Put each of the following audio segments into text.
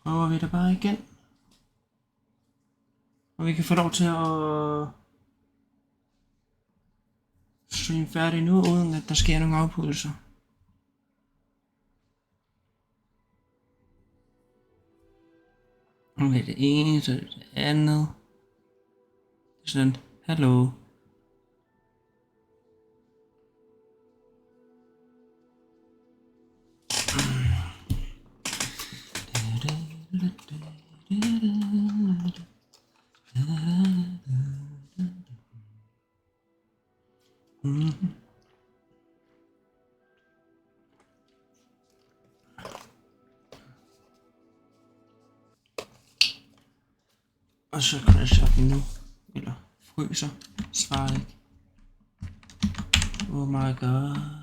prøver vi det bare igen. Og vi kan få lov til at streame færdig nu, uden at der sker nogle afbrydelser. Okay, det ene, så det andet. Sådan, hallo. Og så crasher den nu, eller fryser, svarer ikke. Oh my god.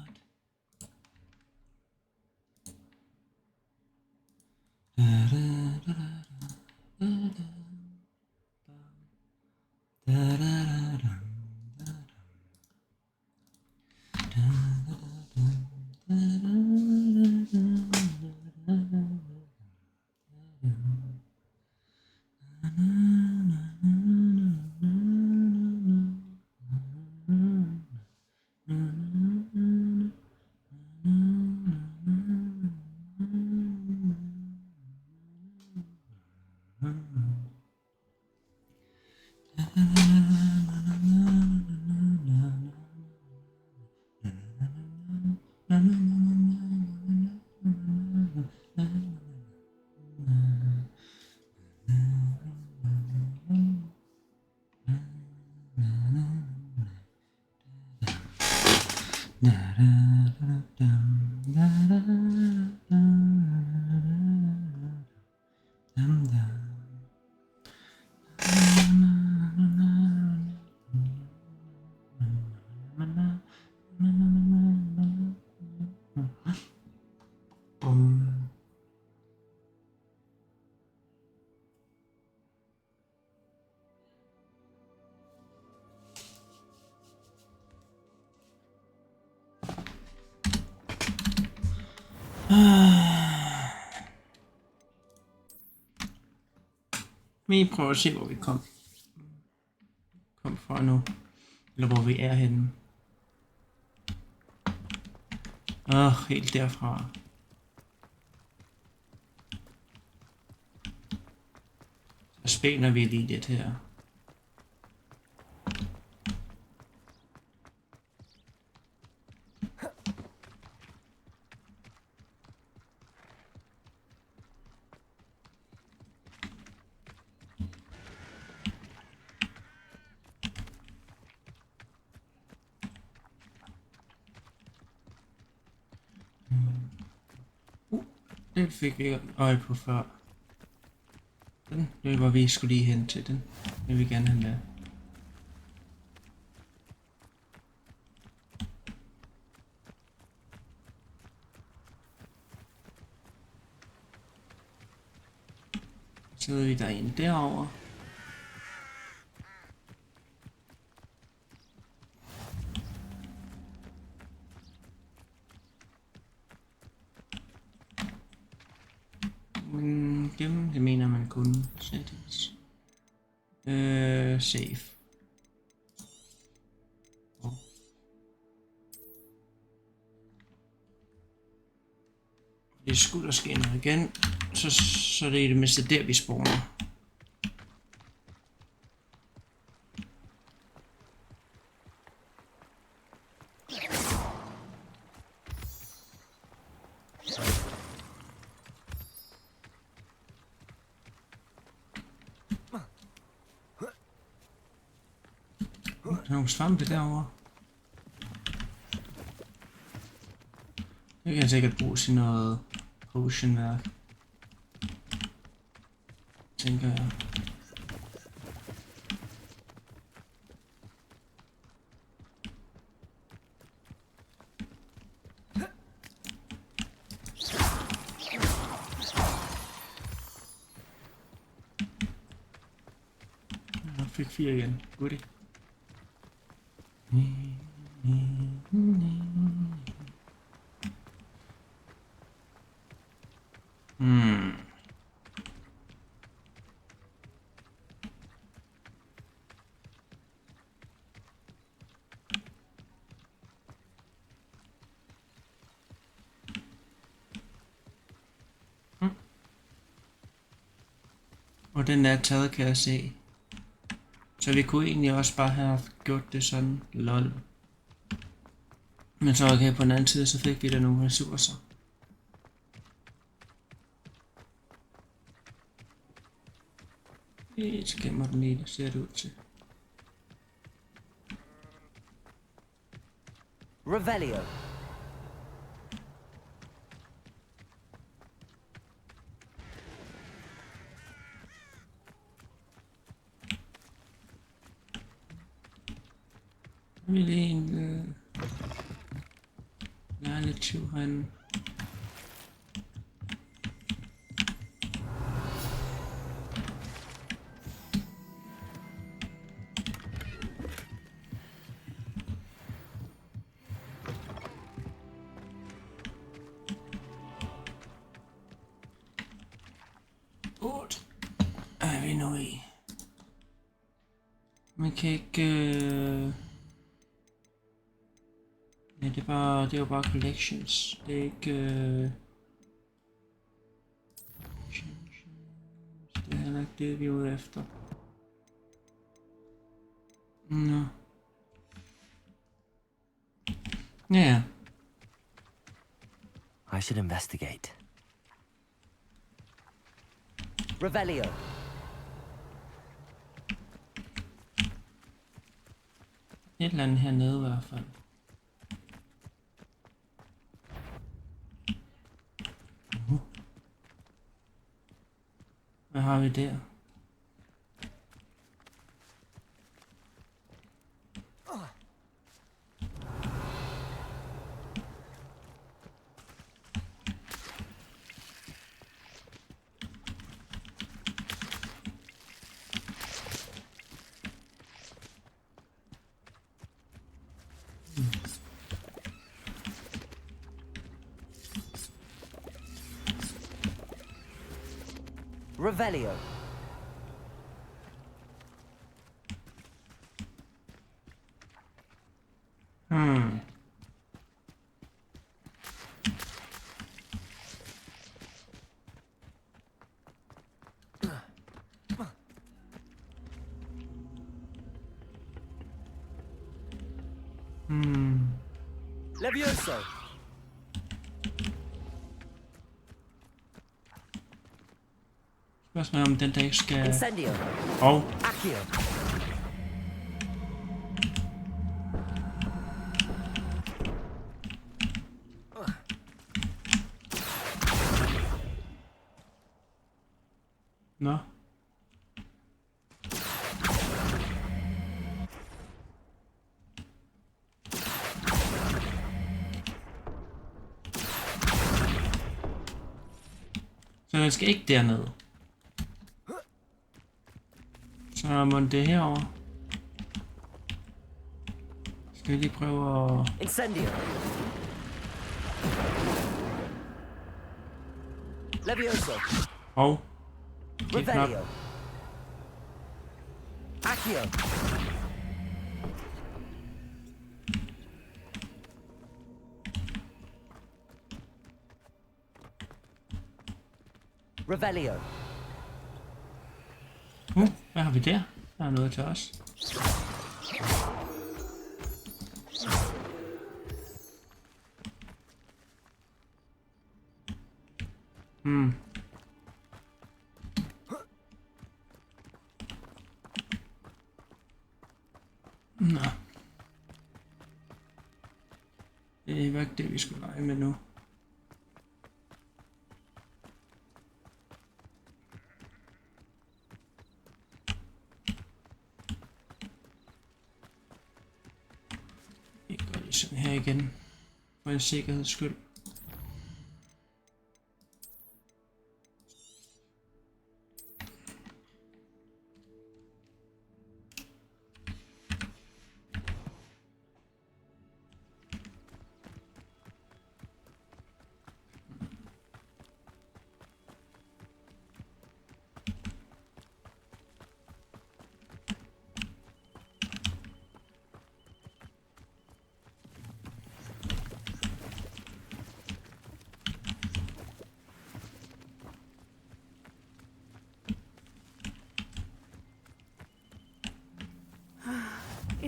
Vi prøver at se, hvor vi kom fra nu. Eller hvor vi er henne. Helt derfra. Så spænder vi lige lidt her. Den fik vi øje på før. Den løber vi skulle lige hen til. Den vil vi gerne have med. Så sidder vi derinde derovre. Det mener man kun. Settings. Save. Det skulle der ske noget igen, så det er det mindste der vi spawner. Der er nogle svampe derovre. Det kan jeg sikkert bruge til noget potionværk. Tænker jeg. Jeg fik 4 igen. Goodie. Og den er taget, kan jeg se. Så vi kunne egentlig også bare have gjort det sådan, lol. Men så okay, på den anden side, så fik vi da nogle ressourcer. Så gemmer den lige, det ser det ud til. Revelio. Vi lige en lidt tyv herinde. Er vi nu i? Man kan ikke... Ja, det er jo bare collections. Det er ikke... Det er heller ikke det, vi er ude efter. Nå. Ja. I should investigate. Revelio. Et eller andet hernede i hvert fald. Hvad har vi der? Revelio. Levioso. Spørgsmålet om den der ikke skal... Incendio. Accio. Nå. Så den skal ikke derned. Så må det herover. Skal vi lige prøve at... Incendio. Levioso. Og... Revelio. Accio. Revelio. Hvad har vi der? Der er noget til os. Nå. Det var ikke det, vi skulle lege med nu. Vi gør det sådan her igen. For en sikkerheds skyld.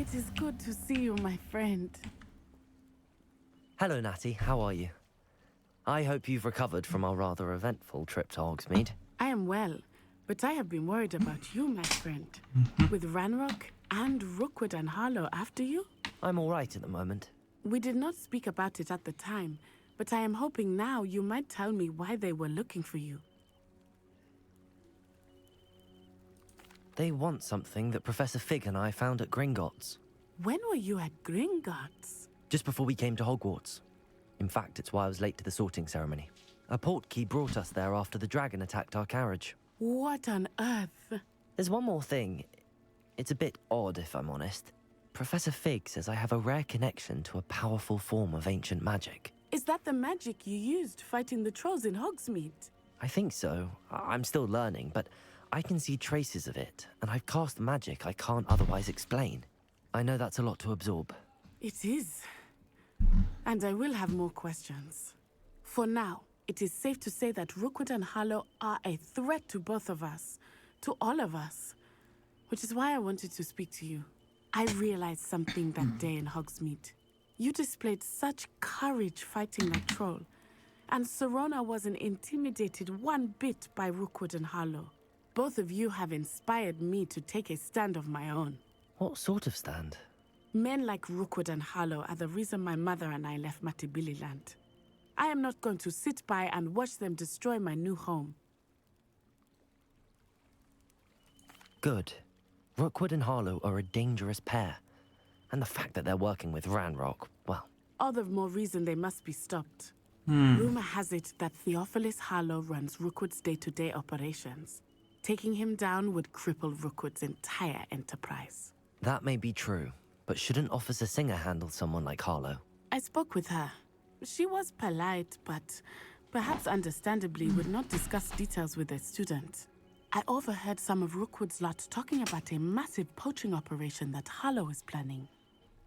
It is good to see you, my friend. Hello, Natty. How are you? I hope you've recovered from our rather eventful trip to Hogsmeade. I am well, but I have been worried about you, my friend. With Ranrock and Rookwood and Harlow after you? I'm all right at the moment. We did not speak about it at the time, but I am hoping now you might tell me why they were looking for you. They want something that Professor Fig and I found at Gringotts. When were you at Gringotts? Just before we came to Hogwarts. In fact, it's why I was late to the sorting ceremony. A portkey brought us there after the dragon attacked our carriage. What on earth? There's one more thing. It's a bit odd, if I'm honest. Professor Fig says I have a rare connection to a powerful form of ancient magic. Is that the magic you used fighting the trolls in Hogsmeade? I think so. I'm still learning, but I can see traces of it, and I've cast magic I can't otherwise explain. I know that's a lot to absorb. It is. And I will have more questions. For now, it is safe to say that Rookwood and Harlow are a threat to both of us. To all of us. Which is why I wanted to speak to you. I realized something that day in Hogsmeade. You displayed such courage fighting that troll. And Serona wasn't intimidated one bit by Rookwood and Harlow. Both of you have inspired me to take a stand of my own. What sort of stand? Men like Rookwood and Harlow are the reason my mother and I left Matabeleland. I am not going to sit by and watch them destroy my new home. Good. Rookwood and Harlow are a dangerous pair. And the fact that they're working with Ranrock, well... All the more reason they must be stopped. Rumor has it that Theophilus Harlow runs Rookwood's day-to-day operations. Taking him down would cripple Rookwood's entire enterprise. That may be true, but shouldn't Officer Singer handle someone like Harlow? I spoke with her. She was polite, but perhaps understandably would not discuss details with a student. I overheard some of Rookwood's lot talking about a massive poaching operation that Harlow is planning.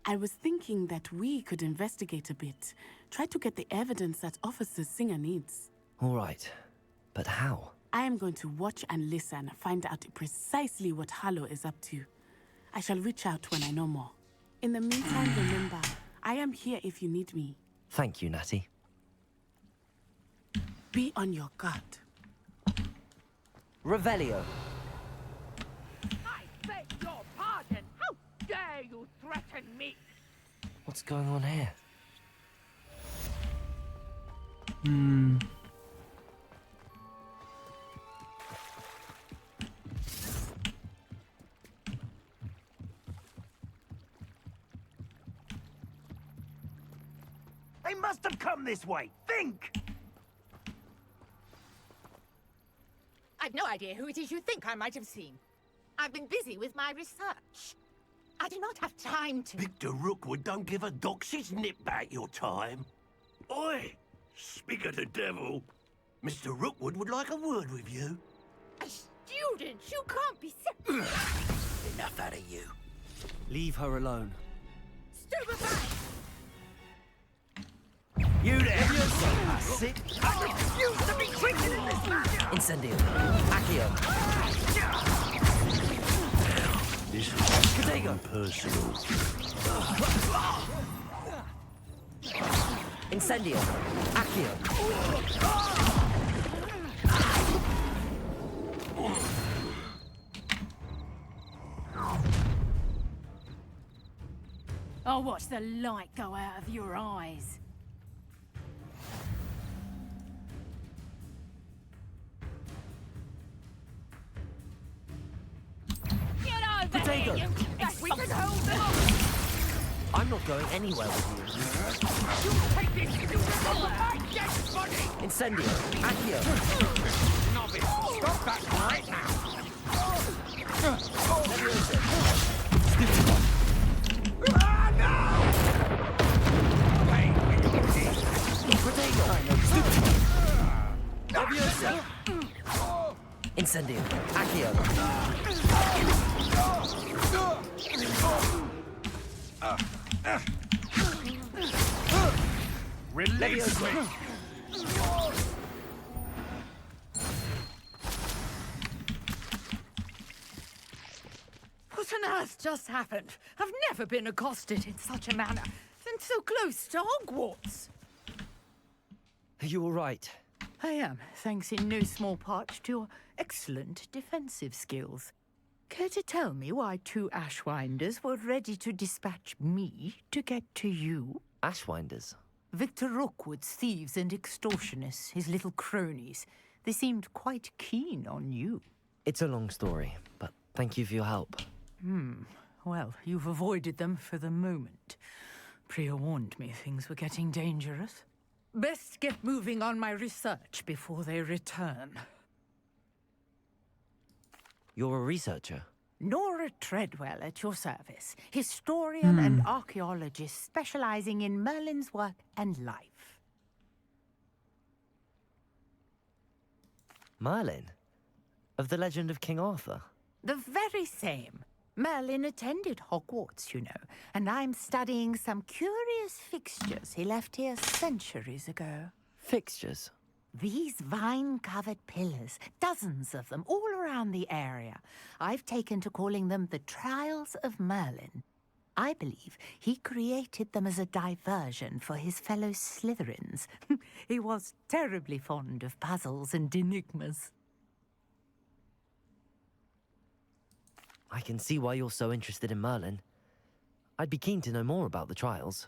I was thinking that we could investigate a bit, try to get the evidence that Officer Singer needs. All right, but how? I am going to watch and listen, find out precisely what Harlow is up to. I shall reach out when I know more. In the meantime, remember, I am here if you need me. Thank you, Natty. Be on your guard. Revelio. I beg your pardon! How dare you threaten me? What's going on here? They must have come this way. Think! I've no idea who it is you think I might have seen. I've been busy with my research. I do not have time to... Victor Rookwood don't give a doxy's nip back your time. Oi! Speak of the devil. Mr. Rookwood would like a word with you. A student? You can't be so... Enough out of you. Leave her alone. Stupefy! You there! Sit! I refuse to be treated in this manner! Incendio. Accio. This is Protego. personal. Incendio. Accio. I'll watch the light go out of your eyes. Get over Potato. here, you If we can hold them off, I'm not going anywhere with you. you take this student over my dead body! Incendio. Accio. Novice, stop that right now! Protego. Leviosa. Incendio. Accio. Release me! What on has just happened? I've never been accosted in such a manner, and so close to Hogwarts. Are you all right? I am, thanks in no small part to your excellent defensive skills. Care to tell me why 2 Ashwinders were ready to dispatch me to get to you? Ashwinders? Victor Rookwood's thieves and extortionists, his little cronies. They seemed quite keen on you. It's a long story, but thank you for your help. Well, you've avoided them for the moment. Priya warned me things were getting dangerous. Best get moving on my research before they return. You're a researcher? Nora Treadwell at your service, historian and archaeologist specializing in Merlin's work and life. Merlin? Of the legend of King Arthur? The very same. Merlin attended Hogwarts, you know, and I'm studying some curious fixtures he left here centuries ago. Fixtures? These vine-covered pillars, dozens of them, all around the area. I've taken to calling them the Trials of Merlin. I believe he created them as a diversion for his fellow Slytherins. He was terribly fond of puzzles and enigmas. I can see why you're so interested in Merlin. I'd be keen to know more about the trials.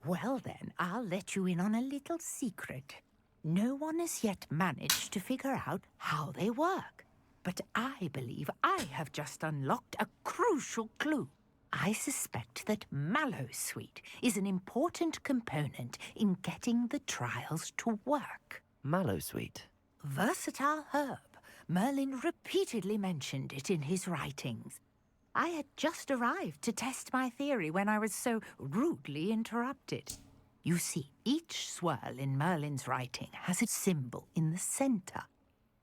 Well then, I'll let you in on a little secret. No one has yet managed to figure out how they work. But I believe I have just unlocked a crucial clue. I suspect that mallowsweet is an important component in getting the trials to work. Mallowsweet? Versatile herb. Merlin repeatedly mentioned it in his writings. I had just arrived to test my theory when I was so rudely interrupted. You see, each swirl in Merlin's writing has a symbol in the center.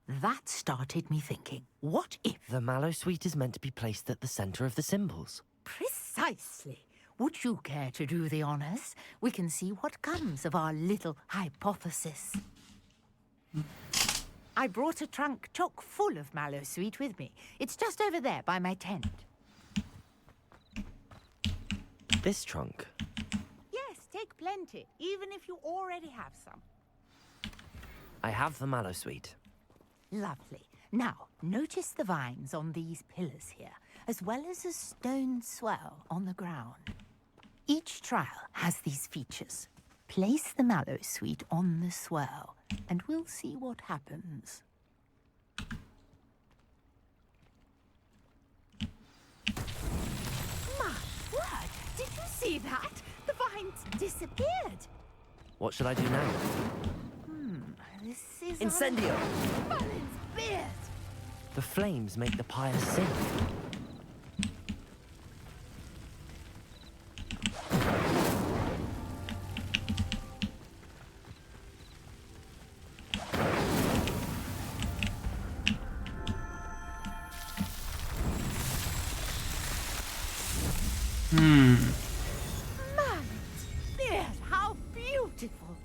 That started me thinking, what if... The mallowsweet is meant to be placed at the center of the symbols. Precisely. Would you care to do the honors? We can see what comes of our little hypothesis. I brought a trunk chock full of mallowsweet with me. It's just over there by my tent. This trunk? Yes, take plenty, even if you already have some. I have the mallowsweet. Lovely. Now, notice the vines on these pillars here, as well as a stone swell on the ground. Each trial has these features. Place the mallowsweet on the swirl, and we'll see what happens. My word! Did you see that? The vines disappeared! What should I do now? This is... Incendio! Merlin's beard! The flames make the pyre sing. Merlin's beard! How beautiful!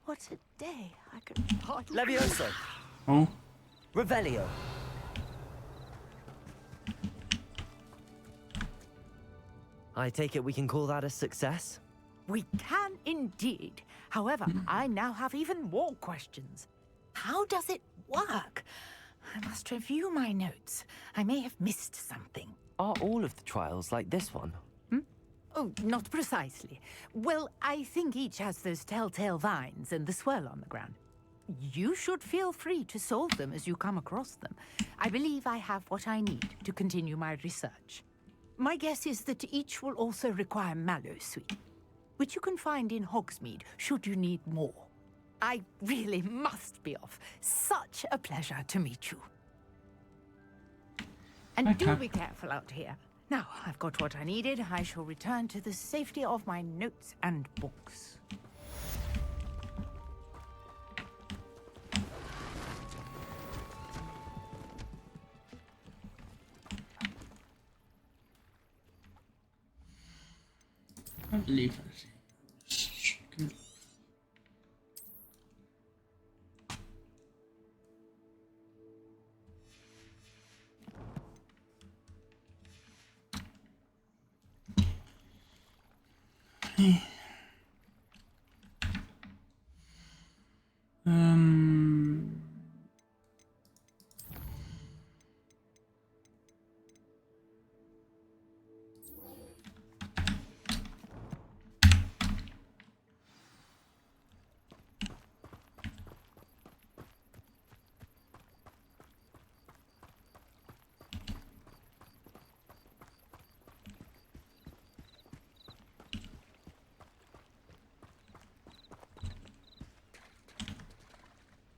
What a day! I could hardly... Levioso! Oh, Revelio! I take it we can call that a success? We can indeed. However, I now have even more questions. How does it work? I must review my notes. I may have missed something. Are all of the trials like this one? Oh, not precisely. Well, I think each has those telltale vines and the swirl on the ground. You should feel free to solve them as you come across them. I believe I have what I need to continue my research. My guess is that each will also require mallowsweet, which you can find in Hogsmeade should you need more. I really must be off. Such a pleasure to meet you. And do Okay. be careful out here. Now, I've got what I needed. I shall return to the safety of my notes and books. I believe it. Okay.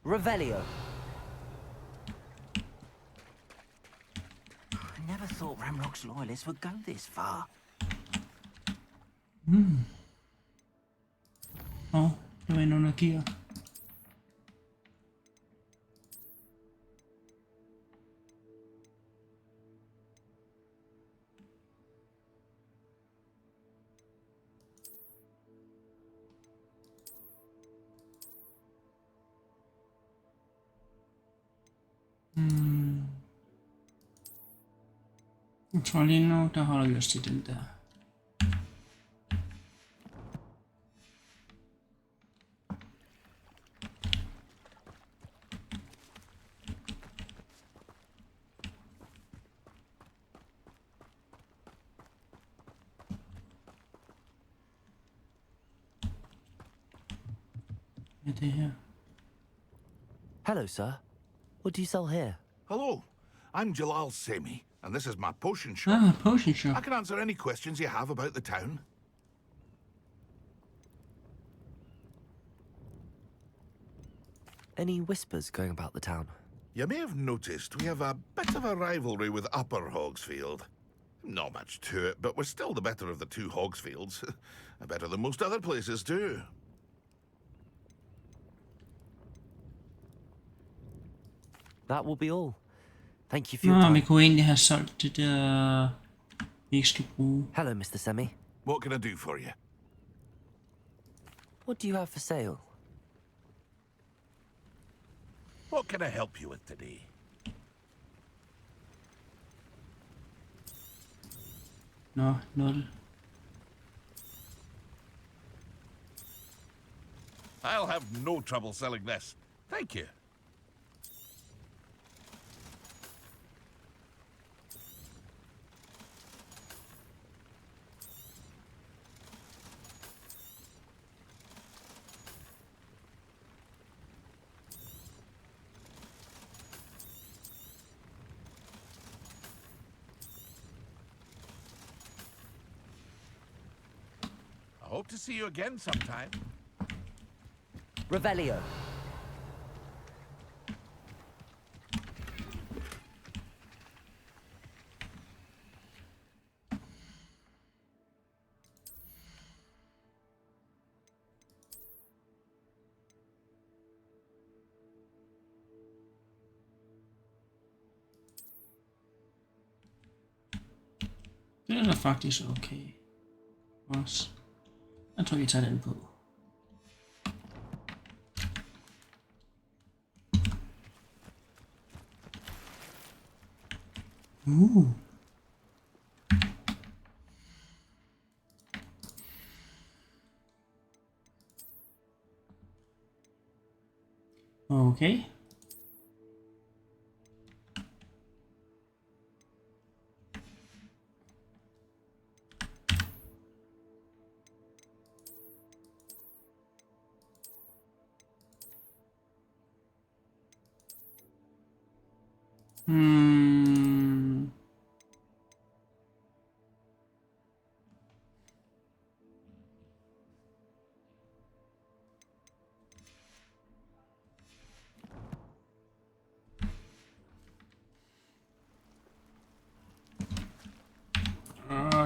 Revelio. I never thought Ramrock's loyalists would go this far. Det var endnu noget gear. Jeg tror lige nu, der holder vi os til den der. Hvad er det her? Hello, sir. What do you sell here? Hello, I'm Jalal Semi, and this is my potion shop. Ah, potion I shop. can answer any questions you have about the town. Any whispers going about the town? You may have noticed we have a bit of a rivalry with Upper Hogsfield. Not much to it, but we're still the better of the two Hogsfields. Better than most other places too. That will be all. Thank you for your Nå, time. vi kunne egentlig have solgt det der, vi ikke skal bruge. Hello, Mr. Semi. What can I do for you? What do you have for sale? What can I help you with today? Nå, 0. I'll have no trouble selling this. Thank you. I hope to see you again sometime. Revelio. Den er faktisk okay. Også. Jeg tror, vi tager den på. Okay.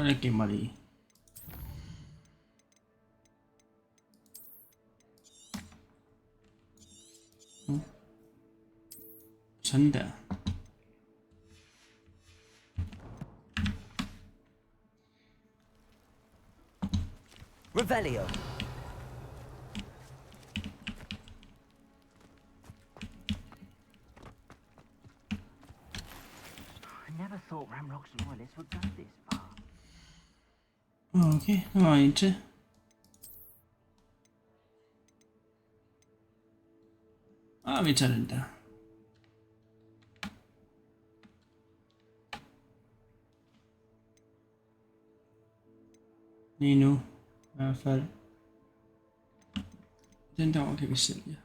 Jeg gemmer lige. Sådan der. Revelio. I never thought Ramrock's loyalists would go this far. Okay, der var en til. Og vi tager den der. Lige nu, i hvert fald. Den der kan vi sælge.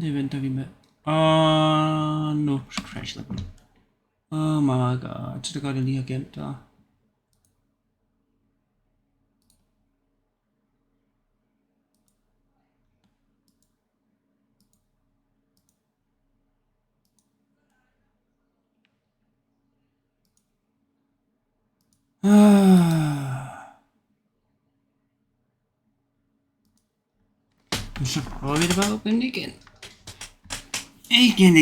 Det venter vi med. Og nu crasher den. Oh my god, så det godt, jeg lige har gemt der. Så prøver vi det bare at åbne igen. Igen.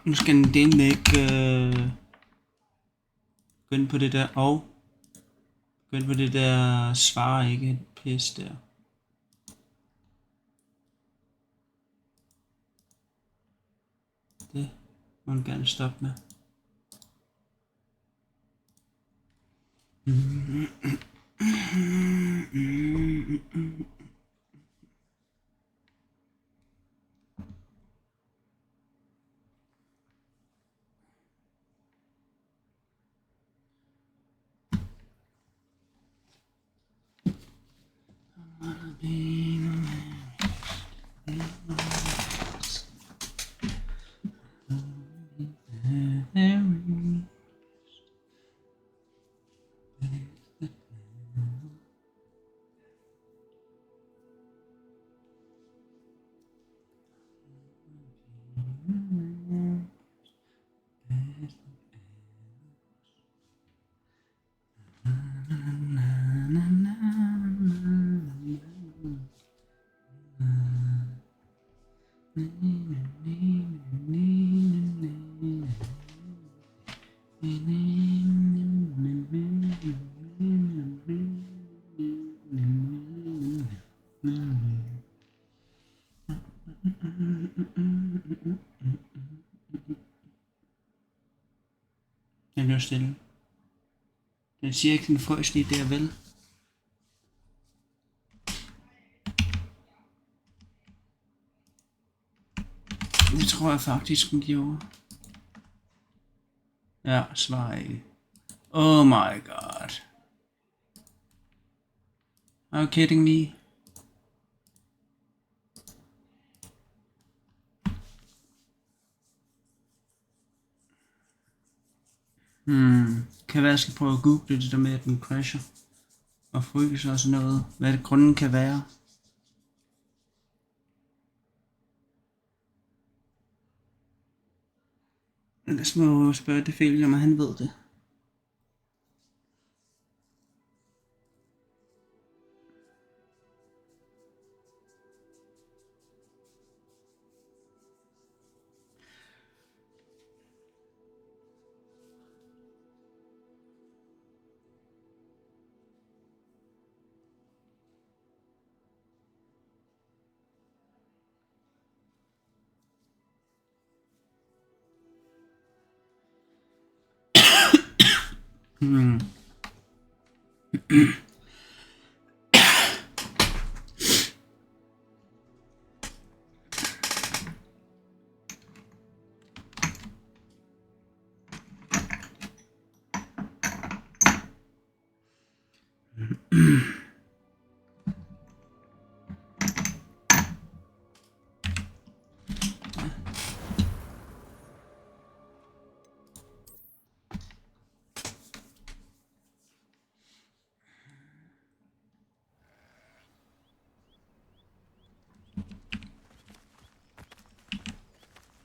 Nu skal den dele med ikke gå ind på det der og gå ind på det der svarer ikke pis der. Det må man gerne stoppe med. Den er stille. Den siger ikke, den frøs lige der, vel? Det tror jeg faktisk, den gjorde. Ja, svar ikke. Oh my god. Are you kidding me? Kan være, jeg skal prøve at google det der med, at den crasher og fryser og sådan noget. Hvad det grunden kan være. Ellers må jeg spørge det fælge, om han ved det.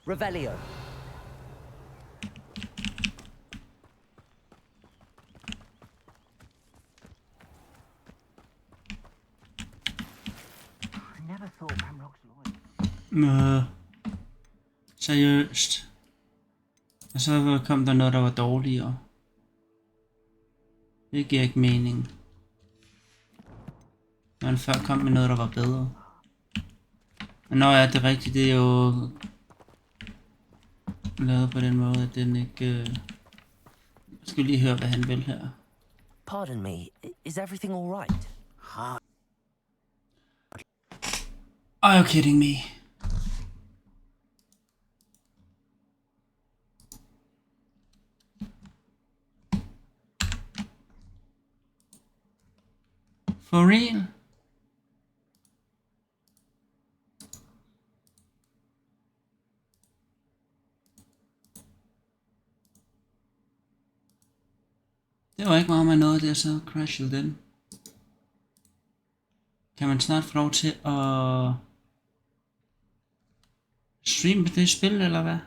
Revelio. I never thought Ramrock's loyal. Seriøst. Og så kom der noget, der var dårligere. Det giver ikke mening. Men før kom med noget, der var bedre. Men når er det rigtigt, det er jo lavet på den måde, at den ikke... Jeg skal lige høre, hvad han vil her. Pardon me, is everything all right? Are you kidding me? For real? Det var ikke meget med noget der, så crashede den. Kan man snart få lov til at streame det spil, eller hvad?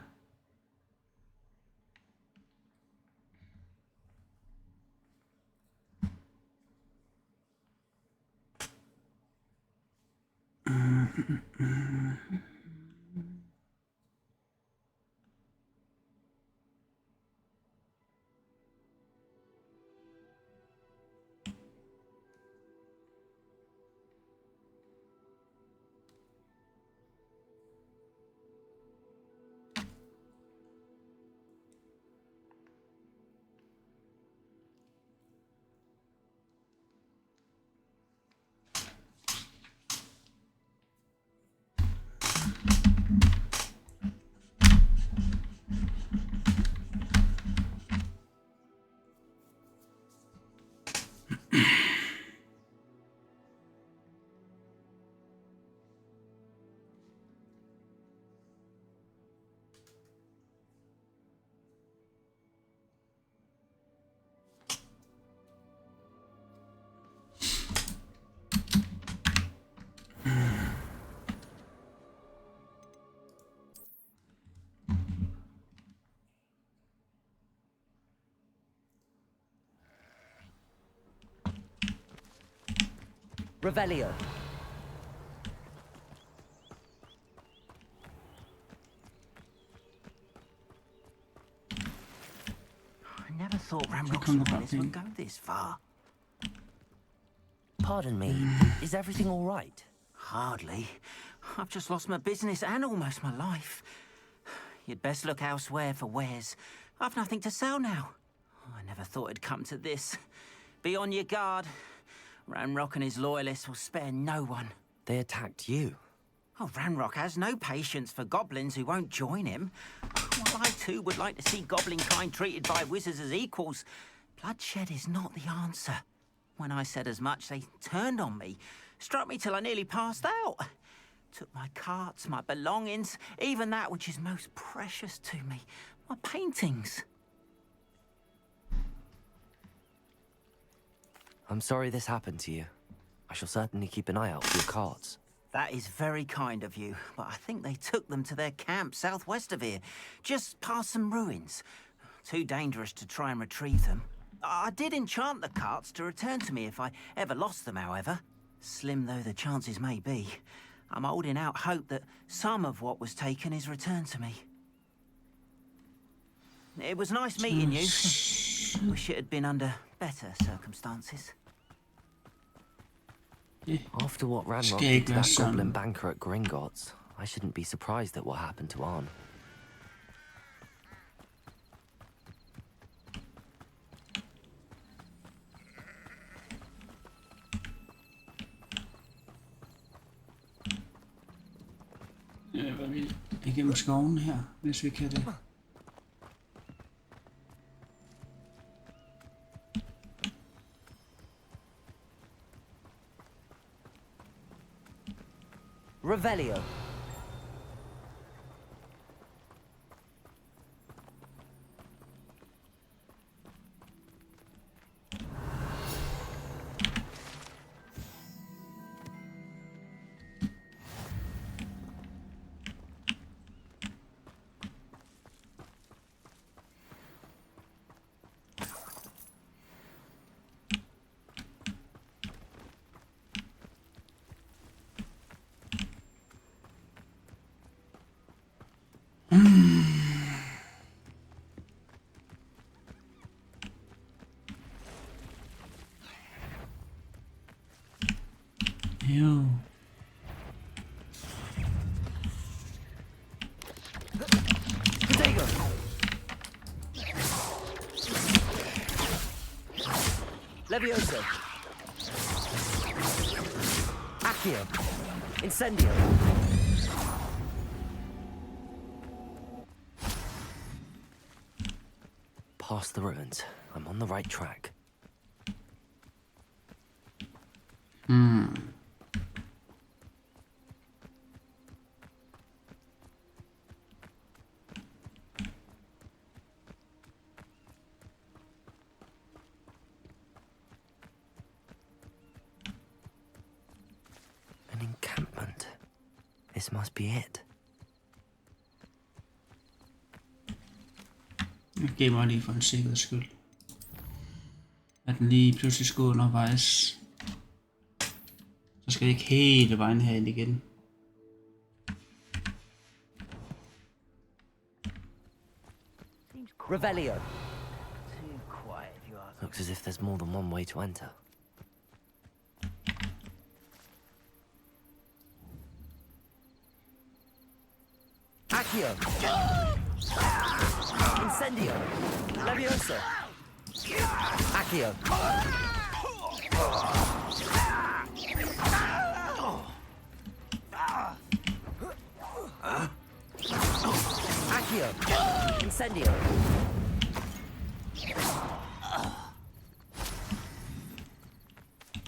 Revelio. I never thought Ramrock's come the loyalists would go button. this far. Pardon me, is everything all right? Hardly. I've just lost my business and almost my life. You'd best look elsewhere for wares. I've nothing to sell now. I never thought it'd come to this. Be on your guard. Ranrock and his loyalists will spare no one. They attacked you. Oh, Ranrock has no patience for goblins who won't join him. While I too would like to see goblin kind treated by wizards as equals, bloodshed is not the answer. When I said as much, they turned on me, struck me till I nearly passed out. Took my carts, my belongings, even that which is most precious to me, my paintings. I'm sorry this happened to you. I shall certainly keep an eye out for your cards. That is very kind of you, but I think they took them to their camp southwest of here, just past some ruins. Too dangerous to try and retrieve them. I did enchant the carts to return to me if I ever lost them, however. Slim though the chances may be, I'm holding out hope that some of what was taken is returned to me. It was nice meeting you. Wish it had been under better circumstances. After what Ranrock Skate did to that son. goblin banker at Gringotts, I shouldn't be surprised at what happened to Arn. Var vi igennem skoven her, hvis vi kan det. Revelio. Jo. Levioso. Accio. Incendio. Past the ruins. I'm on the right track. An encampment. This must be it. Jeg gemmer lige for en sikkerheds skyld. At den lige pludselig skulle undervejs. Så skal jeg ikke hele vejen herind igen. Revelio. Too quiet, you are. Looks as if there's more than one way to enter. Accio. Incendio. Levioso. Accio. Accio. Incendio.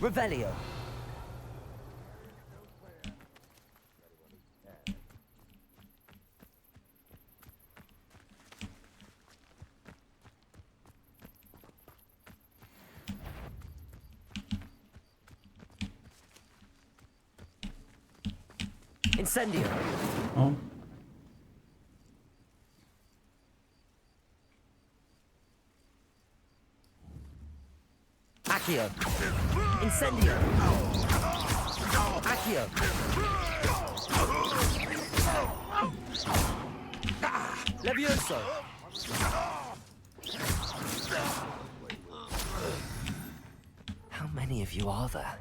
Revelio. Incendio. Oh. Accio. Incendio. Accio. Levioso. How many of you are there?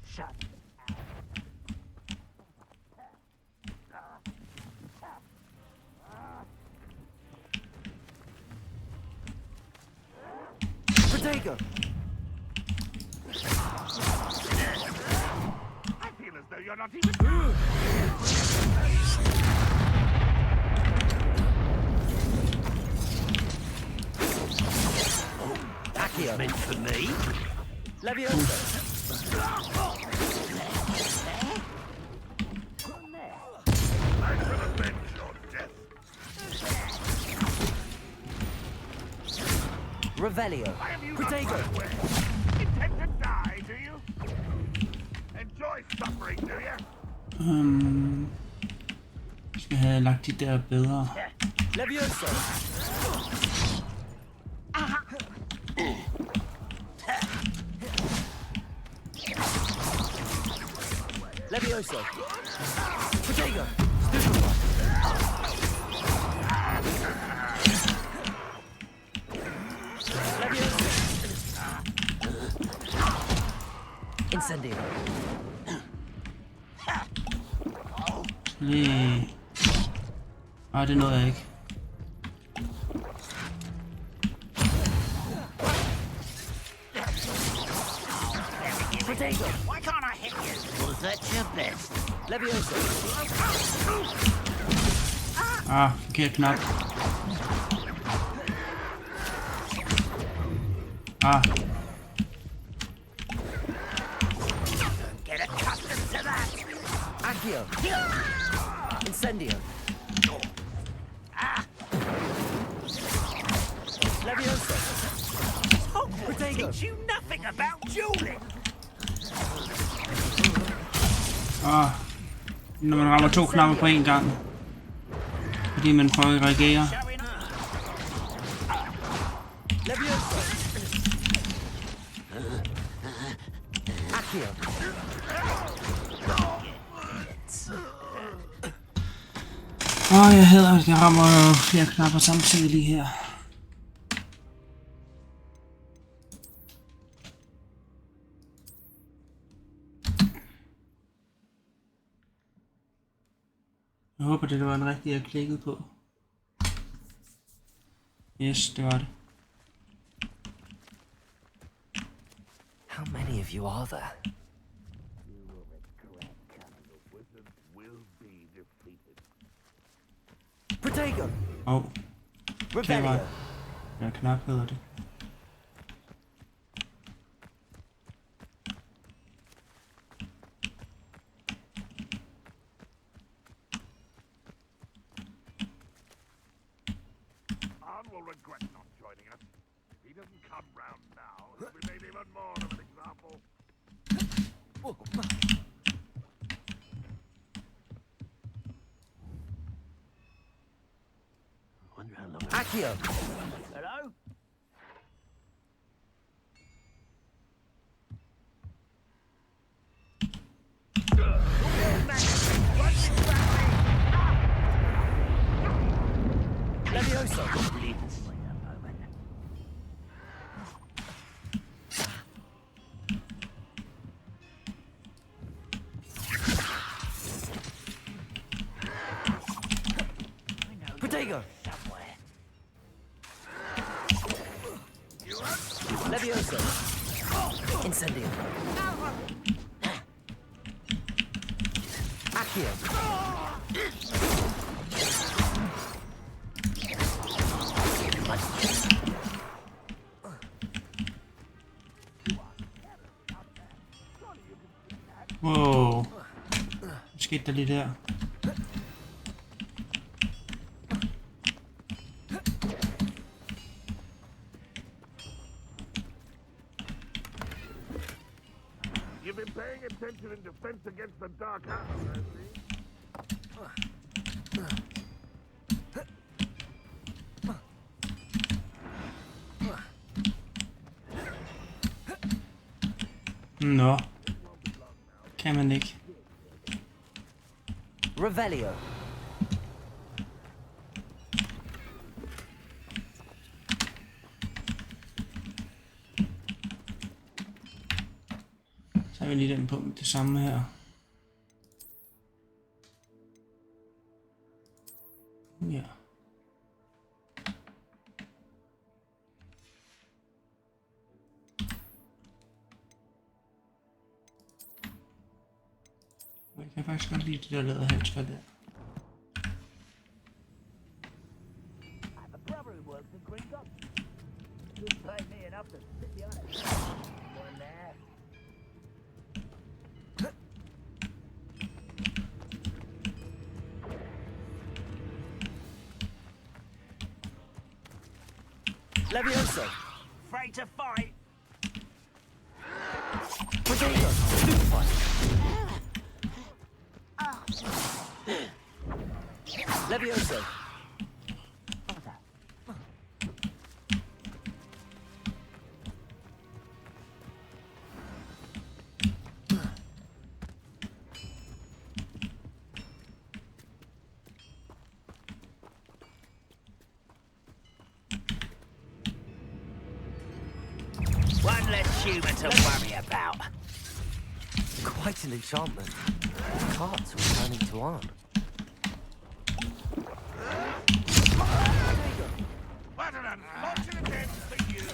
Shut. Protego. I feel as though you're not even... Accio. Meant for me? Levioso. I shall avenge your death. Revelio. Protego. Intend to die, do you? Enjoy suffering, do you? Skal have lagt de der bedre. Levioso. Levioso. Protego. Levioso. Incendio. Lige. Ej, det nåede jeg ikke. Protego. Why can't I hit you? Was that your best? Levioso. Ah, forkert knap. Ah, Get accustomed to that. Accio. Incendio. Levioso. Protego. Teach you nothing about dueling. ah. Når man rammer to knapper på en gang. Fordi man prøver at reagere. Levioso. Accio. Jeg hader, at jeg rammer flere knapper samtidig lige her. Jeg håber, det var en rigtig, jeg klikkede på. Yes, det var det. How many of you are there? Protego! Åh, kamera. Revelio! Ja, knap hedder det. Anne will regret not joining us. If he doesn't come round now, he'll be made even more of an example. Wonder how long. Accio! Hello? Levioso! Protego! Levioso! Incendio! Accio! Wow. Hvad skete der lige der? You've been paying attention in defense against the Dark Arrow, I see. Nå. Kan man ikke. Revelio! Så har vi lige den på det samme her. Ja. Jeg kan faktisk godt lide det der læderhandsker der. Levioso! Afraid to fight? Protego! Stupefy! Levioso! One less humour to worry about. Quite an enchantment. Carts returning to Arn. What an unfortunate end for you!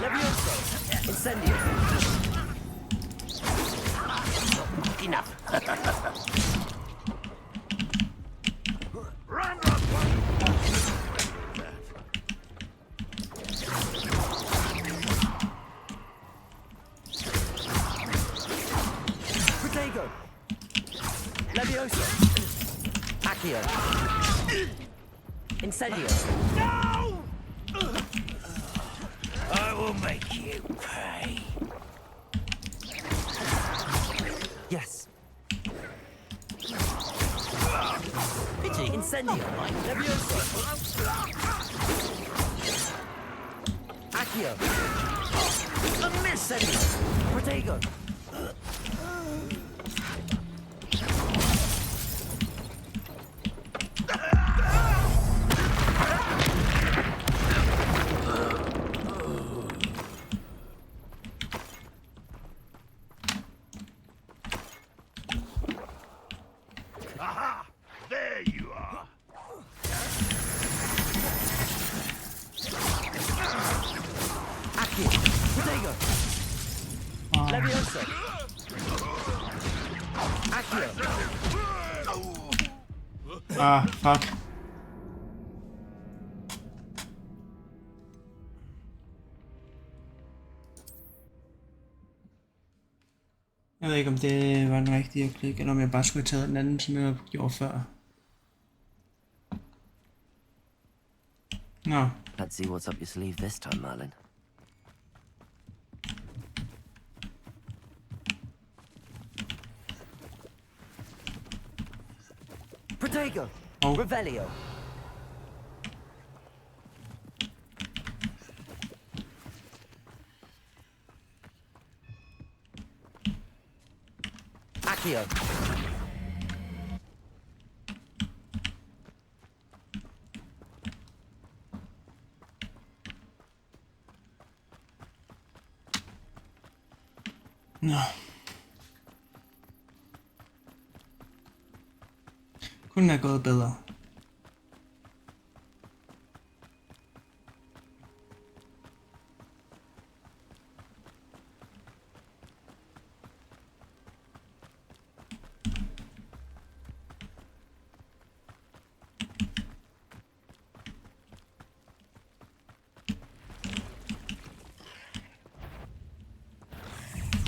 Levioso! Incendio! Enough. Protego! Levioso! Accio! Incendio! No! I will make you pay. Yes. Pity. Incendio! Levioso! Accio! Incendio! Protego! Protego. Levioso. Accio. Fuck. Jeg ved ikke, om det var den rigtige at klikke, eller om jeg bare skulle have taget den anden, som jeg gjorde før. Nå. Let's see what's up your sleeve this time, Merlin. Protego. Oh. Revelio. Accio. Nå. Kunne have gået bedre.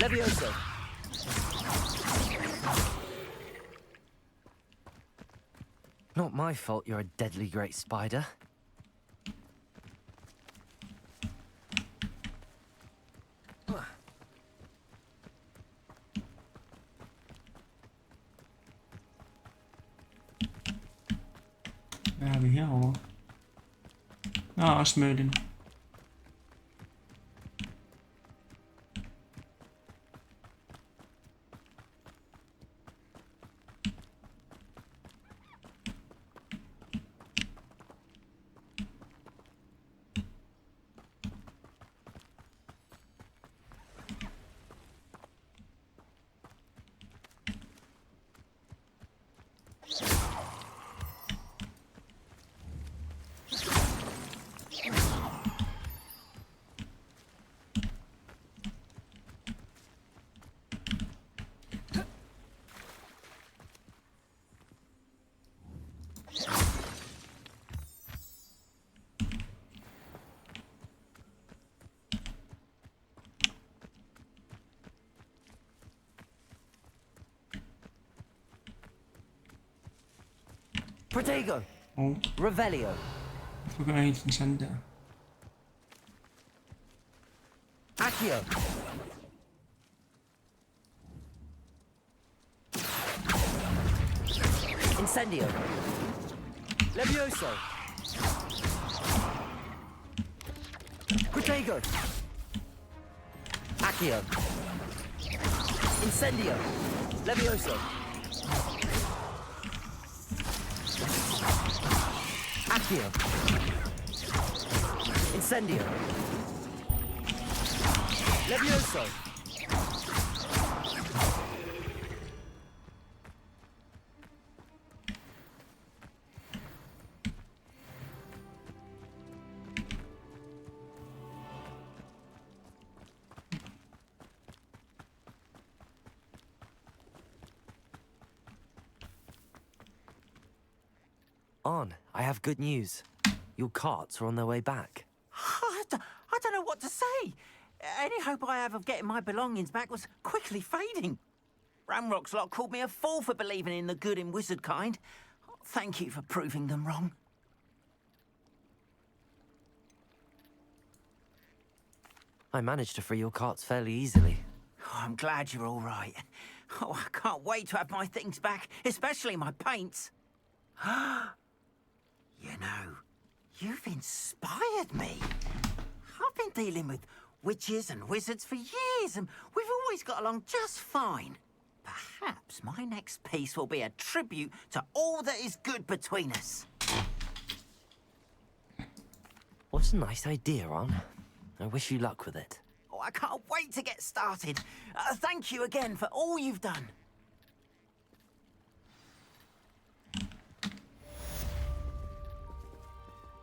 Levioso. Not my fault you're a deadly great spider. Hvad har vi herovre? Nå, også Merlin. Protego. Oh, Revelio. hvorfor gør jeg helt den sådan der? Accio. Incendio. Levioso. Protego. Accio. Incendio. Levioso. Accio. Incendio. Levioso. On, I have good news. Your carts are on their way back. I don't know what to say. Any hope I have of getting my belongings back was quickly fading. Ramrock's lot called me a fool for believing in the good in wizard kind. Thank you for proving them wrong. I managed to free your carts fairly easily. Oh, I'm glad you're all right. Oh, I can't wait to have my things back, especially my paints. You know, you've inspired me. I've been dealing with witches and wizards for years, and we've always got along just fine. Perhaps my next piece will be a tribute to all that is good between us. What a nice idea, On. I wish you luck with it. Oh, I can't wait to get started. Thank you again for all you've done.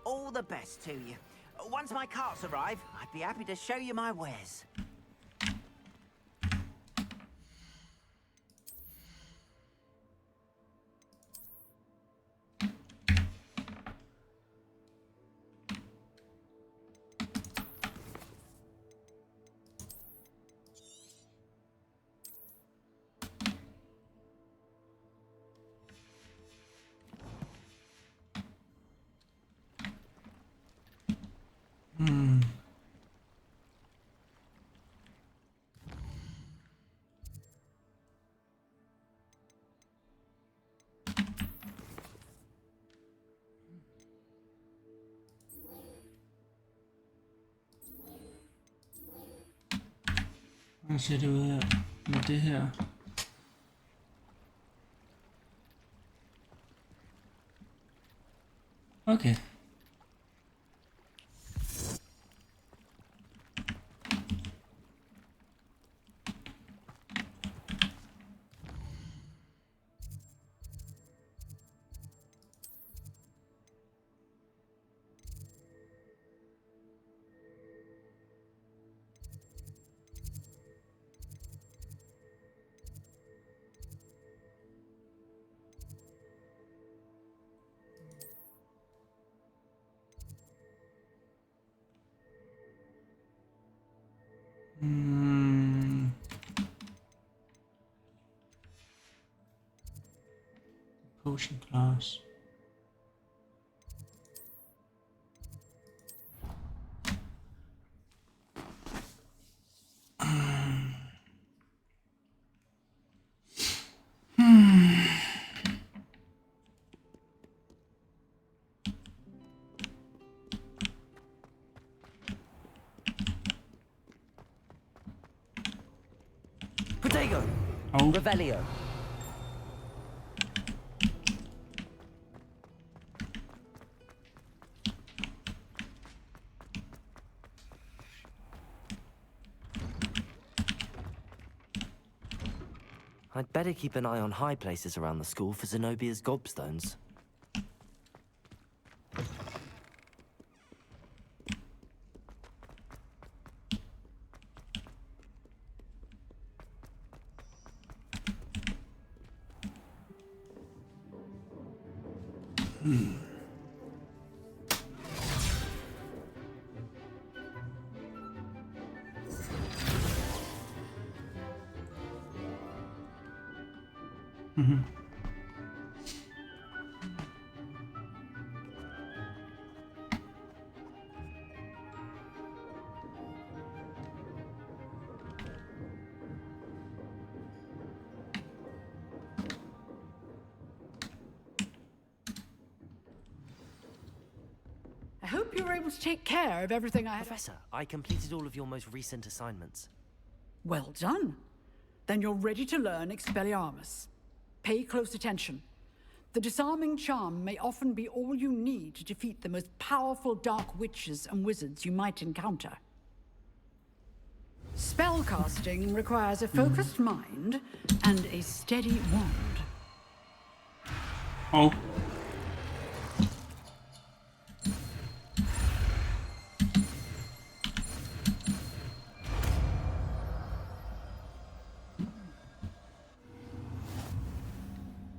All the best to you. once my carts arrive, I'd be happy to show you my wares. Hvordan ser det ud her med det her? Okay. Potion class. Protego. Oh. Revelio. I'd better keep an eye on high places around the school for Zenobia's gobstones. I hope you're able to take care of everything I have. Professor, I completed all of your most recent assignments. Well done. Then you're ready to learn Expelliarmus. Pay close attention. The disarming charm may often be all you need to defeat the most powerful dark witches and wizards you might encounter. Spellcasting requires a focused mind and a steady wand. Oh.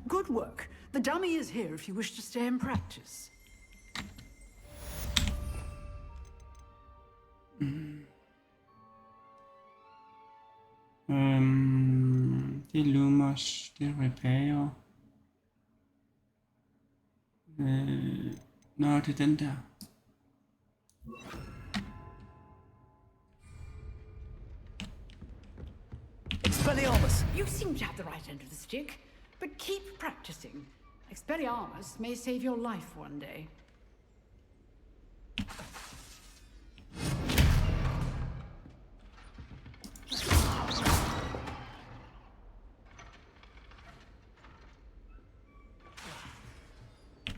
Good work. The dummy is here if you wish to stay and practice. Det er Lumos, det er Repair. Nå, det er den der. Expelliarmus! You seem to have the right end of the stick, but keep practicing. Expelliarmus may save your life one day.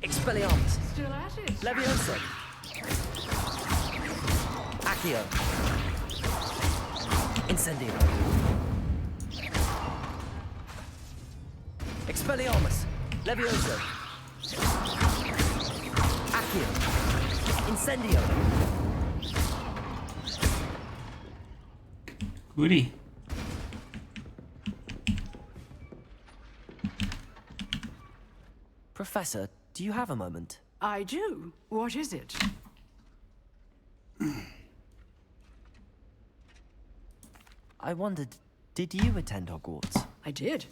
Expelliarmus! Still at it? Levioso! Accio! Incendio! Expelliarmus! Levioso! Accio! Incendio! Goodie. Professor, do you have a moment? I do. What is it? I wondered, did you attend Hogwarts? I did.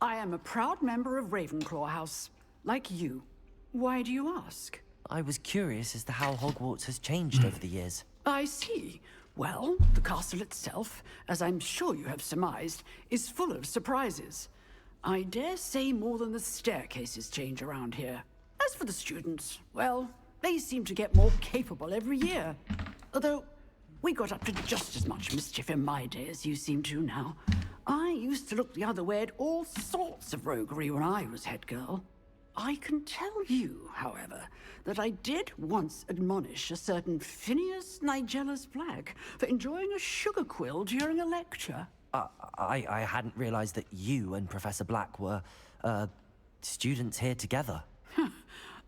I am a proud member of Ravenclaw House, like you. Why do you ask? I was curious as to how Hogwarts has changed over the years. I see. Well, the castle itself, as I'm sure you have surmised, is full of surprises. I dare say more than the staircases change around here. As for the students, well, they seem to get more capable every year. Although, we got up to just as much mischief in my day as you seem to now. I used to look the other way at all sorts of roguery when I was head girl. I can tell you, however, that I did once admonish a certain Phineas Nigellus Black for enjoying a sugar quill during a lecture. I hadn't realized that you and Professor Black were, students here together.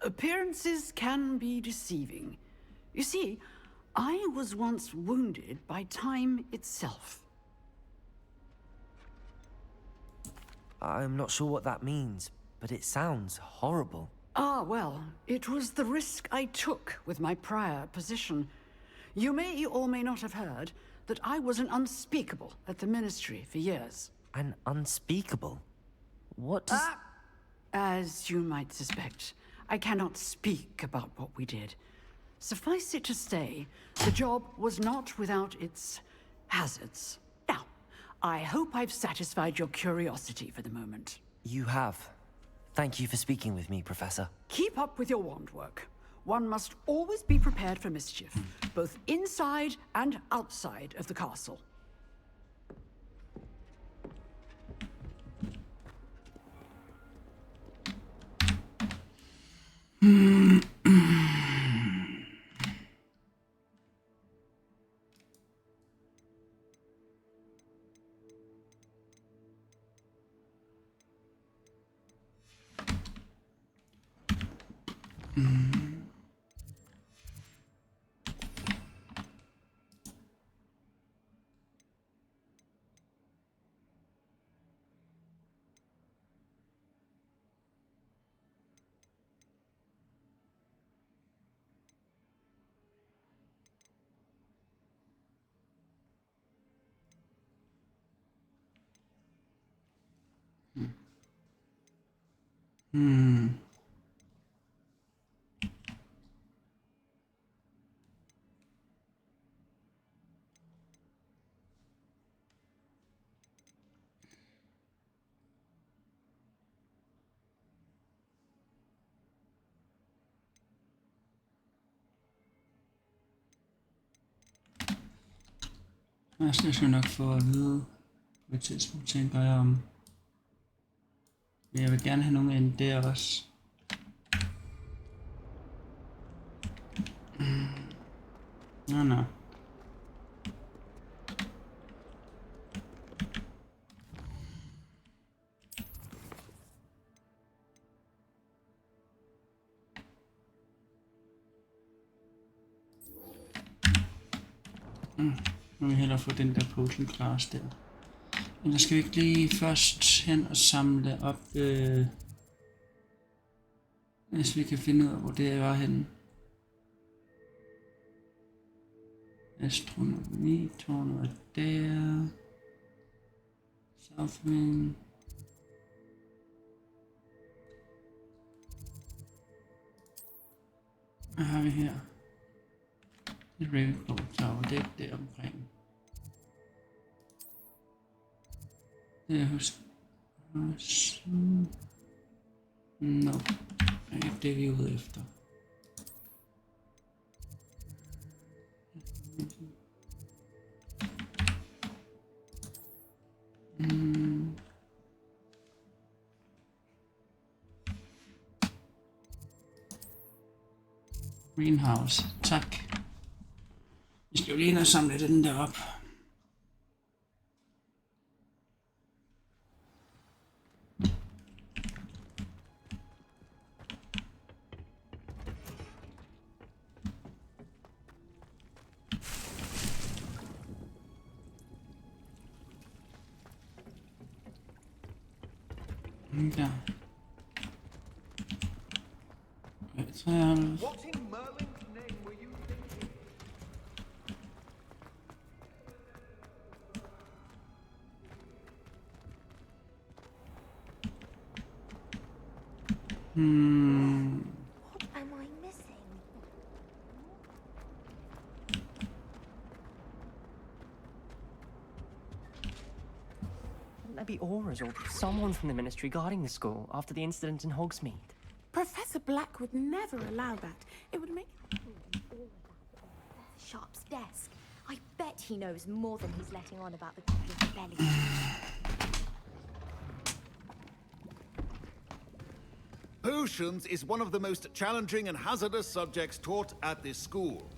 Appearances can be deceiving. You see, I was once wounded by time itself. I'm not sure what that means, but it sounds horrible. Ah, well, it was the risk I took with my prior position. You may or may not have heard that I was an unspeakable at the Ministry for years. An unspeakable? What does... As you might suspect, I cannot speak about what we did. Suffice it to say, the job was not without its hazards. Now, I hope I've satisfied your curiosity for the moment. You have. Thank you for speaking with me, Professor. Keep up with your wand work. One must always be prepared for mischief, both inside and outside of the castle. Jeg skal nok få at vide på et tidspunkt, tænker jeg om. Men jeg vil gerne have nogle ind der også. Nå. Nu vil jeg hellere få den der potion class der. Men der skal vi ikke lige først hen og samle op, hvis vi kan finde ud af, hvor det var henne. Astronomi, tårnet er der. Southwind. Hvad har vi her? Det er Ravenclaw Tower, det er der omkring. Det er hos... No. Det er ikke det, vi er ude efter. Greenhouse, tak. Vi skal jo lige ind og samle den der op. Der. 93. What in Merlin's name were you thinking? What am I missing? Wouldn't there be auras or someone from the ministry guarding the school after the incident in Hogsmeade? Professor Black would never allow that. It would make... Sharp's desk. I bet he knows more than he's letting on about the Goblin Rebellion. Potions is one of the most challenging and hazardous subjects taught at this school.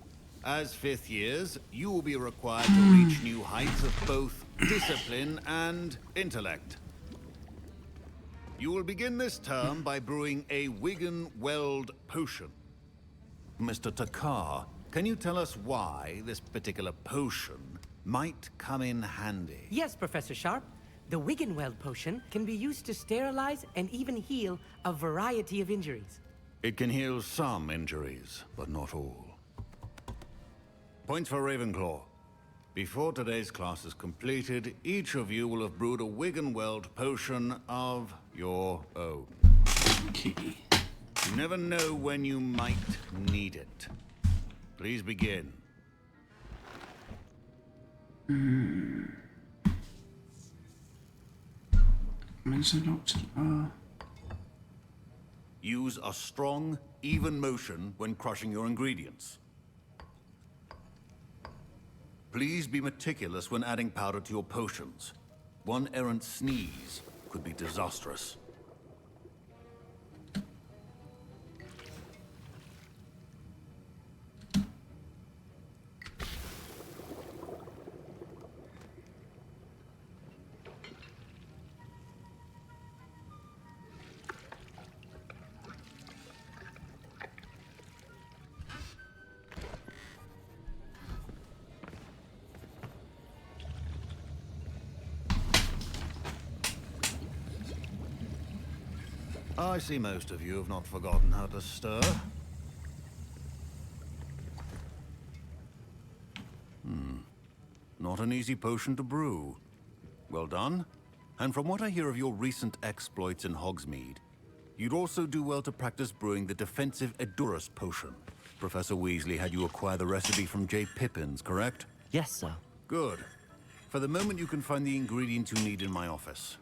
As fifth years, you will be required to reach new heights of both discipline and intellect. You will begin this term by brewing a Wiggen-Weld potion. Mr. Takar, can you tell us why this particular potion might come in handy? Yes, Professor Sharp. The Wiggen-Weld potion can be used to sterilize and even heal a variety of injuries. It can heal some injuries, but not all. Points for Ravenclaw. Before today's class is completed, each of you will have brewed a Wiggen-Weld potion of your own. Okay. You never know when you might need it. Please begin. Men så lov til at... Use a strong, even motion when crushing your ingredients. Please be meticulous when adding powder to your potions. One errant sneeze could be disastrous. I see most of you have not forgotten how to stir. Not an easy potion to brew. Well done. And from what I hear of your recent exploits in Hogsmeade, you'd also do well to practice brewing the defensive Edurus potion. Professor Weasley had you acquire the recipe from J. Pippin's, correct? Yes, sir. Good. For the moment, you can find the ingredients you need in my office.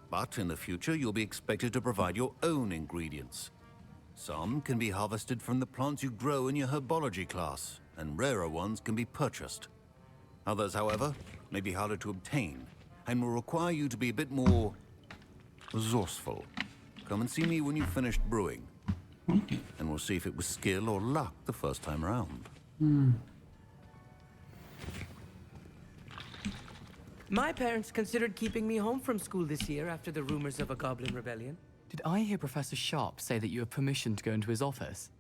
But in the future, you'll be expected to provide your own ingredients. Some can be harvested from the plants you grow in your herbology class, and rarer ones can be purchased. Others, however, may be harder to obtain, and will require you to be a bit more resourceful. Come and see me when you've finished brewing, Okay. and we'll see if it was skill or luck the first time round. My parents considered keeping me home from school this year after the rumors of a Goblin Rebellion. Did I hear Professor Sharp say that you have permission to go into his office?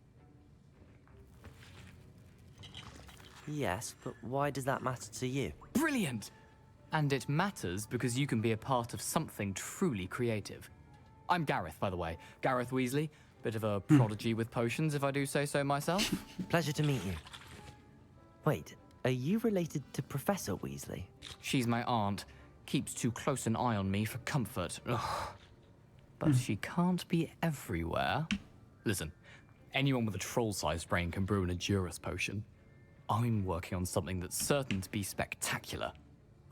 Yes, but why does that matter to you? Brilliant! And it matters because you can be a part of something truly creative. I'm Gareth, by the way. Gareth Weasley. Bit of a prodigy with potions, if I do say so myself. Pleasure to meet you. Wait, are you related to Professor Weasley? She's my aunt. Keeps too close an eye on me for comfort. Ugh. But she can't be everywhere. Listen, anyone with a troll-sized brain can brew an Edurus potion. I'm working on something that's certain to be spectacular.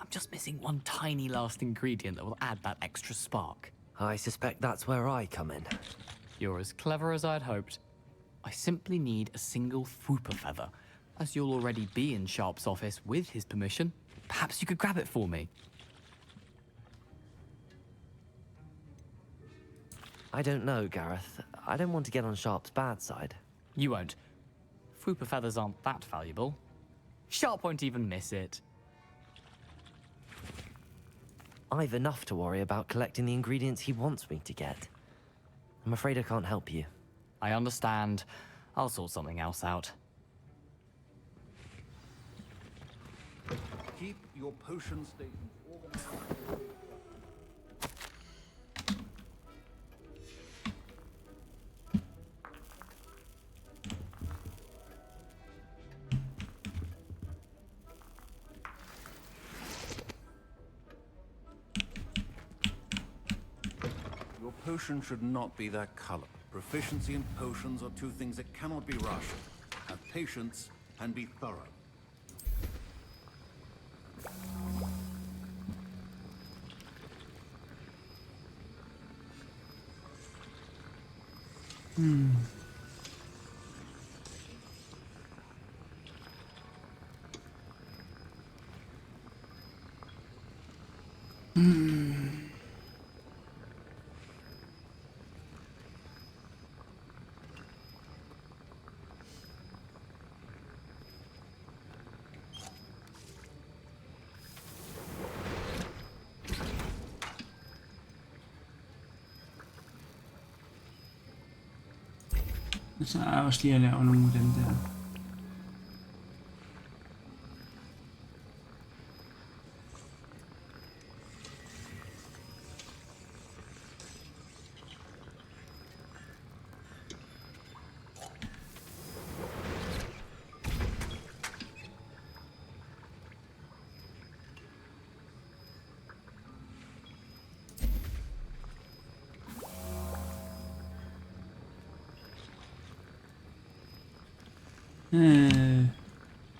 I'm just missing one tiny last ingredient that will add that extra spark. I suspect that's where I come in. You're as clever as I'd hoped. I simply need a single Fwooper feather. As you'll already be in Sharp's office with his permission, perhaps you could grab it for me. I don't know, Gareth. I don't want to get on Sharp's bad side. You won't. Fwooper feathers aren't that valuable. Sharp won't even miss it. I've enough to worry about collecting the ingredients he wants me to get. I'm afraid I can't help you. I understand. I'll sort something else out. Keep your potion stations organized. potion should not be that color. Proficiency and potions are two things that cannot be rushed. Have patience and be thorough. Så er jeg også lige at lave nogle af dem der.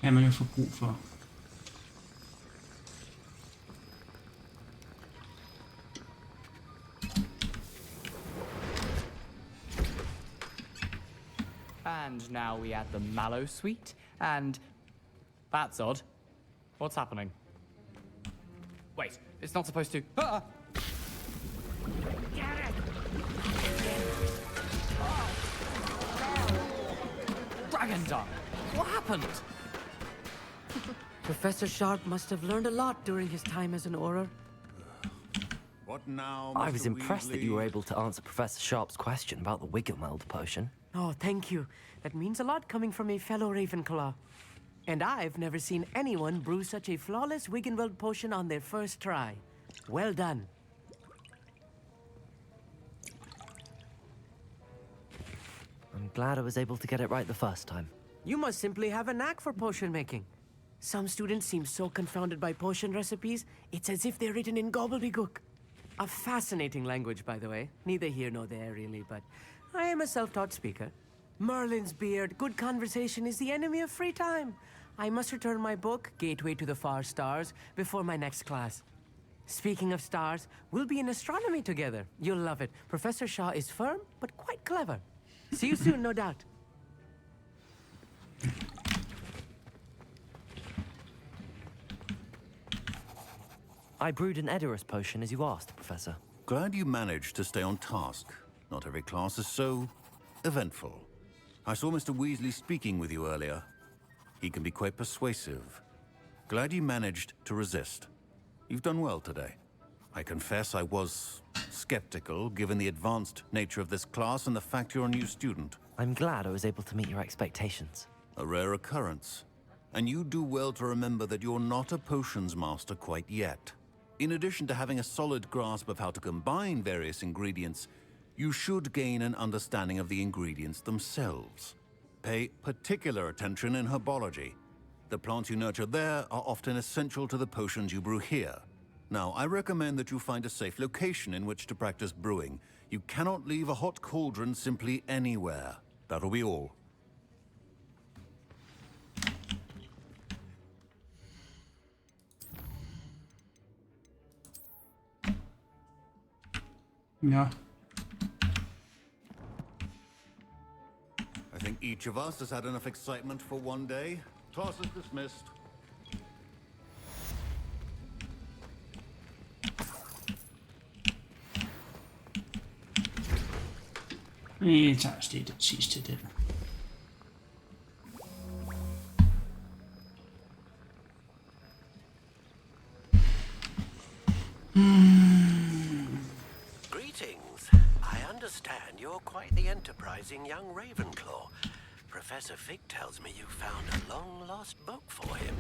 Kan man jo få brug for. And now we add the mallow sweet, and that's odd. What's happening? Wait, it's not supposed to. Ah! Dragon dung! What happened? Professor Sharp must have learned a lot during his time as an Auror. What now, I was Mr. impressed that Weasley? you were able to answer Professor Sharp's question about the Wiggenweld potion. Oh, thank you. That means a lot coming from a fellow Ravenclaw. And I've never seen anyone brew such a flawless Wiggenweld potion on their first try. Well done. I'm glad I was able to get it right the first time. You must simply have a knack for potion making. Some students seem so confounded by potion recipes, it's as if they're written in gobbledygook. A fascinating language, by the way. Neither here nor there, really, but I am a self-taught speaker. Merlin's beard, good conversation is the enemy of free time. I must return my book, Gateway to the Far Stars, before my next class. Speaking of stars, we'll be in astronomy together. You'll love it. Professor Shaw is firm, but quite clever. See you soon, no doubt. I brewed an Edorus potion as you asked, Professor. Glad you managed to stay on task. Not every class is so eventful. I saw Mr. Weasley speaking with you earlier. He can be quite persuasive. Glad you managed to resist. You've done well today. I confess I was skeptical, given the advanced nature of this class and the fact you're a new student. I'm glad I was able to meet your expectations. A rare occurrence. And you do well to remember that you're not a potions master quite yet. In addition to having a solid grasp of how to combine various ingredients, you should gain an understanding of the ingredients themselves. Pay particular attention in herbology. The plants you nurture there are often essential to the potions you brew here. Now, I recommend that you find a safe location in which to practice brewing. You cannot leave a hot cauldron simply anywhere. That'll be all. Ja. I think each of us has had enough excitement for one day. Class is dismissed. Vi tager os lige den sidste den. Greetings. I understand you're quite the enterprising young Ravenclaw. Professor Fig tells me you found a long-lost book for him.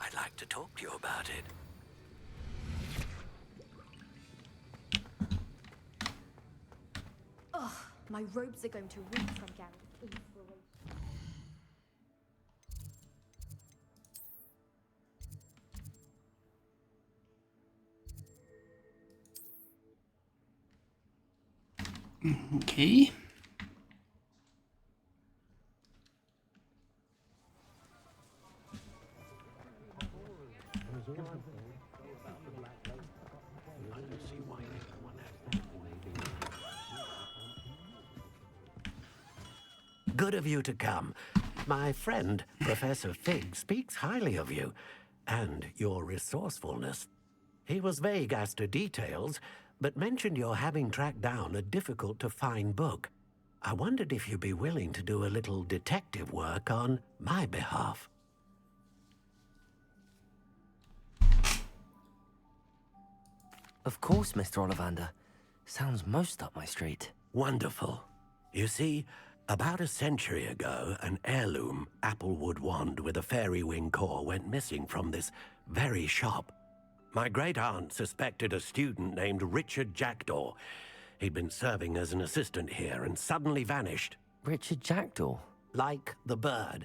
I'd like to talk to you about it. Ugh, my robes are going to reek from Gary's inspiration. Okay. Good of you to come. My friend, Professor Fig, speaks highly of you and your resourcefulness. He was vague as to details, but mentioned your having tracked down a difficult-to-find book. I wondered if you'd be willing to do a little detective work on my behalf. Of course, Mr. Ollivander. Sounds most up my street. Wonderful. You see, about a century ago, an heirloom applewood wand with a fairy wing core went missing from this very shop. My great-aunt suspected a student named Richard Jackdaw. He'd been serving as an assistant here and suddenly vanished. Richard Jackdaw? Like the bird.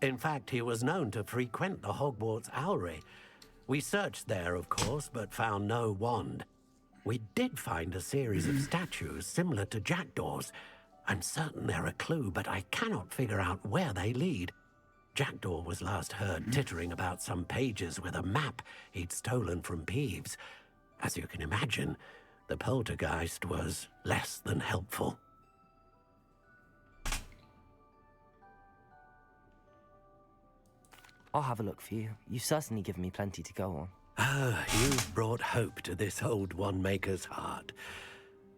In fact, he was known to frequent the Hogwarts Owlery. We searched there, of course, but found no wand. We did find a series of statues similar to Jackdaw's. I'm certain they're a clue, but I cannot figure out where they lead. Jackdaw was last heard tittering about some pages with a map he'd stolen from Peeves. As you can imagine, the poltergeist was less than helpful. I'll have a look for you. You've certainly given me plenty to go on. Ah, you've brought hope to this old one-maker's heart.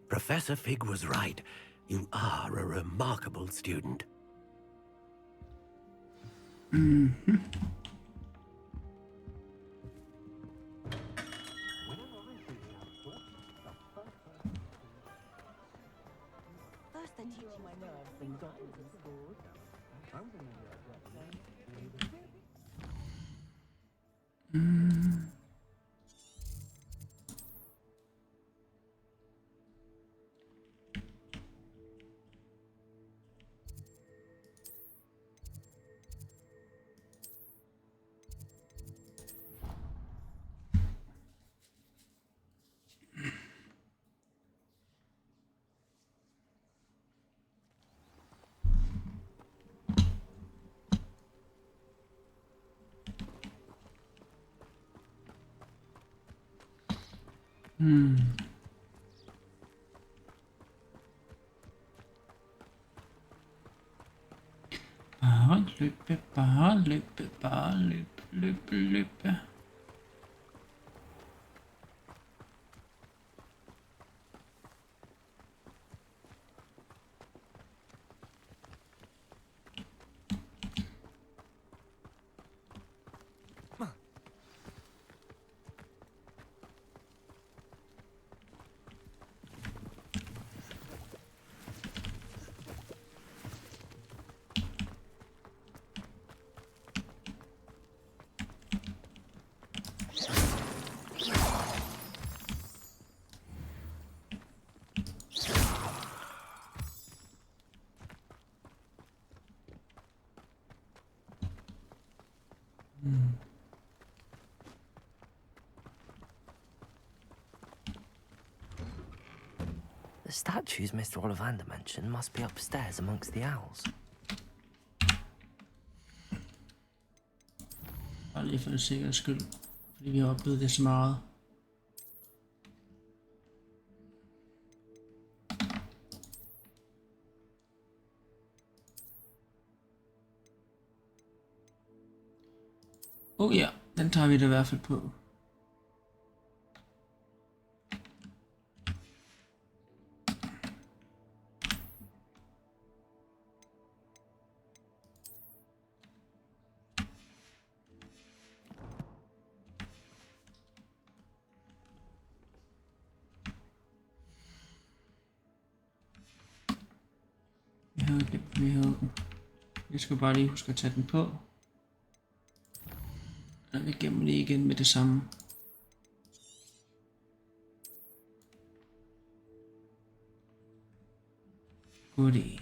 Professor Fig was right. You are a remarkable student. Mm-hmm. First they're teaching my nerves when goblins in school. Bare løbe. The statues Mr. Ollivander mentioned must be upstairs amongst the owls. Bare lige for det sikkerheds skyld, fordi vi har oplevet det så meget. Ja, den tager vi det i hvert fald på. Jeg skal bare lige huske at tage den på. Og vi gemmer lige igen med det samme. Goodie.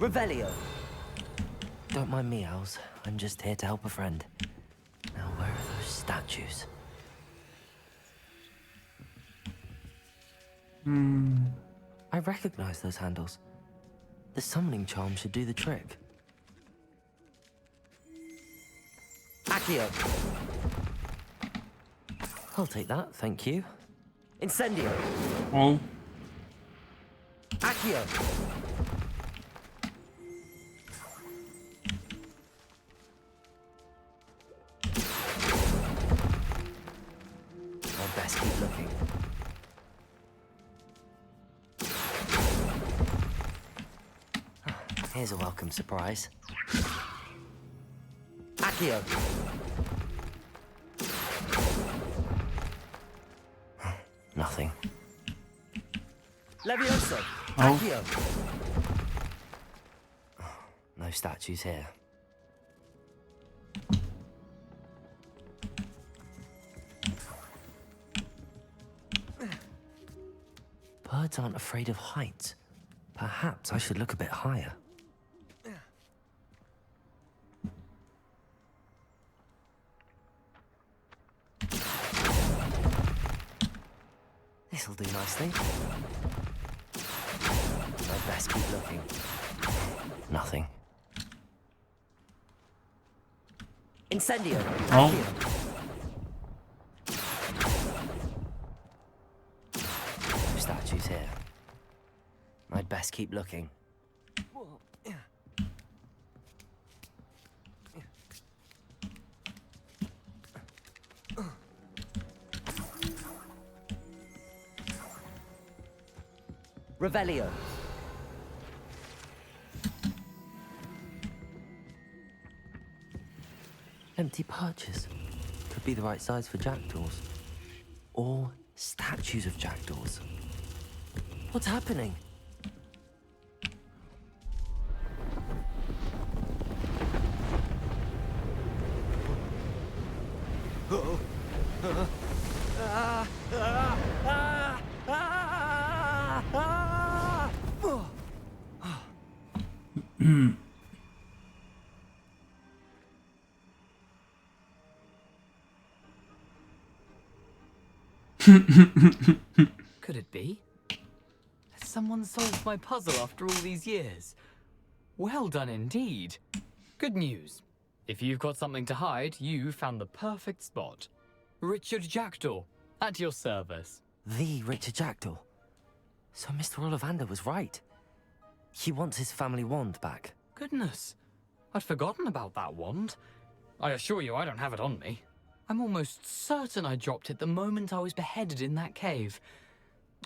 Revelio. Don't mind me, Owls. I'm just here to help a friend. Now, where are those statues? I recognize those handles. The summoning charm should do the trick. Accio. I'll take that, thank you. Incendio. Oh. Accio. I'd best keep looking. Here's a welcome surprise. Accio. Nothing. Levioso. Oh. Accio. No statues here. Birds aren't afraid of heights. Perhaps I should look a bit higher. This'll do nicely. I'd best keep looking. Nothing. Incendio. Oh. No statues here. I'd best keep looking. Revelio. Empty perches. Could be the right size for jackdaws. Or statues of jackdaws. What's happening? Could it be? Has someone solved my puzzle after all these years? Well done indeed. Good news. If you've got something to hide, you found the perfect spot. Richard Jackdaw, at your service. The Richard Jackdaw. So Mr. Ollivander was right. He wants his family wand back. Goodness, I'd forgotten about that wand. I assure you I don't have it on me. I'm almost certain I dropped it the moment I was beheaded in that cave.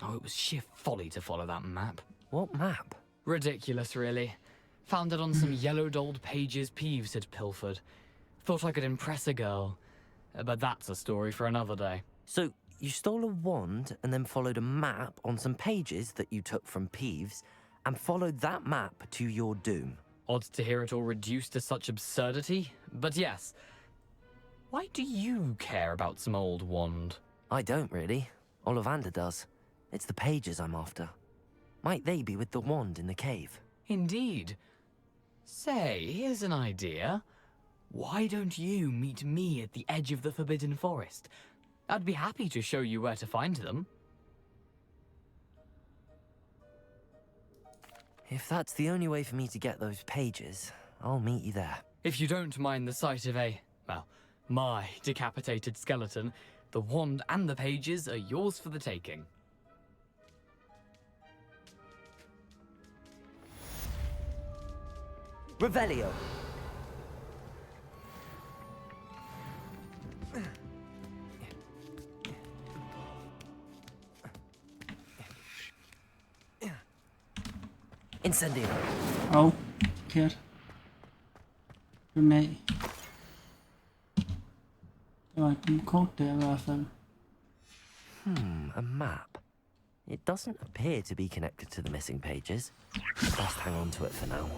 Oh, it was sheer folly to follow that map. What map? Ridiculous, really. Found it on some yellowed old pages Peeves had pilfered. Thought I could impress a girl. But that's a story for another day. So, you stole a wand and then followed a map on some pages that you took from Peeves and followed that map to your doom. Odd to hear it all reduced to such absurdity, but yes. Why do you care about some old wand? I don't really. Ollivander does. It's the pages I'm after. Might they be with the wand in the cave? Indeed. Say, here's an idea. Why don't you meet me at the edge of the Forbidden Forest? I'd be happy to show you where to find them. If that's the only way for me to get those pages, I'll meet you there. If you don't mind the sight of my decapitated skeleton, the wand and the pages are yours for the taking. Revelio. Incendio. Oh, forkert. Den af. Der var et kort der i hvert fald. A map. It doesn't appear to be connected to the missing pages. Best hang on to it for now.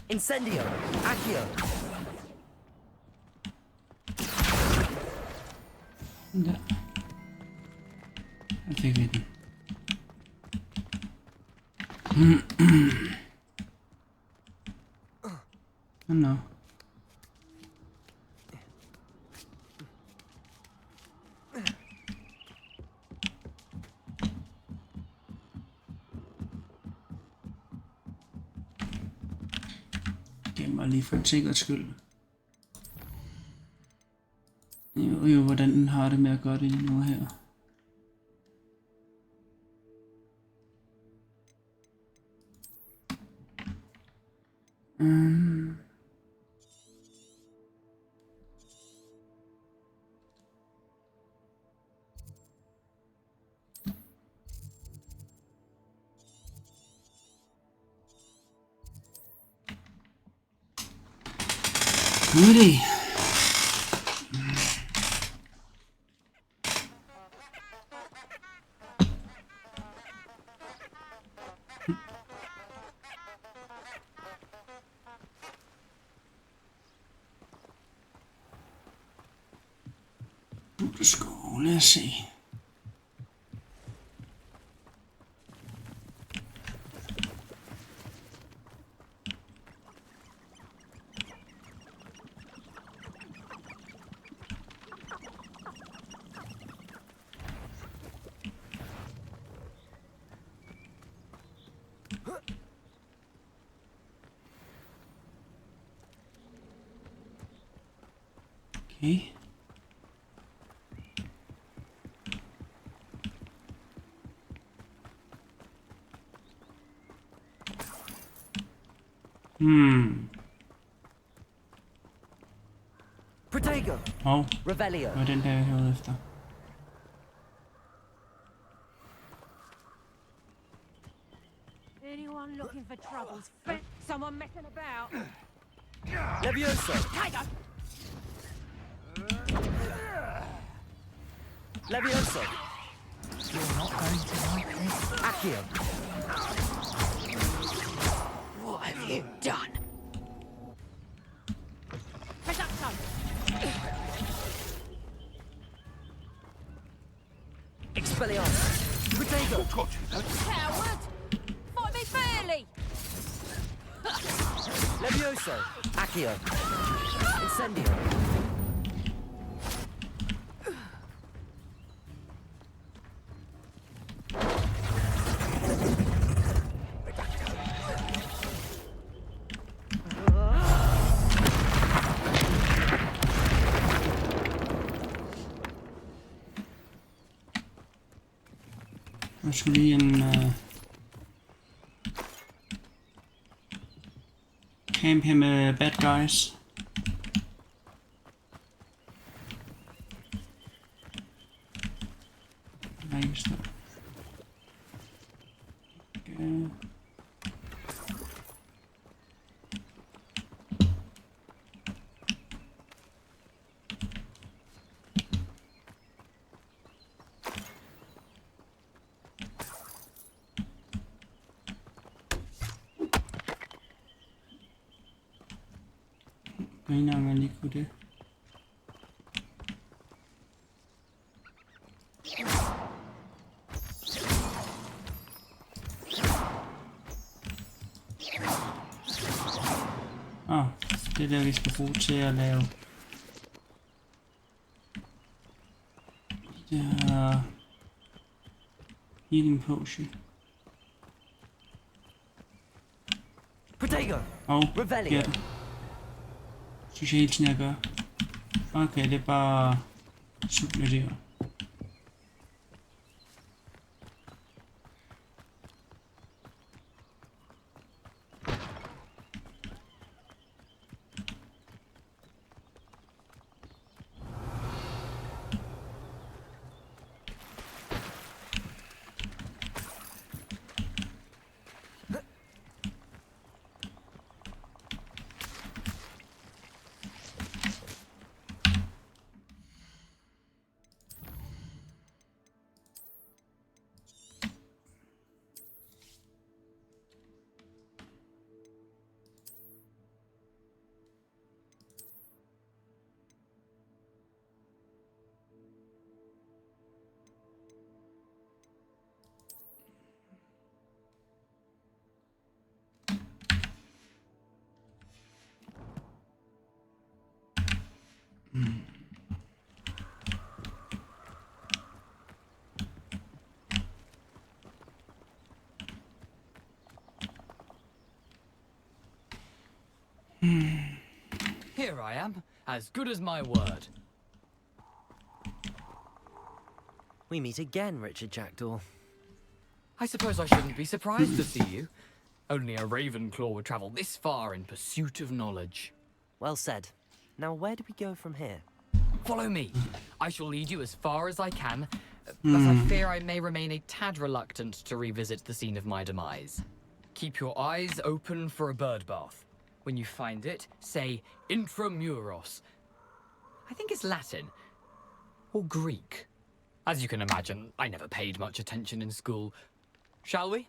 Incendio! Accio! Sådan der. Der fik vi den. Nå. Gemmer lige for en sikkerheds skyld. Jo, hvordan den har det med at gøre det lige nu her. Goodie. Skole, lad os se. Okay. Protego. Revelio. Hvad er den der, jeg herude efter? Anyone looking for troubles? Someone messing about? Levioso. Tiger! Levioso. You're not going to like this. Accio. What have you done? Reducto! Expelliarmus. Protego. Coward! Fight me fairly! Levioso. Accio. Incendio. Jeg skulle lige en camp her med bad guys. Nej, ikke stå. Okay. Mener man lige kunne det. Det er der vi skal bruge til at lave det her healing potion. Protego. Ja, det synes jeg helt sådan jeg gør. Okay, det er bare supplere. I am, as good as my word. We meet again, Richard Jackdaw. I suppose I shouldn't be surprised to see you. Only a Ravenclaw would travel this far in pursuit of knowledge. Well said. Now where do we go from here? Follow me. I shall lead you as far as I can, but I fear I may remain a tad reluctant to revisit the scene of my demise. Keep your eyes open for a bird bath. When you find it, say intramuros. I think it's Latin. Or Greek. As you can imagine, I never paid much attention in school. Shall we?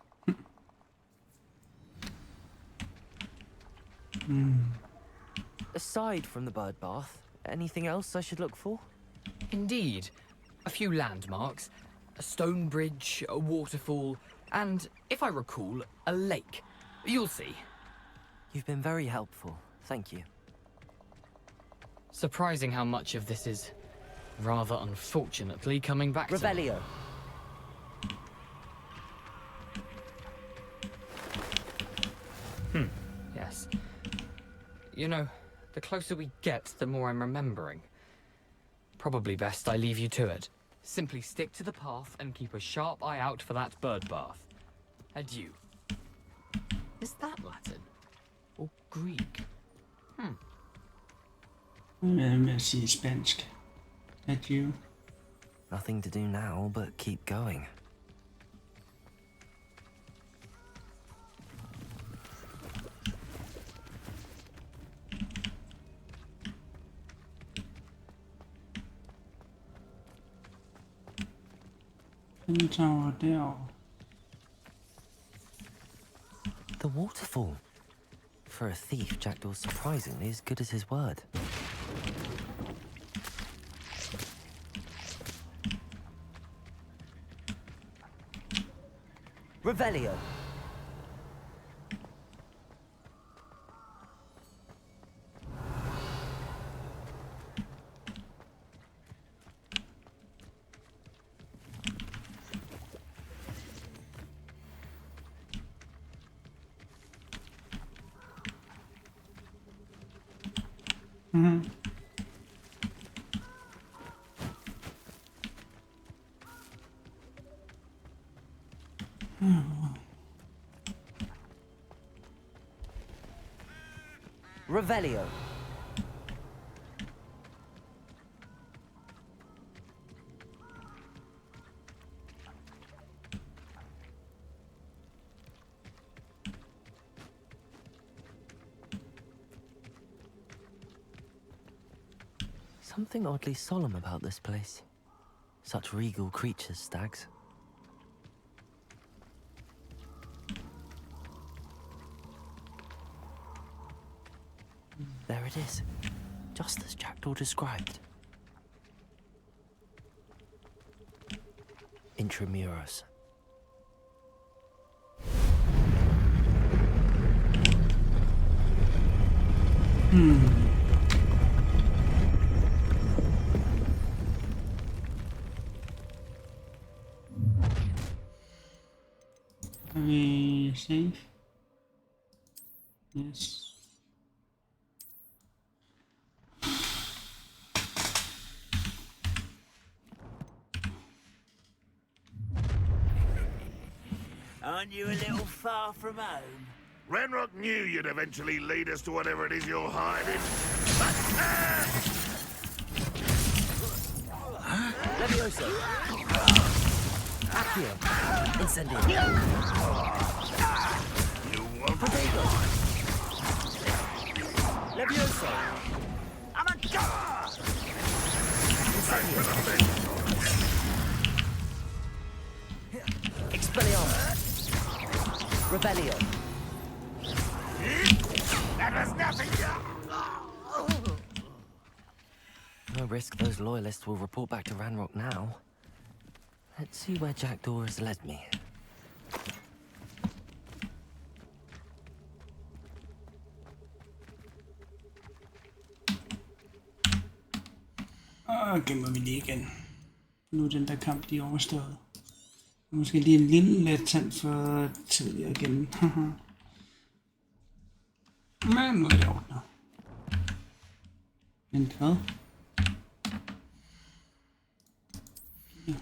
Aside from the bird bath, anything else I should look for? Indeed. A few landmarks. A stone bridge, a waterfall, and, if I recall, a lake. You'll see. You've been very helpful. Thank you. Surprising how much of this is, rather unfortunately, coming back Revelio. Yes. You know, the closer we get, the more I'm remembering. Probably best I leave you to it. Simply stick to the path and keep a sharp eye out for that bird bath. Adieu. Is that Latin? Or Greek? Med at sige spansk. Adieu. Nothing to do now but keep going. Den tager derover. The waterfall. For a thief, Jackdaw's surprisingly as good as his word. Revelio. Revelio. Something oddly solemn about this place. Such regal creatures, stags. There it is, just as Jackdaw described. Intramuros. Are we safe? Yes. Aren't you a little far from home? Ranrock knew you'd eventually lead us to whatever it is you're hiding. Levioso. Accio. Incendio. You won't. Protego. Levioso. Incendio. Expelliarmus. Rebellio. That was nothing. No risk those loyalists will report back to Ranrock now. Let's see where Jackdaw has led me. Gemmer vi lige igen. Nu er den der kamp lige overstået. Måske lige en lille let tand for tidligere igen. Men nu er det ordnet. Vent, hvad? Ja.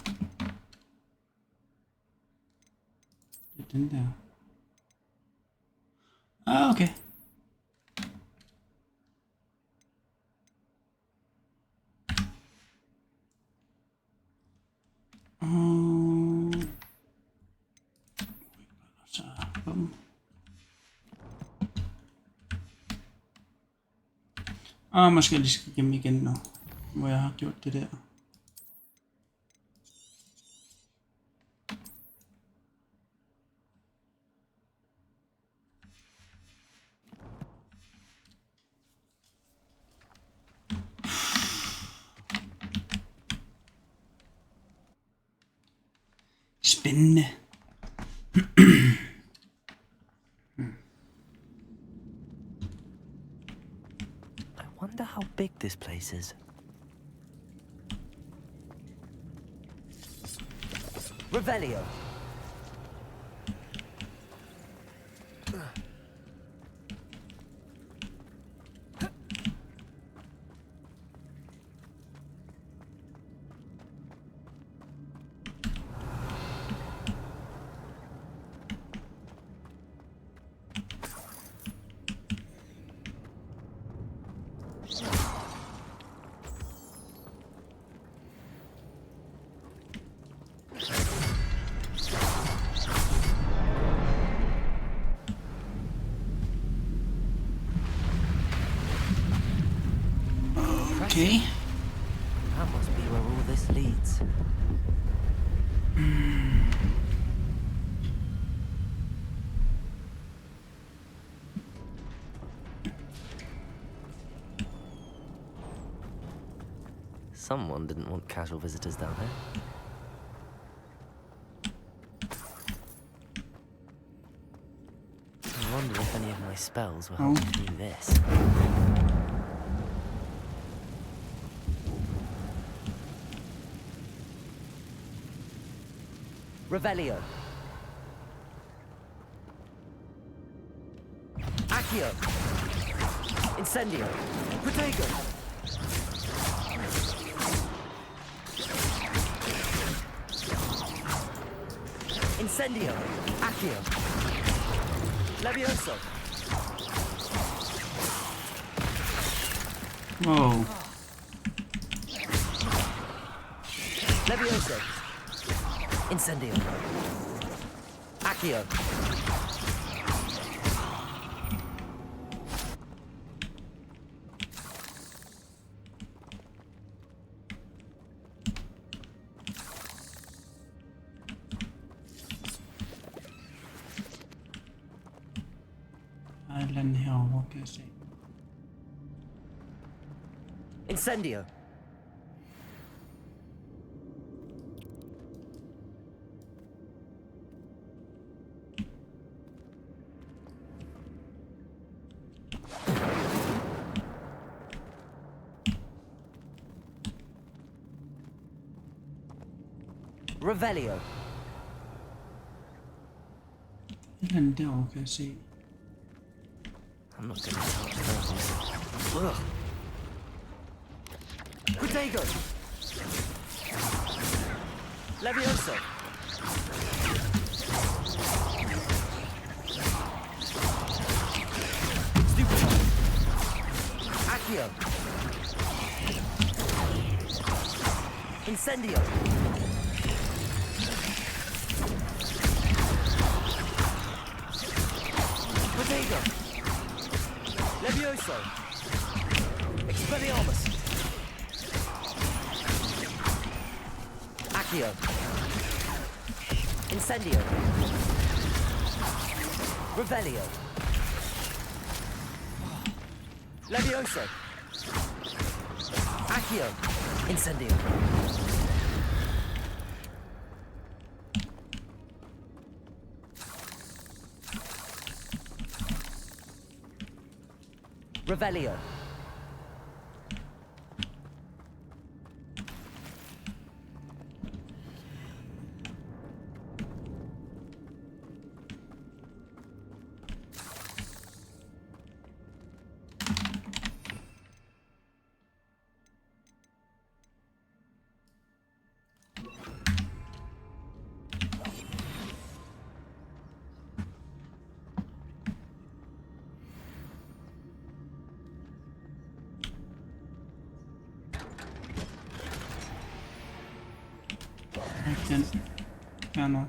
Det er den der. Ah, okay. Så, bum. Måske jeg lige skal igennem igen nu, hvor jeg har gjort det der. Spændende. I wonder how big this place is. Revelio. Okay. That must be where all this leads. Someone didn't want casual visitors down here. I wonder if any of my spells will help me through this. Revelio. Accio. Incendio. Protego. Incendio. Accio. Levioso. Whoa. Levioso. Incendio. Accio. Den herovre, kan jeg se. Incendio. Revelio. Den derovre, kan jeg se. I'm not gonna touch those. Ugh. Protego. Levioso. Stupefy. Accio. Incendio. Protego. Levioso. Expelliarmus. Accio. Incendio. Revelio. Levioso. Accio. Incendio. Revelio. Den. Her nok.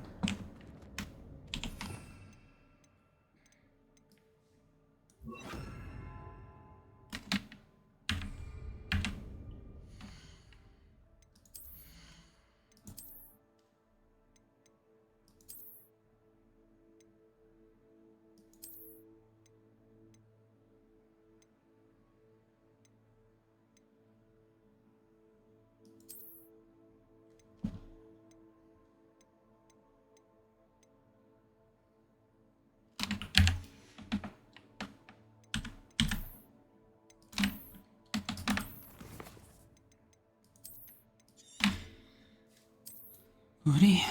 Goodie.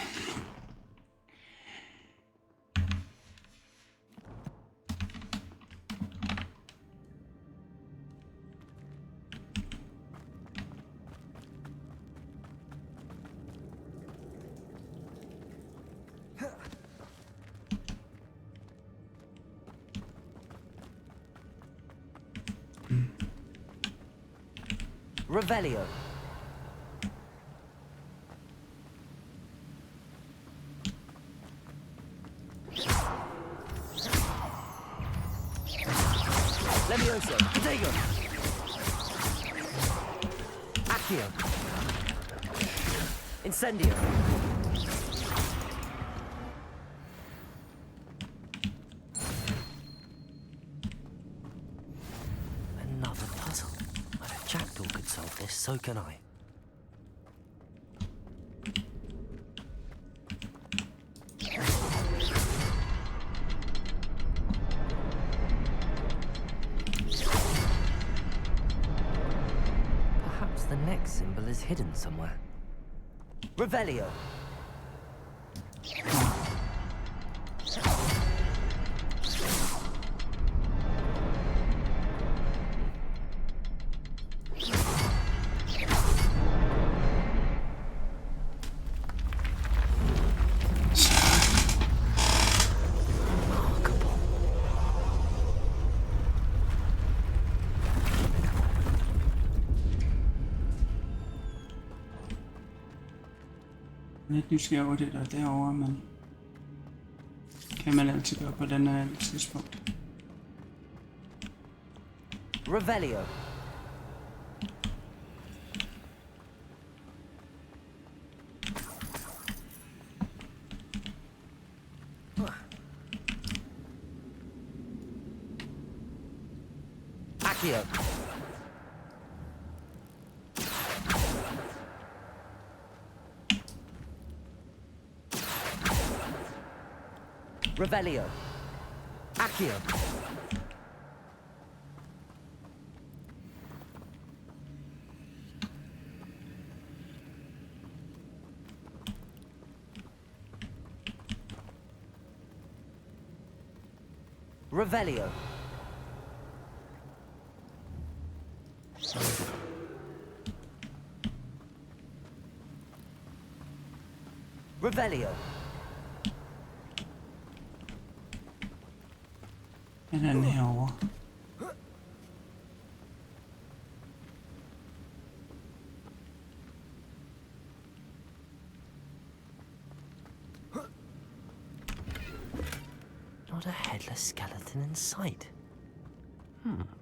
Revelio. Levioso. Protego. Accio. Incendio. Another puzzle. But if Jackdaw could solve this, so can I. Perhaps the next symbol is hidden somewhere. Revelio. Lidt nysgerrig over det der derovre, men kan man altid gøre på den her tidspunkt. Revelio. Accio. Revelio. Accio. Revelio. Revelio. Den er den herovre. Not a headless skeleton in sight.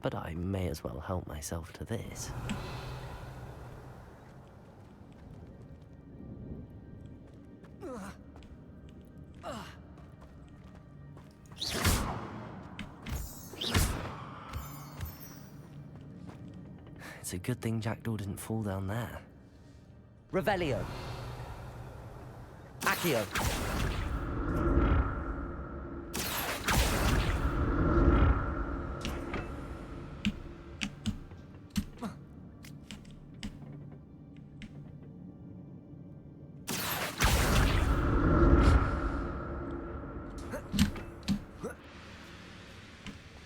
But I may as well help myself to this. It's a good thing Jackdaw didn't fall down there. Revelio. Accio.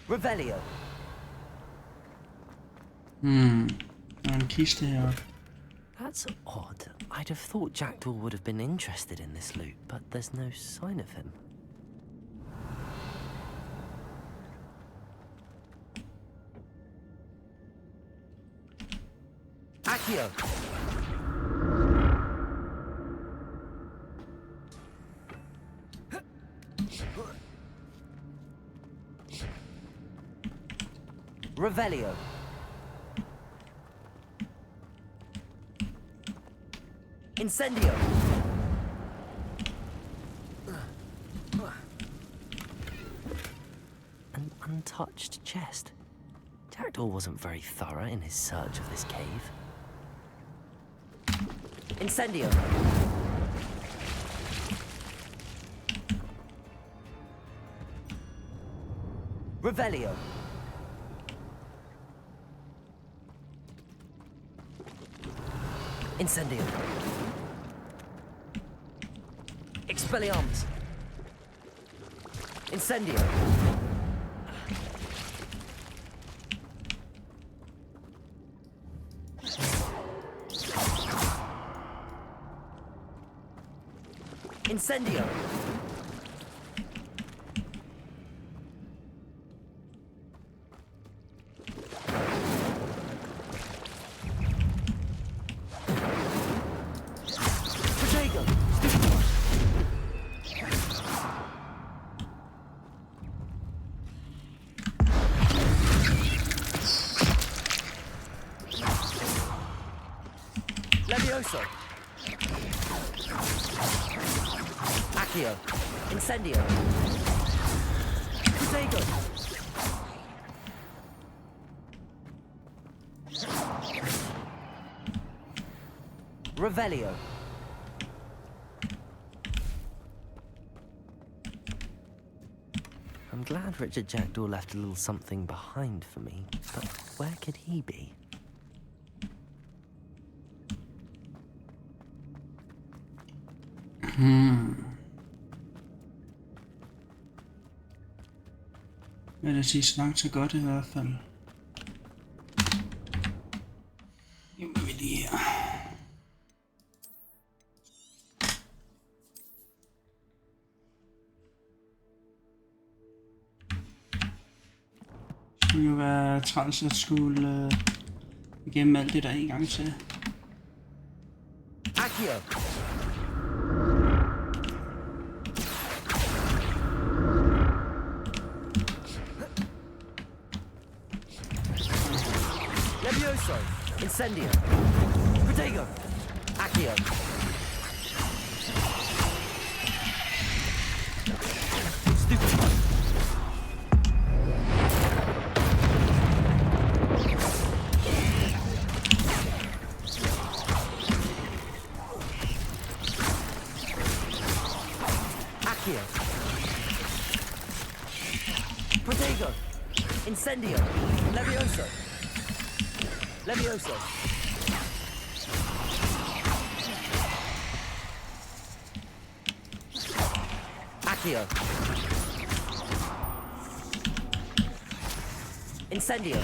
Revelio. Der er en kiste heroppe. That's odd. I'd have thought Jackdaw would have been interested in this loot, but there's no sign of him. Accio. Revelio. Incendio. An untouched chest. Jackdaw wasn't very thorough in his search of this cave. Incendio. Revelio. Incendio. Expelliarmus. Incendio. Incendio. Protego. Levioso. Accio. Incendio. Protego. Revelio. I'm glad Richard Jackdaw left a little something behind for me, but where could he be? Men det siger så langt så godt i hvert fald. Jamen vi lige her. Det skulle jo være træls at skulle igennem alt det der en gang til. Accio. Levioso. Incendio. Protego. Accio. Stupefy. Accio. Protego. Incendio. Levioso. Levioso. Accio. Incendio.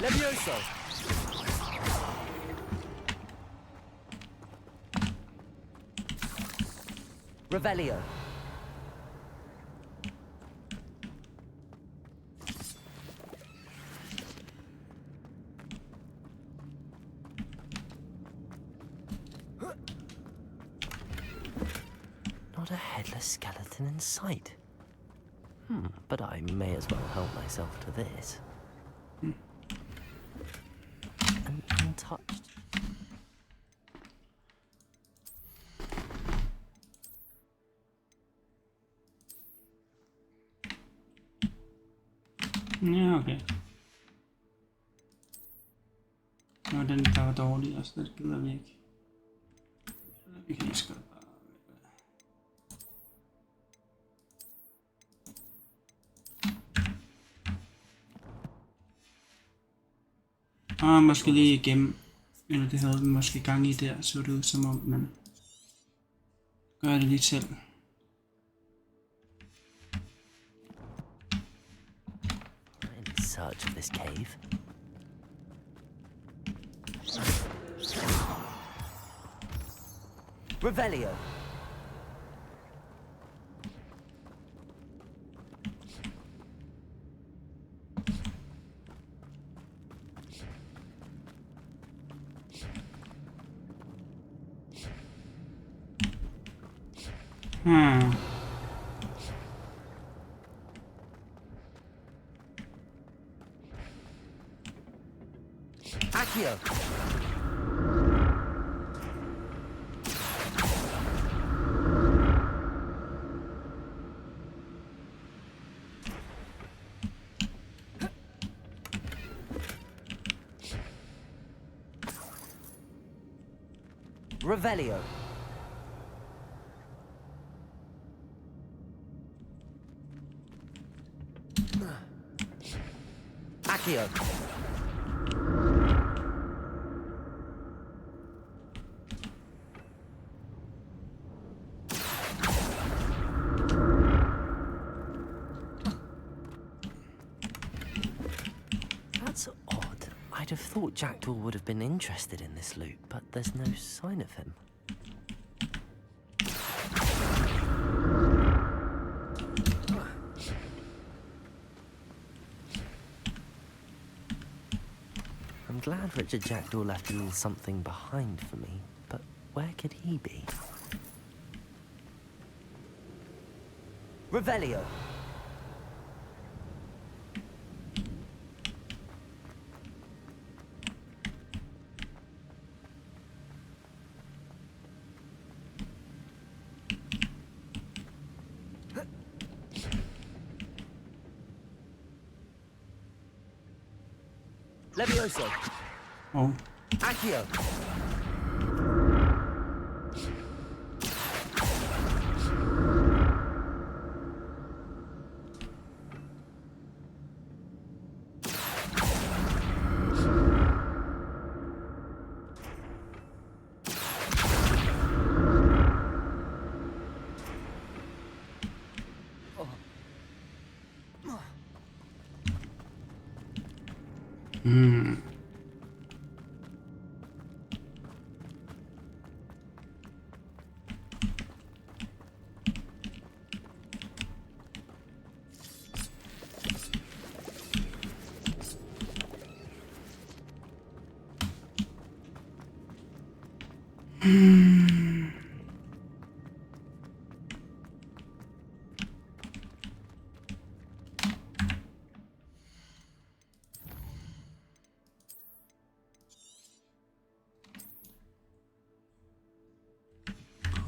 Levioso. Revelio. Not a headless skeleton in sight. But I may as well help myself to this. An untouched. Ja, okay. Nu er den, der var dårlig, og så det gider vi ikke. Vi kan lige skrive bare. Måske lige igennem. Eller det havde vi måske gang i der, så det ud som om, men gør det lige selv. In search of this cave. Revelio. Accio. Revelio. Accio. That's odd. I'd have thought Jackdaw would have been interested in this loot, but there's no sign of him. I'm glad Richard Jackdaw left a little something behind for me, but where could he be? Revelio. Levioso. Oh. Accio.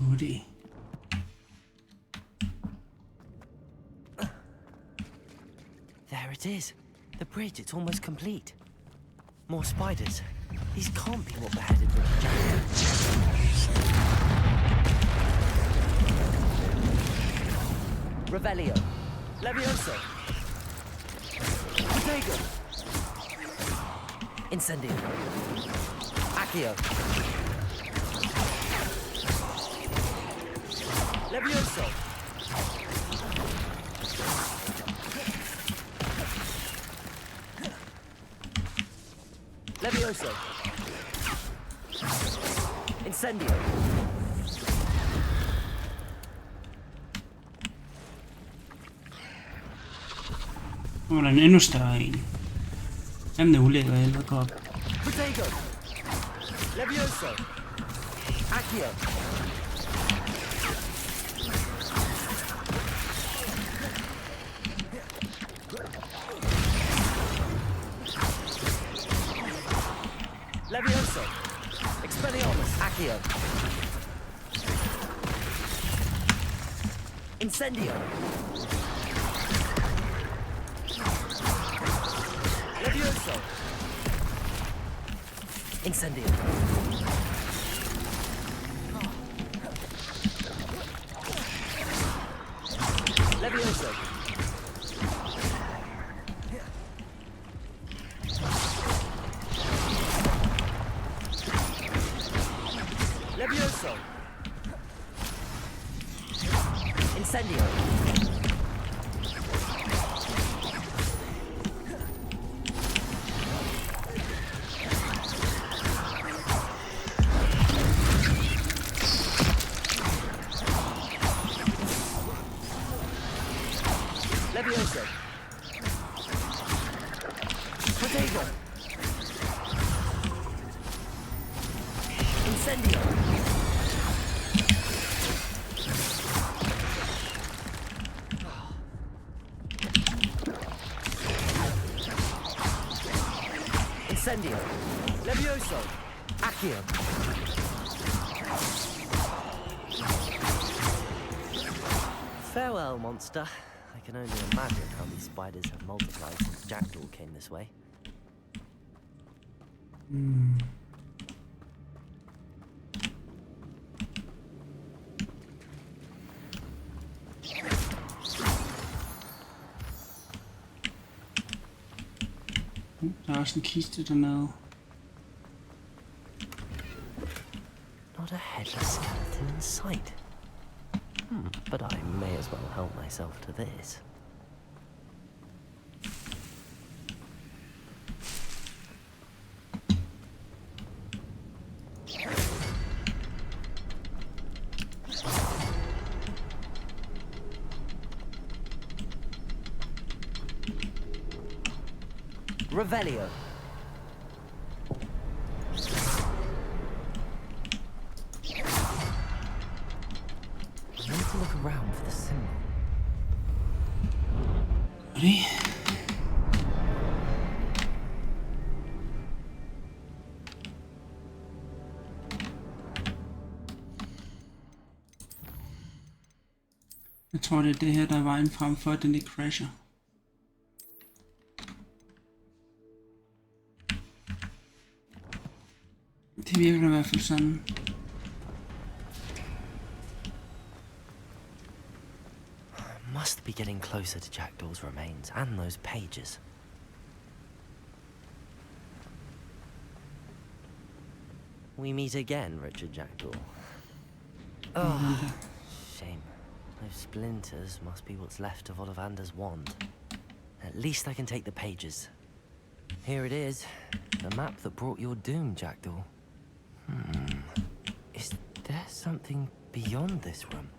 Goodie. There it is. The bridge, it's almost complete. More spiders. These can't be what beheaded Richard Jackdaw. Revelio. Levioso. Protego. Incendio. Accio. Levioso. Levioso. Incendio. Nu er der en endnu større en. Jamen det er ulækker ældrekop. Protego. Levioso. Accio. Levioso. Expelliarmus. Accio. Incendio. Levioso. Incendio. Levioso. Levioso. Incendio. Levioso. Protego. Incendio. Incendio. Levioso. Accio. Farewell, monster. I can only imagine how these spiders have multiplied since Jackdaw came this way. Der er også en kiste dernede. Not a headless skeleton in sight. But I may as well help myself to this. Revelio. I need to look around for the symbol. Ready? Jeg tror, det er det her, der er vejen frem for, at den ikke crasher. Det virker i hvert fald sådan. Must be getting closer to Jackdaw's remains and those pages. We meet again, Richard Jackdaw. Oh, shame. Those splinters must be what's left of Ollivander's wand. At least I can take the pages. Here it is, the map that brought your doom, Jackdaw. Is there something beyond this room?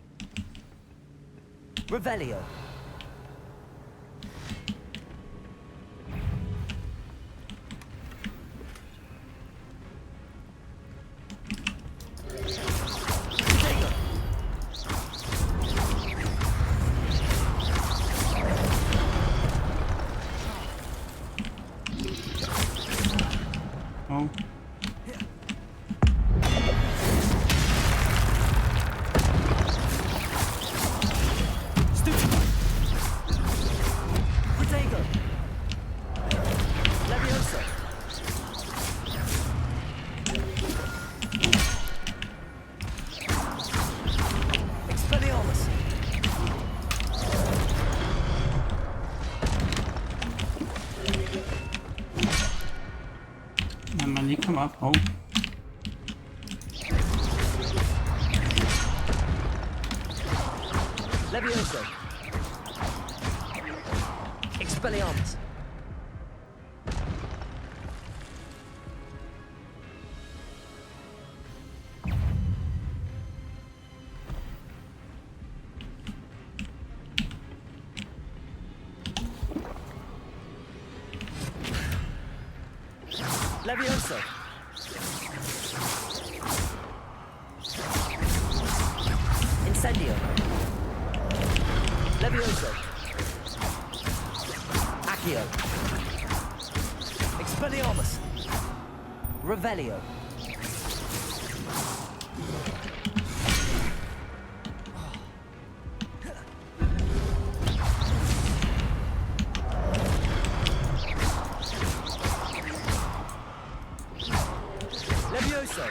Revelio. Oh. Come up, oh. Levioso. Expelliarmus. Levioso. Incendio. Levioso. Accio. Expelliarmus. Revelio. Levioso.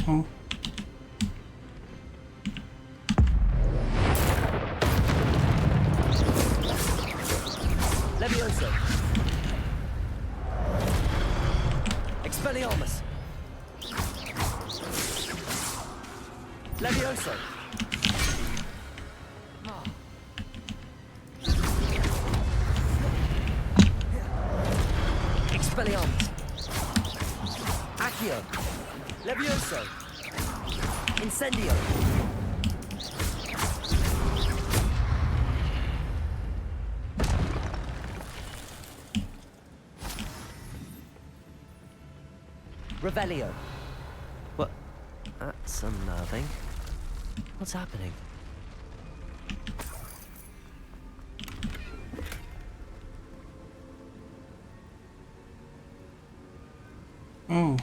Oh. Levioso. Expelliarmus. Levioso. Expelliarmus. Accio. Levioso. Incendio. Revelio. What? That's unnerving. What's happening? Oh.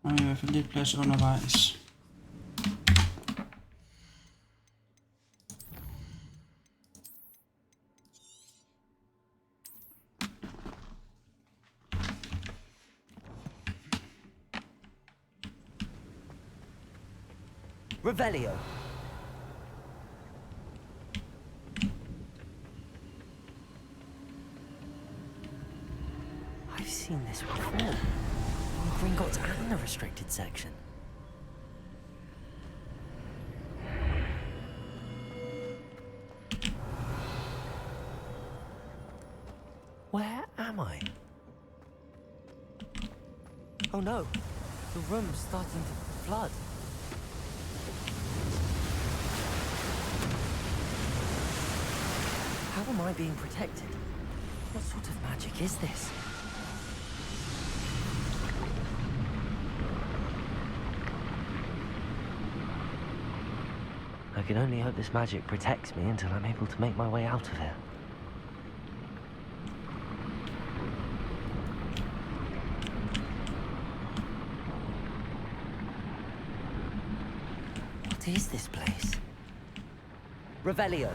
Og i hvert fald lidt plads undervejs. Revelio. I've seen this before. In Gringotts and the restricted section. Where am I? Oh no, the room's starting to flood. How am I being protected? What sort of magic is this? I can only hope this magic protects me until I'm able to make my way out of here. What is this place? Revelio.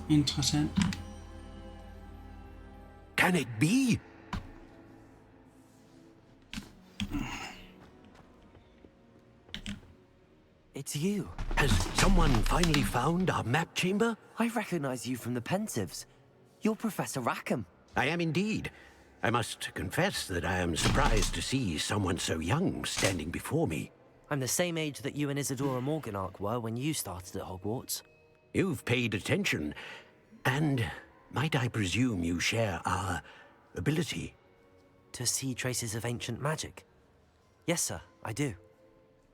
Interessant. Can it be? It's you. Has someone finally found our map chamber? I recognize you from the Pensives. You're Professor Rackham. I am indeed. I must confess that I am surprised to see someone so young standing before me. I'm the same age that you and Isadora Morganach were when you started at Hogwarts. You've paid attention, and might I presume you share our ability? To see traces of ancient magic? Yes, sir, I do.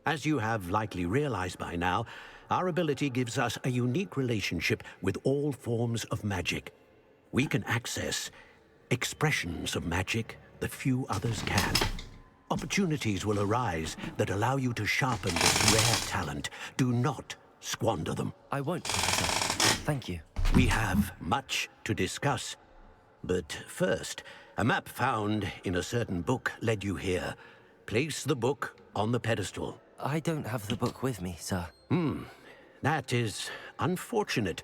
As you have likely realized by now, our ability gives us a unique relationship with all forms of magic. We can access expressions of magic that few others can. Opportunities will arise that allow you to sharpen this rare talent. Do not squander them. I won't, Professor. Thank you. We have much to discuss. But first, a map found in a certain book led you here. Place the book on the pedestal. I don't have the book with me, sir. That is unfortunate.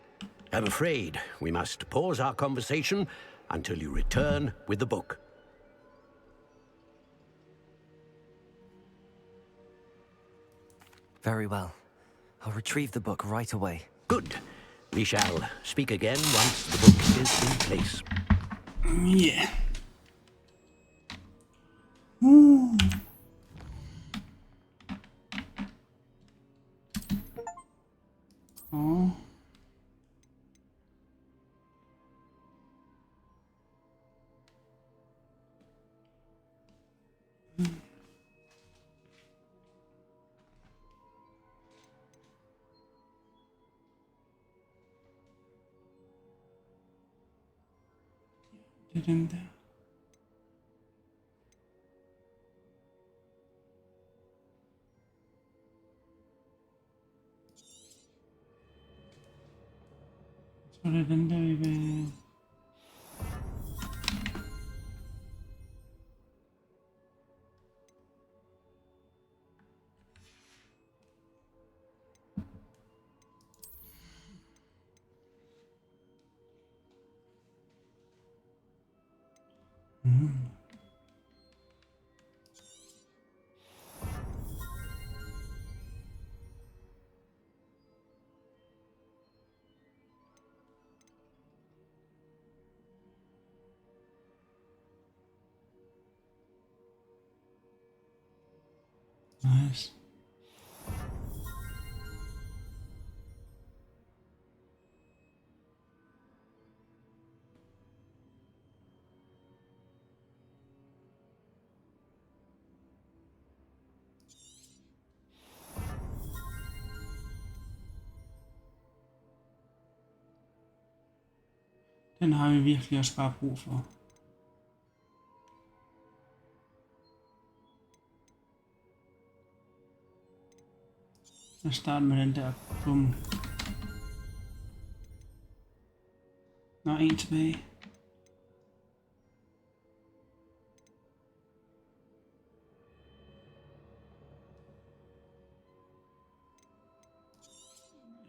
I'm afraid we must pause our conversation until you return with the book. Very well. I'll retrieve the book right away. Good. We shall speak again once the book is in place. Yeah. Ooh. Oh. Det er den der. Så er det den der, vi vil... Nice. Den har vi virkelig også bare brug for. Jeg starter med den der. Bum. Nå, en tilbage.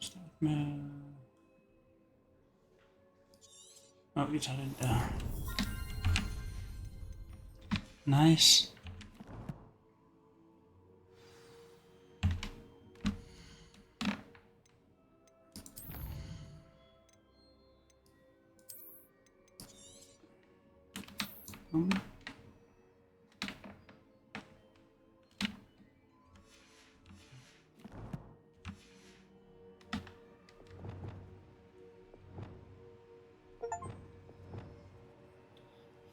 Start med... Nå, vi tager den der. Nice.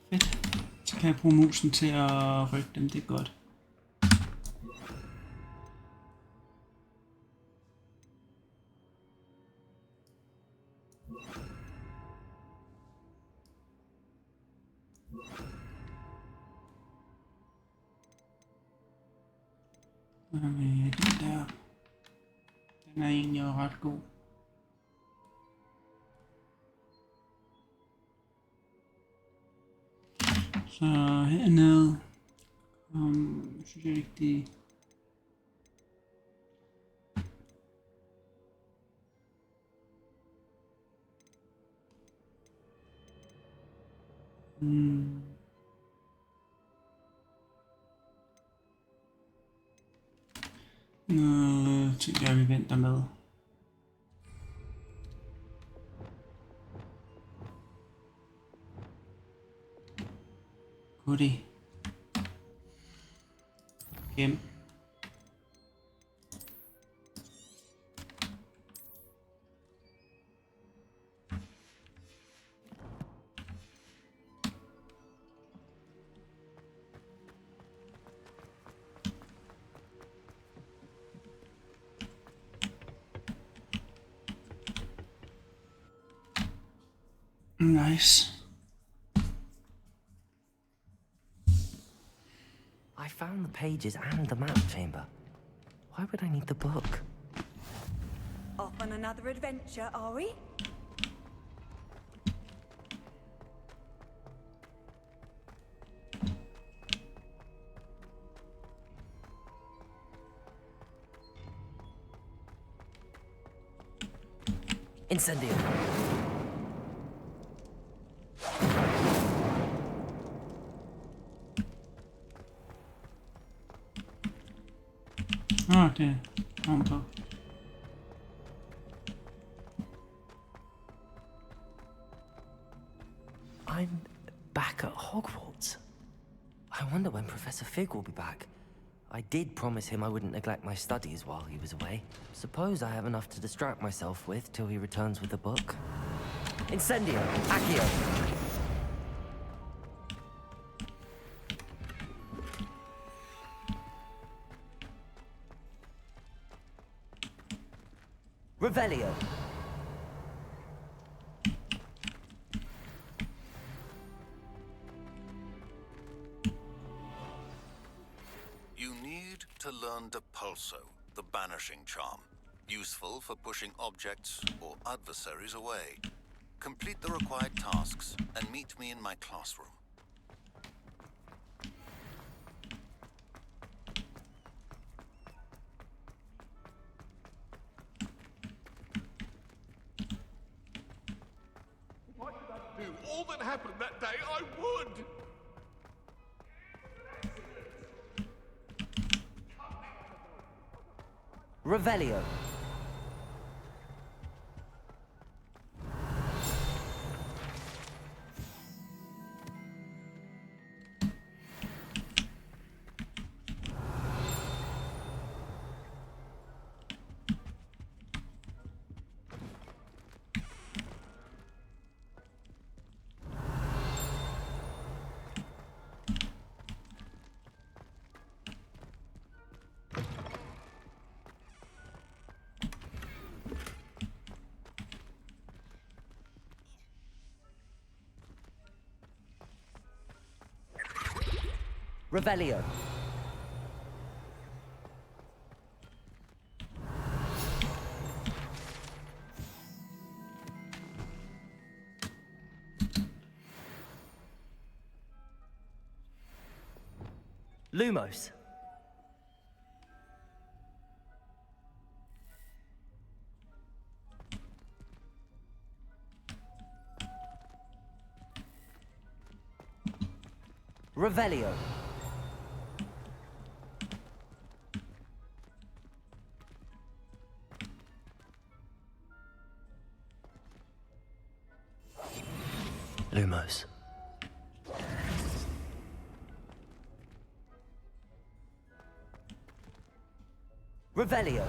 Fedt. Så kan jeg bruge musen til at rykke dem, det er godt. Den der, den er egentlig ret god. Så hernede, synes jeg ikke det. Noget ting, jeg vi venter med. Goodie. Gem. Nice. I found the pages and the map chamber. Why would I need the book? Off on another adventure, are we? Incendio. Ah, det er ovenpå. I'm back at Hogwarts. I wonder when Professor Fig will be back. I did promise him I wouldn't neglect my studies while he was away. Suppose I have enough to distract myself with till he returns with a book. Incendio! Accio! Revelio! You need to learn Depulso, the banishing charm. Useful for pushing objects or adversaries away. Complete the required tasks and meet me in my classroom. What did I do? All that happened that day, I would! Revelio. Revelio. Lumos. Revelio. Lumos. Revelio.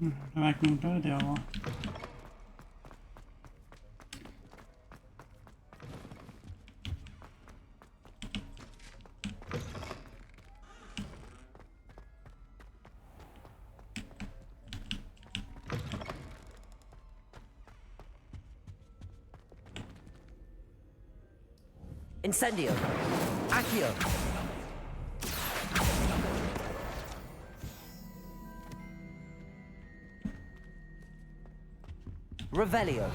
Der var ikke nogen dør derovre. Incendio. Accio. Revelio.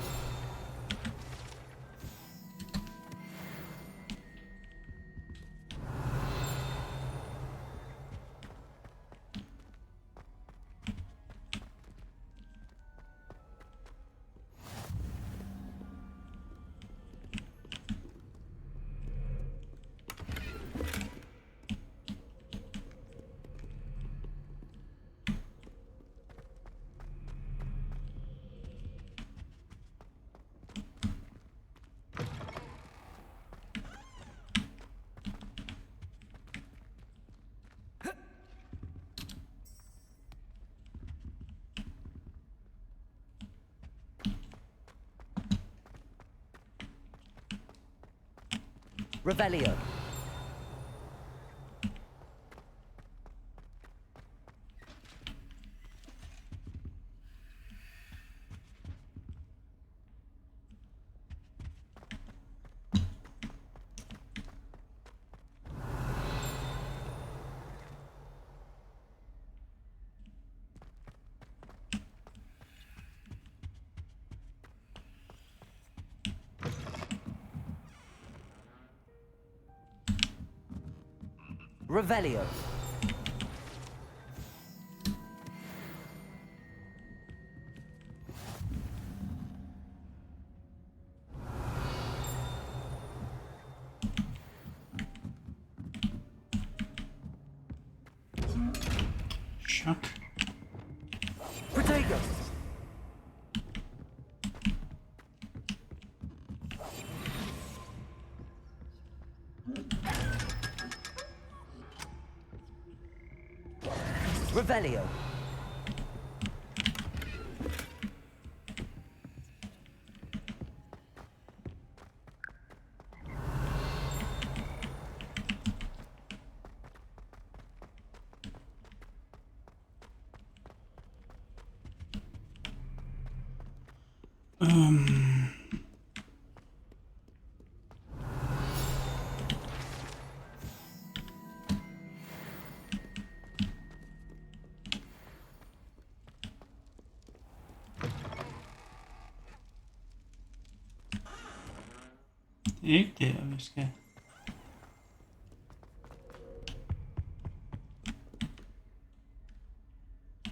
Revelio. Revelio. Chok. Protego. Revelio. Det er ikke der, vi skal.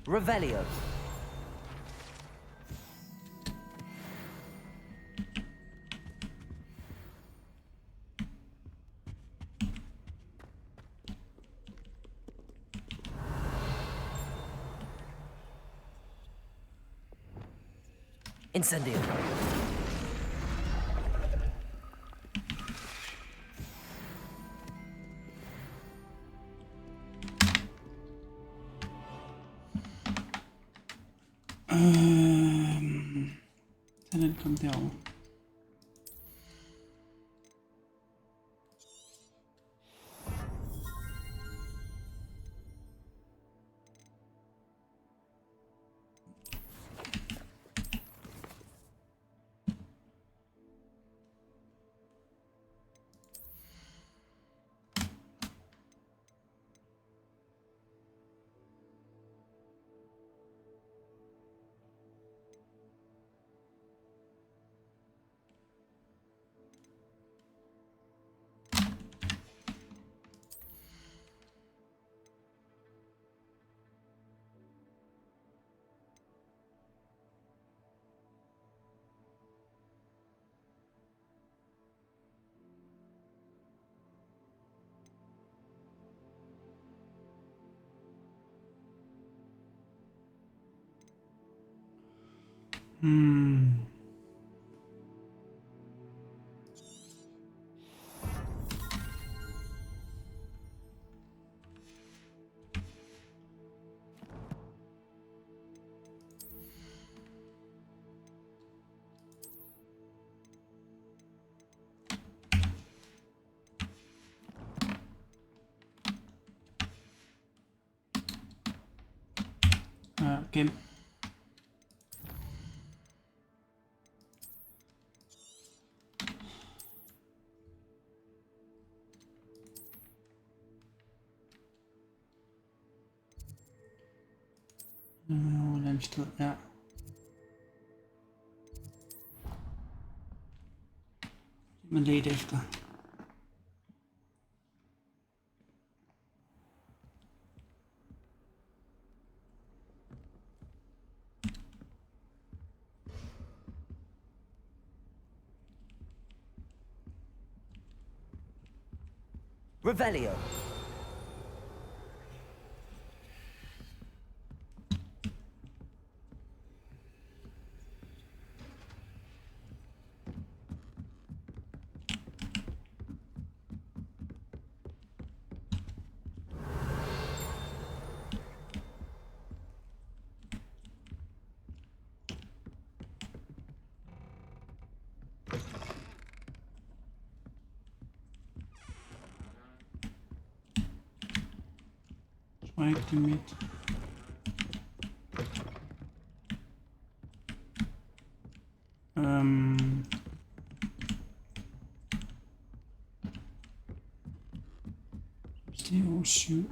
Revelio. Incendio. Så den kom derover. Gem. Hvordan stod der? Man lede efter. Revelio. Ikke mit. Det er jo 7.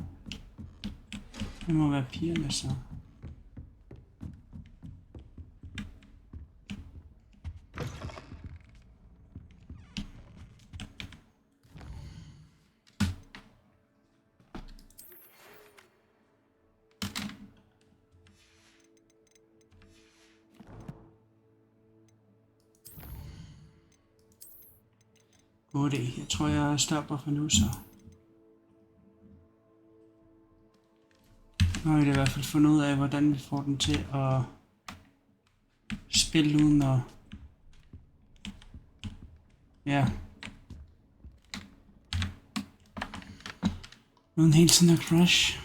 Det må være pigerne så. 8. Jeg tror, jeg stopper for nu, så. Nu har vi i hvert fald fundet ud af, hvordan vi får den til at spille uden at... Ja. Uden hele tiden at crash.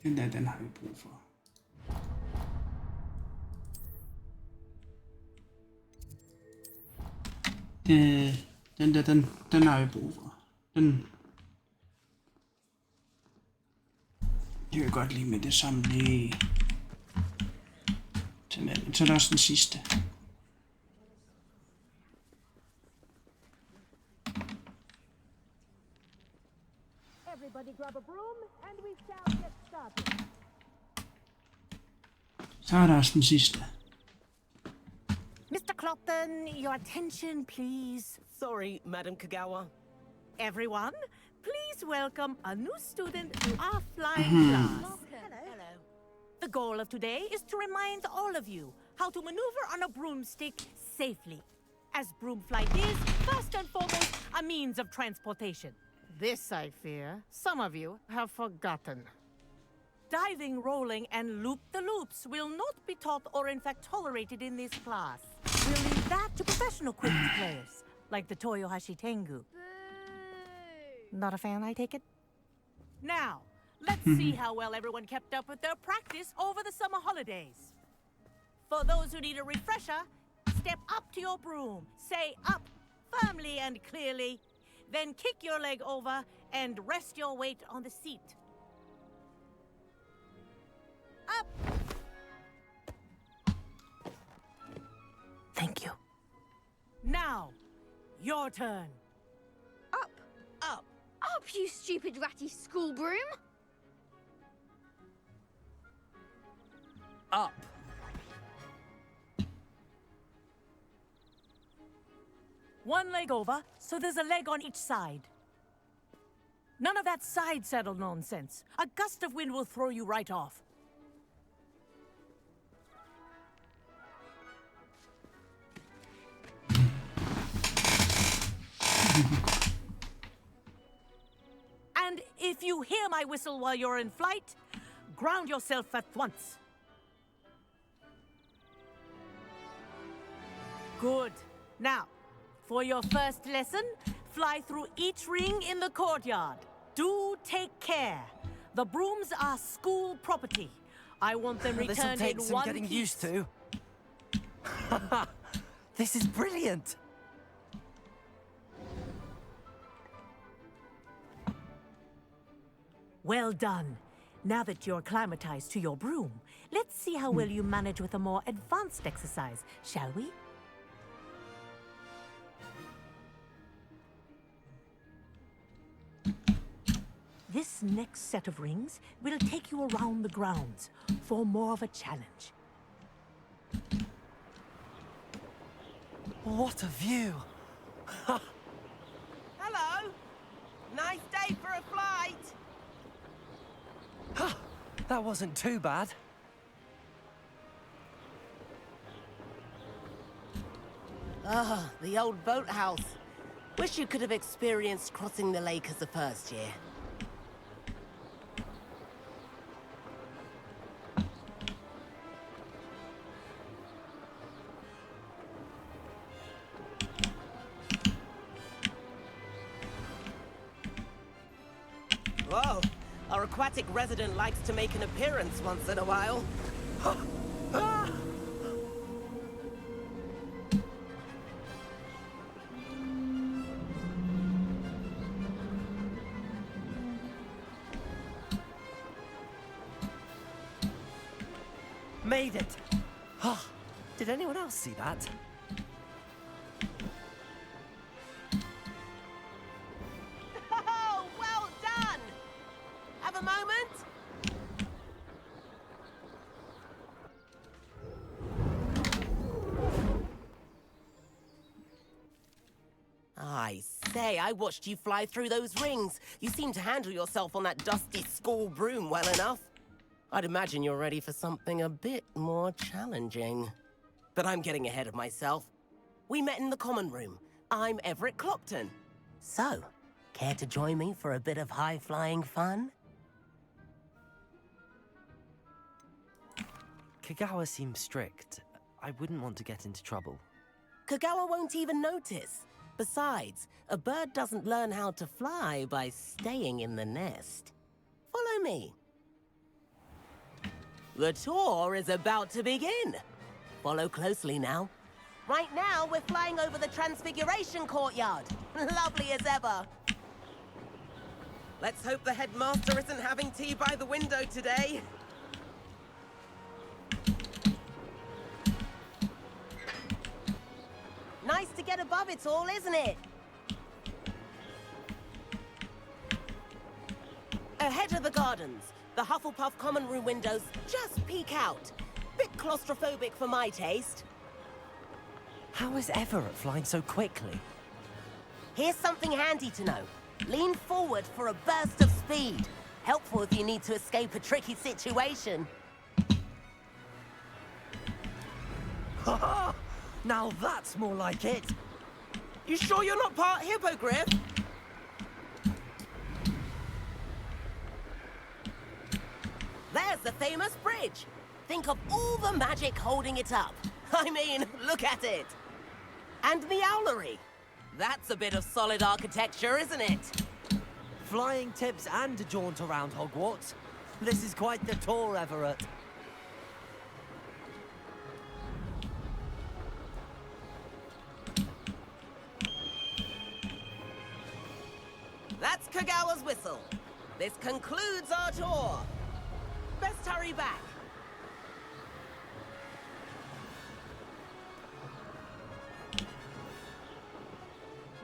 Den der, den har vi brug for. Den der, den har vi brug for. Den kan vi godt lide med det samme lige. Så er der også den sidste. Everybody grab a broom and we shall get started. Så er der også den sidste. Mr. Clopton, your attention, please. Sorry, Madam Kagawa. Everyone, please welcome a new student to our flying class. Hello. The goal of today is to remind all of you how to maneuver on a broomstick safely, as broom flight is, first and foremost, a means of transportation. This, I fear, some of you have forgotten. Diving, rolling, and loop-the-loops will not be taught or in fact tolerated in this class. We'll leave that to professional quidditch players, like the Toyohashi Tengu. Not a fan, I take it? Now, let's see how well everyone kept up with their practice over the summer holidays. For those who need a refresher, step up to your broom, say up firmly and clearly, then kick your leg over and rest your weight on the seat. Up! Thank you. Now, your turn. Up. Up. Up, you stupid ratty school broom. Up. One leg over, so there's a leg on each side. None of that side saddle nonsense. A gust of wind will throw you right off. And if you hear my whistle while you're in flight, ground yourself at once. Good. Now, for your first lesson, fly through each ring in the courtyard. Do take care. The brooms are school property. I want them returned in one getting piece. used to. This is brilliant. Well done. Now that you're acclimatized to your broom, let's see how well you manage with a more advanced exercise, shall we? This next set of rings will take you around the grounds for more of a challenge. What a view. Hello. Nice day for a flight. That wasn't too bad. Ah, the old boathouse. Wish you could have experienced crossing the lake as a first year. Whoa, our aquatic resident likes to make an appearance once in a while. made it! Did anyone else see that? Oh, well done! Have a moment? I say, I watched you fly through those rings. You seem to handle yourself on that dusty school broom well enough. I'd imagine you're ready for something a bit more challenging. But I'm getting ahead of myself. We met in the common room. I'm Everett Clopton. So, care to join me for a bit of high-flying fun? Kagawa seems strict. I wouldn't want to get into trouble. Kagawa won't even notice. Besides, a bird doesn't learn how to fly by staying in the nest. Follow me. The tour is about to begin. Follow closely now. Right now, we're flying over the Transfiguration Courtyard. Lovely as ever. Let's hope the headmaster isn't having tea by the window today. Nice to get above it all, isn't it? Ahead of the gardens, the Hufflepuff common room windows just peek out. Bit claustrophobic for my taste. How is Everett flying so quickly? Here's something handy to know. Lean forward for a burst of speed. Helpful if you need to escape a tricky situation. Ha! Now that's more like it. You sure you're not part hippogriff? There's the famous bridge. Think of all the magic holding it up. I mean, look at it. And the owlery. That's a bit of solid architecture, isn't it? Flying tips and a jaunt around Hogwarts. This is quite the tour, Everett. That's Kagawa's whistle. This concludes our tour. Best hurry back.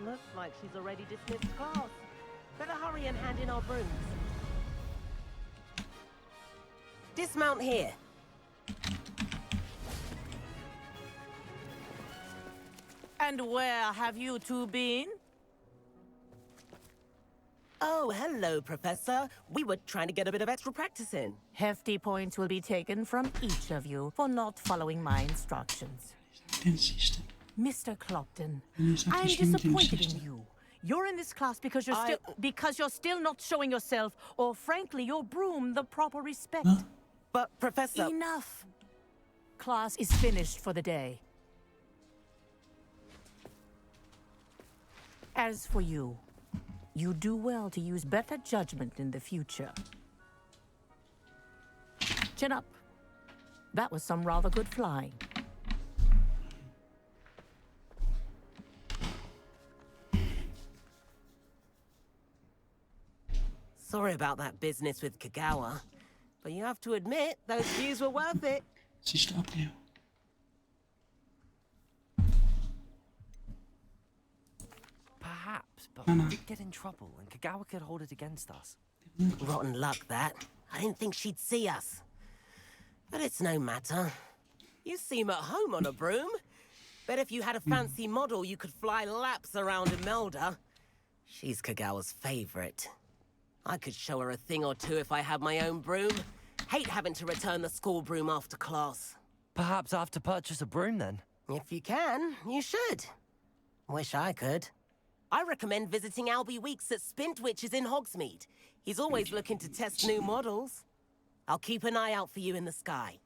Looks like she's already dismissed class. Better hurry and hand in our brooms. Dismount here. And where have you two been? Oh, hello, Professor. We were trying to get a bit of extra practice in. Hefty points will be taken from each of you for not following my instructions. Mr. Clopton, I am disappointed in you. You're in this class because you're still not showing yourself, or frankly, your broom, the proper respect. Huh? But, Professor... Enough. Class is finished for the day. As for you, you do well to use better judgment in the future. Chin up. That was some rather good flying. Sorry about that business with Kagawa, but you have to admit, those views were worth it. Sidste opgave. Perhaps, but we did get in trouble, and Kagawa could hold it against us. Rotten luck, that. I didn't think she'd see us. But it's no matter. You seem at home on a broom. Bet if you had a fancy model, you could fly laps around Imelda. She's Kagawa's favorite. I could show her a thing or two if I had my own broom. Hate having to return the school broom after class. Perhaps I have to purchase a broom, then? If you can, you should. Wish I could. I recommend visiting Albie Weeks at Spintwitches in Hogsmeade. He's always looking to test new models. I'll keep an eye out for you in the sky.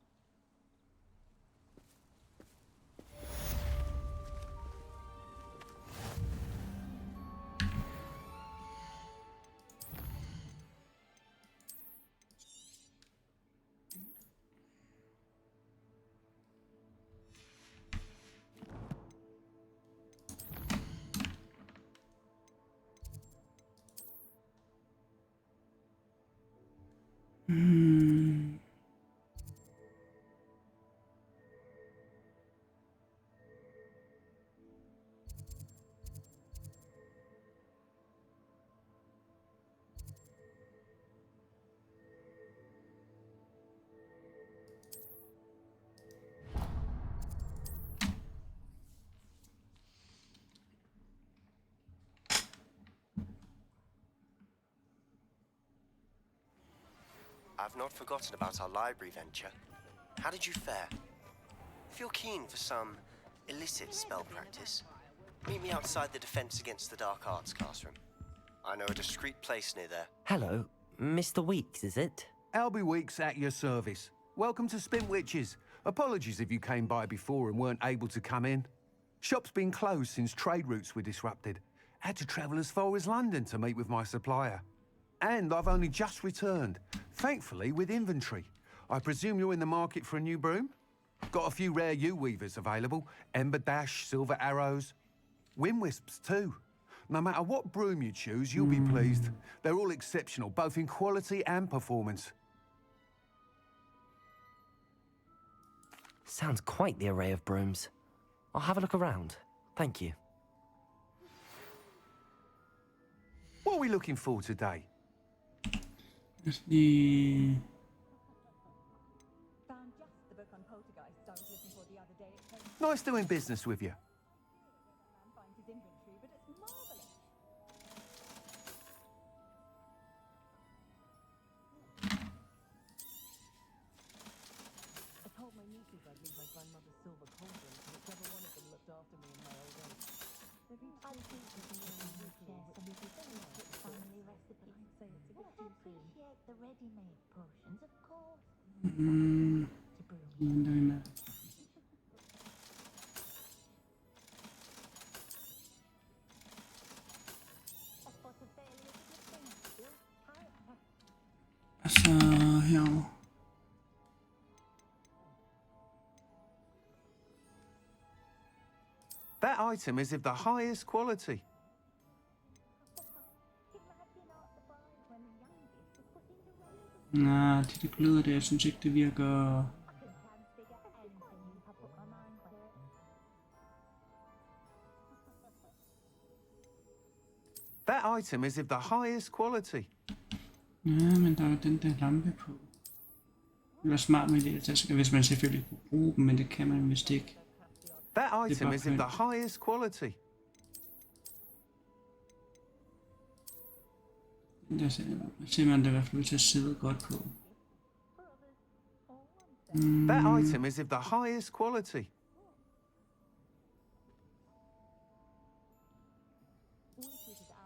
I've not forgotten about our library venture. How did you fare? If you're keen for some illicit spell practice, meet me outside the Defense Against the Dark Arts classroom. I know a discreet place near there. Hello, Mr. Weeks, is it? Albie Weeks at your service. Welcome to Spintwitches. Apologies if you came by before and weren't able to come in. Shop's been closed since trade routes were disrupted. Had to travel as far as London to meet with my supplier. And I've only just returned, thankfully with inventory. I presume you're in the market for a new broom? Got a few rare yew-weavers available. Ember Dash, Silver Arrows. Wind-wisps too. No matter what broom you choose, you'll be pleased. They're all exceptional, both in quality and performance. Sounds quite the array of brooms. I'll have a look around. Thank you. What are we looking for today? The Nice doing business with you. The ready-made potions, of course. I'm doing that. Altså herovre. That item is of the highest quality. Nej, det gløder det. Jeg synes ikke, det virker... That item is of the highest quality. Ja, men der er jo den der lampe på. Det var smart med det, hvis man selvfølgelig kunne bruge dem, men det kan man vist ikke. That item is of the highest quality. Der ser man det i hvert fald til at sidde godt på. That item is of the highest quality.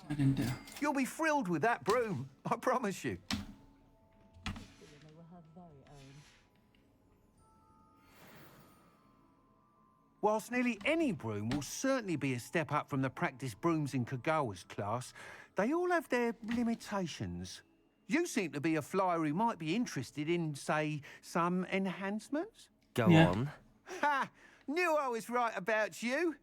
Der er den der. You'll be thrilled with that broom, I promise you. Whilst nearly any broom will certainly be a step up from the practice brooms in Kagawa's class, they all have their limitations. You seem to be a flyer who might be interested in, say, some enhancements? Go on. Ha! Knew I was right about you.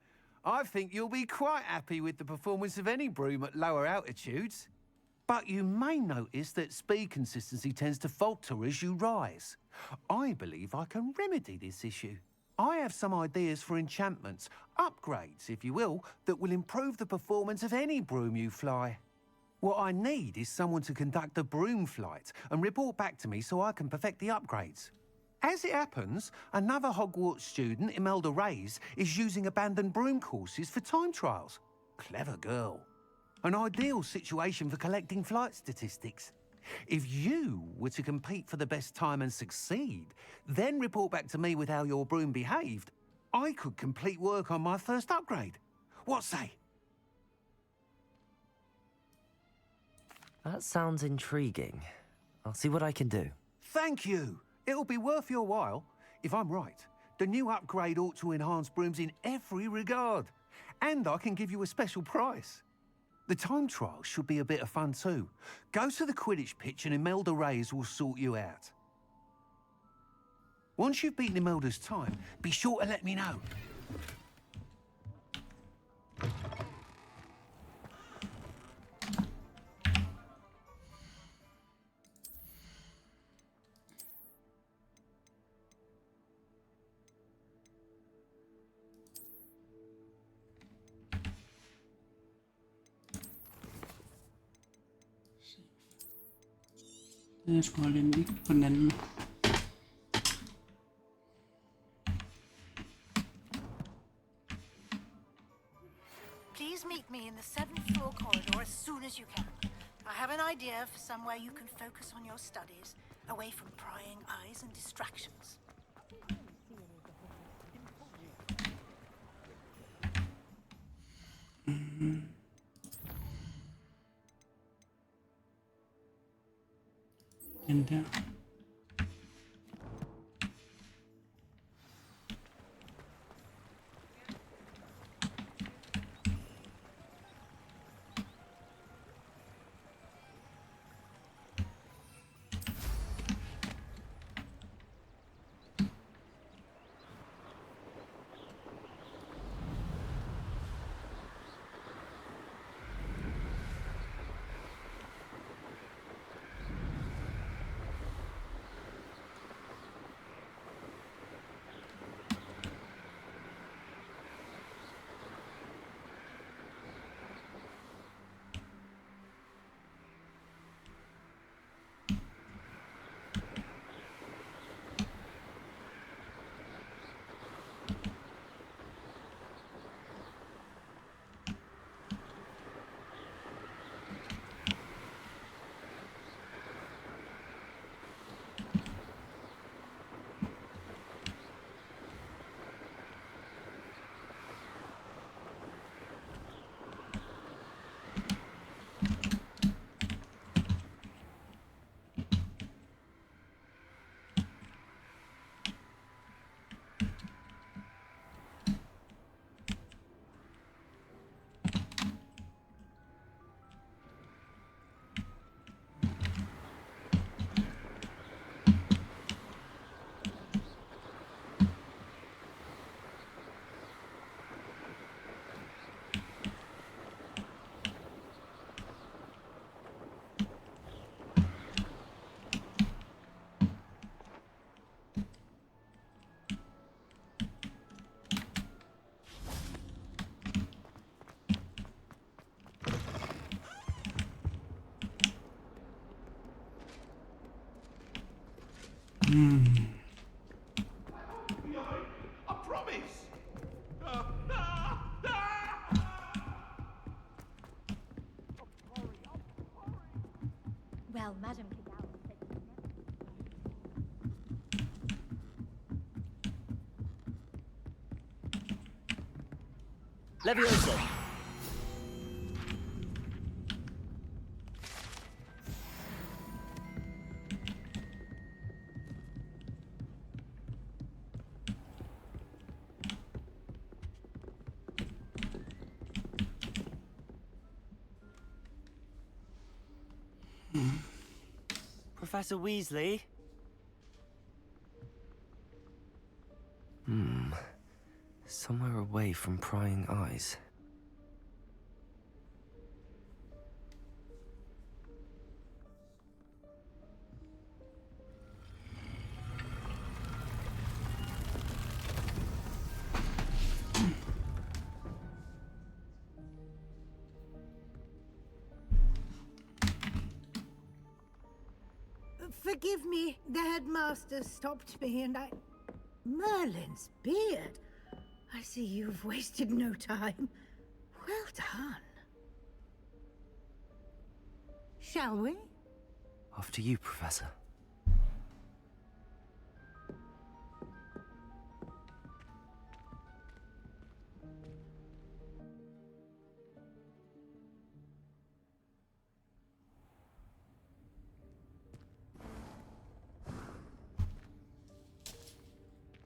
I think you'll be quite happy with the performance of any broom at lower altitudes. But you may notice that speed consistency tends to falter as you rise. I believe I can remedy this issue. I have some ideas for enchantments, upgrades, if you will, that will improve the performance of any broom you fly. What I need is someone to conduct a broom flight and report back to me so I can perfect the upgrades. As it happens, another Hogwarts student, Imelda Reyes, is using abandoned broom courses for time trials. Clever girl. An ideal situation for collecting flight statistics. If you were to compete for the best time and succeed, then report back to me with how your broom behaved, I could complete work on my first upgrade. What say? That sounds intriguing. I'll see what I can do. Thank you. It'll be worth your while. If I'm right, the new upgrade ought to enhance brooms in every regard. And I can give you a special price. The time trial should be a bit of fun too. Go to the Quidditch pitch and Imelda Reyes will sort you out. Once you've beaten Imelda's time, be sure to let me know. Jeg skulle holde en lidt på den anden. Please meet me in the 7th floor corridor as soon as you can. I have an idea for somewhere you can focus on your studies. away from prying eyes and distractions. Den der. I promise. Well, Madam Canal said Leviosa. Professor Weasley? Somewhere away from prying eyes. Forgive me, the headmaster stopped me and I... Merlin's beard. I see you've wasted no time. Well done. Shall we? After you, Professor.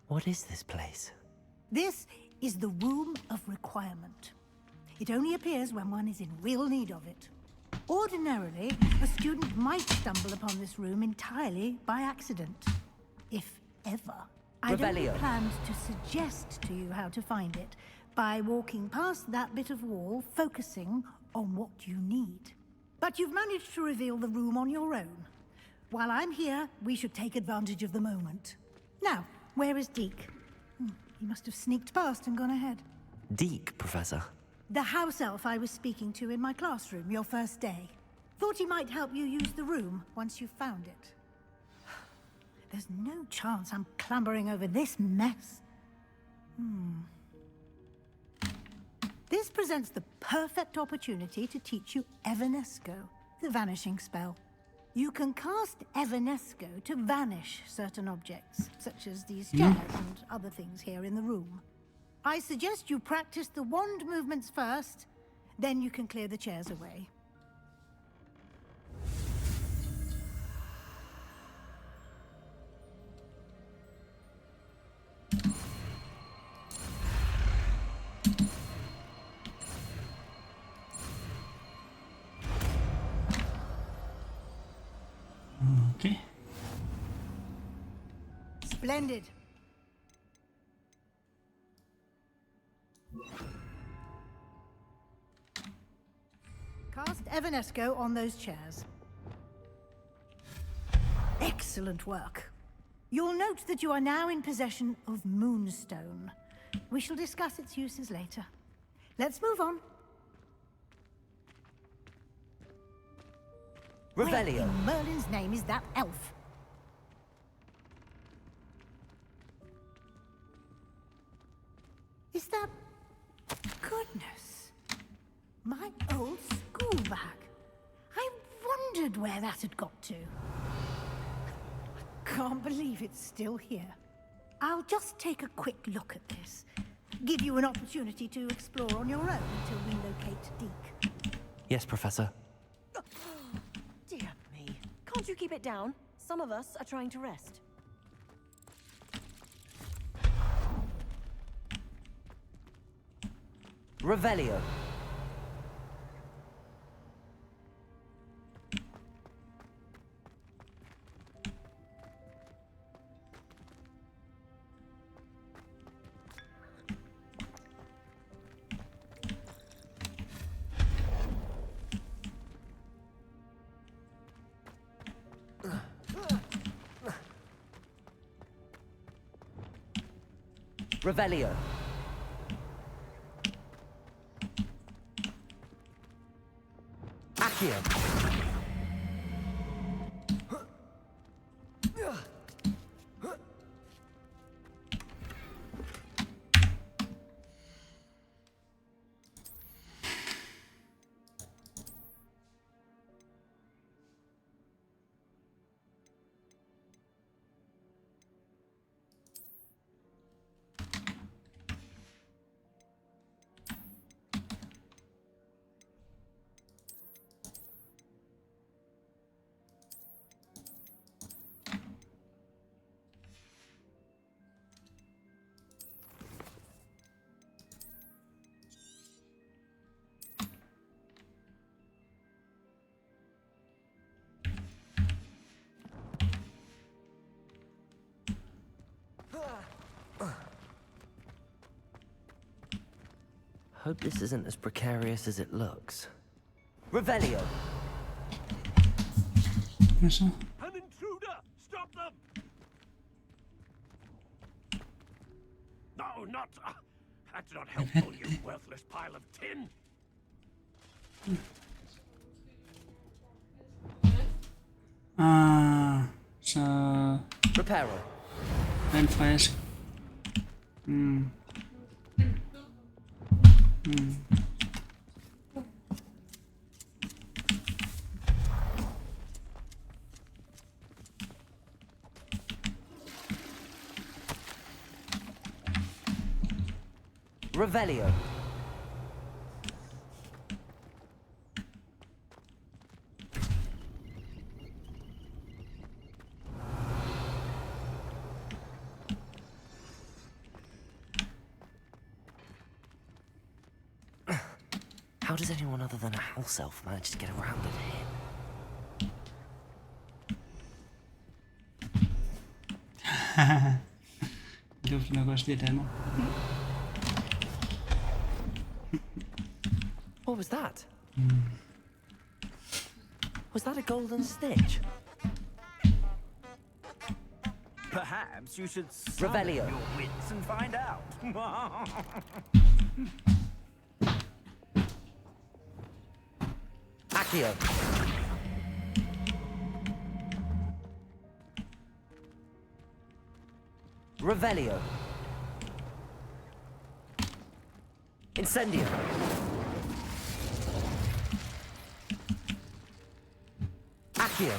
What is this place? This is the Room of Requirement. It only appears when one is in real need of it. Ordinarily, a student might stumble upon this room entirely by accident. If ever. I'd only Revelio. planned to suggest to you how to find it by walking past that bit of wall, focusing on what you need. But you've managed to reveal the room on your own. While I'm here, we should take advantage of the moment. Now, where is Deke? He must have sneaked past and gone ahead. Deke, Professor. The house elf I was speaking to in my classroom your first day. Thought he might help you use the room once you found it. There's no chance I'm clambering over this mess. This presents the perfect opportunity to teach you Evanesco, the vanishing spell. You can cast Evanesco to vanish certain objects, such as these chairs and other things here in the room. I suggest you practice the wand movements first, then you can clear the chairs away. Okay. Splendid. Cast Evanesco on those chairs. Excellent work. You'll note that you are now in possession of Moonstone. We shall discuss its uses later. Let's move on. Revelio. Where in Merlin's name is that elf? Is that... Goodness. My old school bag. I wondered where that had got to. Can't believe it's still here. I'll just take a quick look at this. Give you an opportunity to explore on your own until we locate Deke. Yes, Professor. Dear me. Can't you keep it down? Some of us are trying to rest. Revelio. Revelio. Accio. Hope this isn't as precarious as it looks. Revelio. Yes, sir. An intruder! Stop them! No, not... that's not helpful, you worthless pile of tin! Så... Reparo. Vand frisk. Revelio. How does anyone other than a house elf manage to get around it here? Det dufter nok også lidt af mig. What was that? Was that a golden stitch? Perhaps you should summon Revelio. your wits and find out. Accio. Revelio. Incendio. Accio.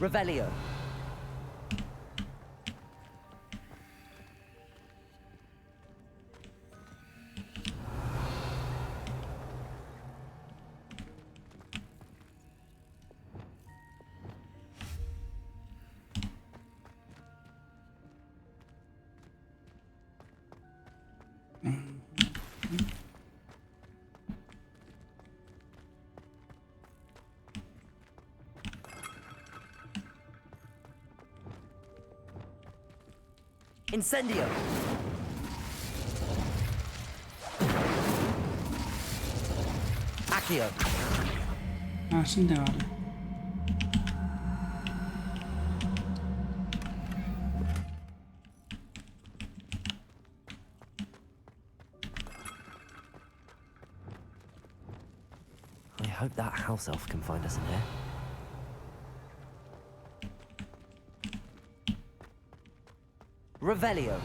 Revelio. Incendio. Accio. Ah, sådan der var det. I hope that house elf can find us in here. Revelio.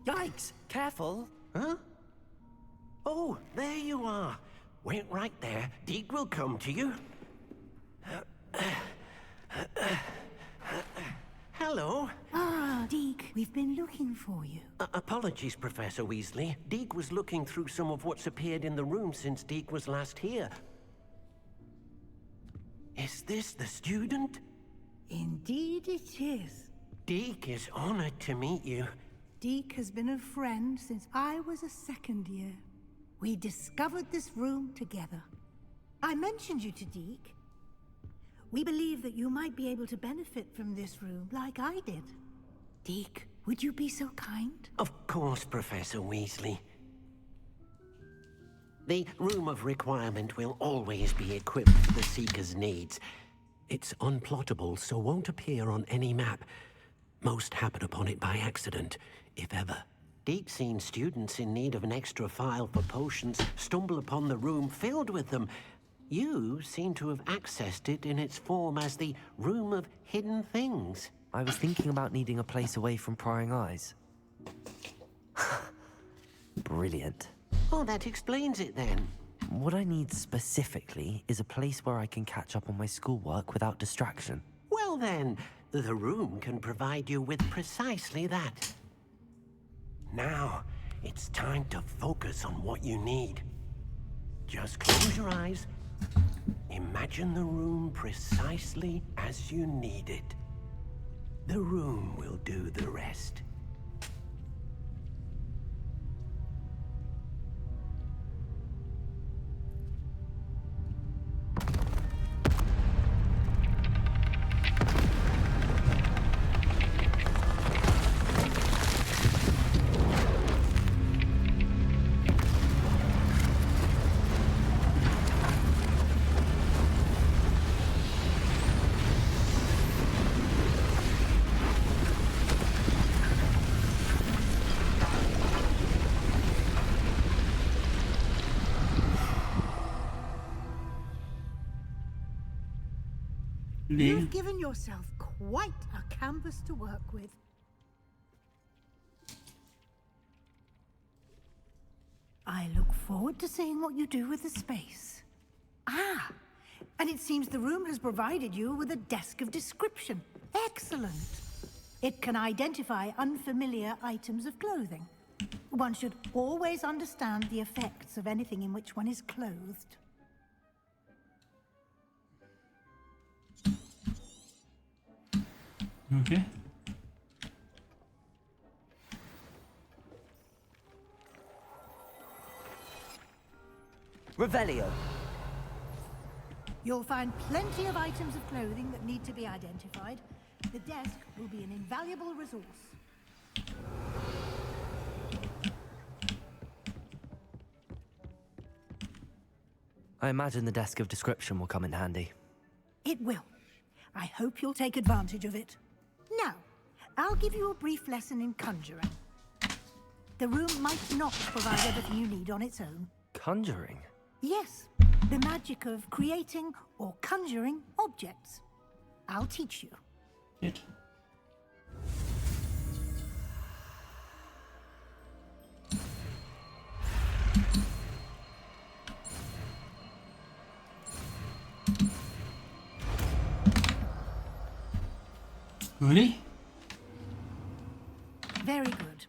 Yikes! Careful. Huh? Oh, there you are. Wait right there. Deke will come to you. Hello. Ah, Deke, we've been looking for you. Apologies, Professor Weasley. Deke was looking through some of what's appeared in the room since Deke was last here. Is this the student? Indeed it is. Deke is honored to meet you. Deke has been a friend since I was a second year. We discovered this room together. I mentioned you to Deke. We believe that you might be able to benefit from this room like I did. Deke, would you be so kind? Of course, Professor Weasley. The Room of Requirement will always be equipped for the Seeker's needs. It's unplottable, so won't appear on any map. Most happen upon it by accident, if ever. Deep-seen students in need of an extra file for potions stumble upon the room filled with them. You seem to have accessed it in its form as the Room of Hidden Things. I was thinking about needing a place away from prying eyes. Brilliant. Oh, that explains it then. What I need specifically is a place where I can catch up on my schoolwork without distraction. Well then, the room can provide you with precisely that. Now, it's time to focus on what you need. Just close your eyes. Imagine the room precisely as you need it. The room will do the rest. You've given yourself quite a canvas to work with. I look forward to seeing what you do with the space. Ah, and it seems the room has provided you with a desk of description. Excellent. It can identify unfamiliar items of clothing. One should always understand the effects of anything in which one is clothed. Okay. Revelio. You'll find plenty of items of clothing that need to be identified. The desk will be an invaluable resource. I imagine the desk of description will come in handy. It will. I hope you'll take advantage of it. Now, I'll give you a brief lesson in conjuring. The room might not provide everything you need on its own. Conjuring? Yes, the magic of creating or conjuring objects. I'll teach you. Lidt. Really? Very good.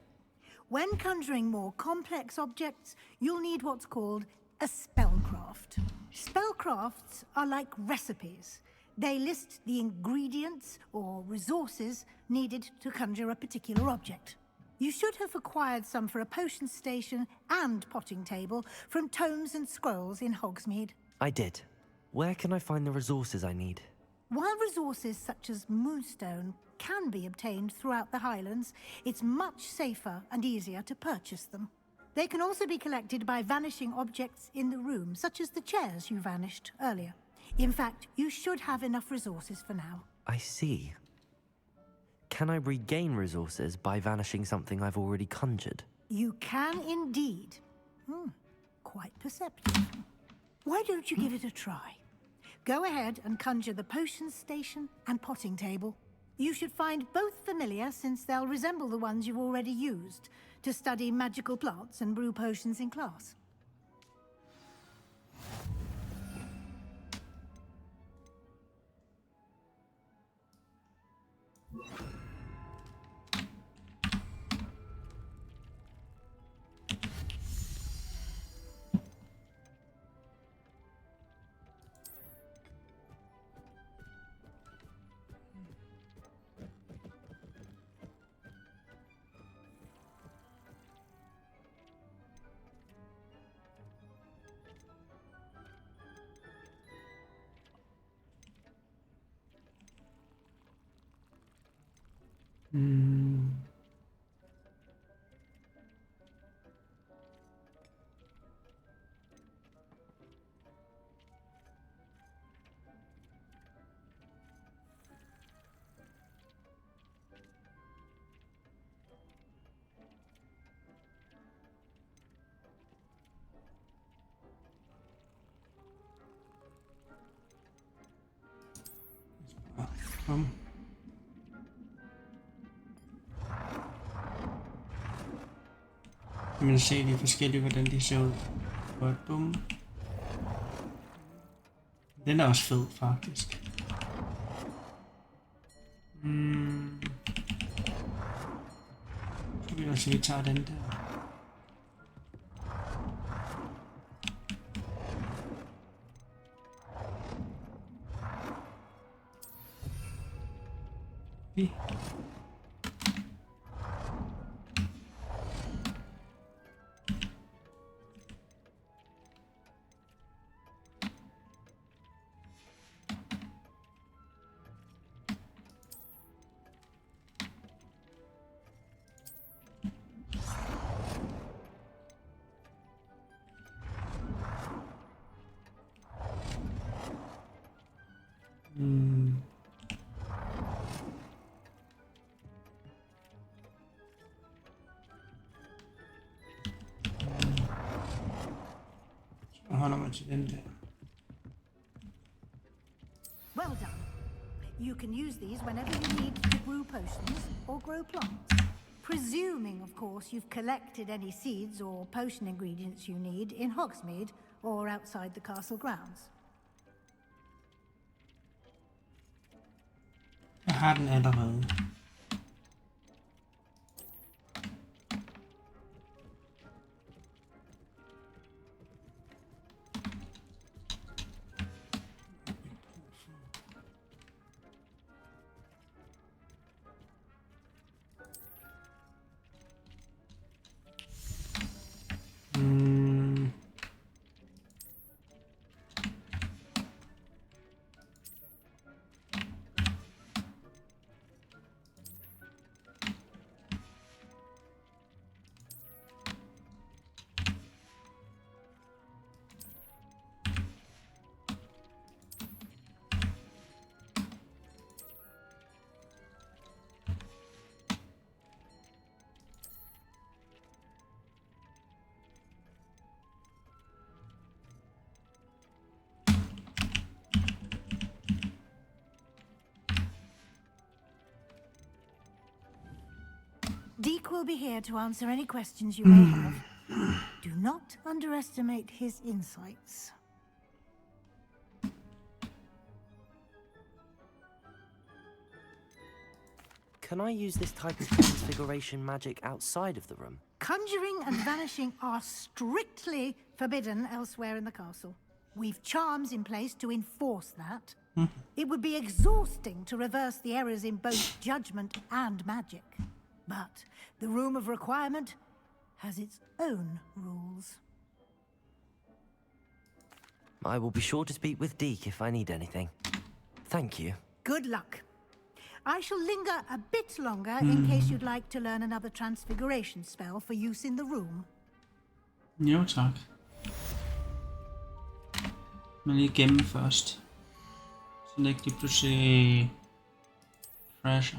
When conjuring more complex objects, you'll need what's called a spellcraft. Spellcrafts are like recipes. They list the ingredients or resources needed to conjure a particular object. You should have acquired some for a potion station and potting table from tomes and scrolls in Hogsmeade. I did. Where can I find the resources I need? While resources such as moonstone can be obtained throughout the Highlands, it's much safer and easier to purchase them. They can also be collected by vanishing objects in the room, such as the chairs you vanished earlier. In fact, you should have enough resources for now. I see. Can I regain resources by vanishing something I've already conjured? You can indeed. Quite perceptive. Why don't you give it a try? Go ahead and conjure the potion station and potting table. You should find both familiar, since they'll resemble the ones you've already used to study magical plants and brew potions in class. Kom. Kan man se de forskellige, hvordan de ser ud. Godt, bum. Den er også fed, faktisk. Så vil jeg se, at vi tager den der. Well done. You can use these whenever you need to brew potions or grow plants. Presuming, of course, you've collected any seeds or potion ingredients you need in Hogsmeade or outside the castle grounds. Jeg har den allerede. Deke will be here to answer any questions you may have. Do not underestimate his insights. Can I use this type of transfiguration magic outside of the room? Conjuring and vanishing are strictly forbidden elsewhere in the castle. We've charms in place to enforce that. It would be exhausting to reverse the errors in both judgment and magic. But the Room of Requirement has its own rules. I will be sure to speak with Deke if I need anything. Thank you. Good luck. I shall linger a bit longer in case you'd like to learn another transfiguration spell for use in the room. Jo, tak. Men lige gemme først. Så det ikke lige pludselig crasher.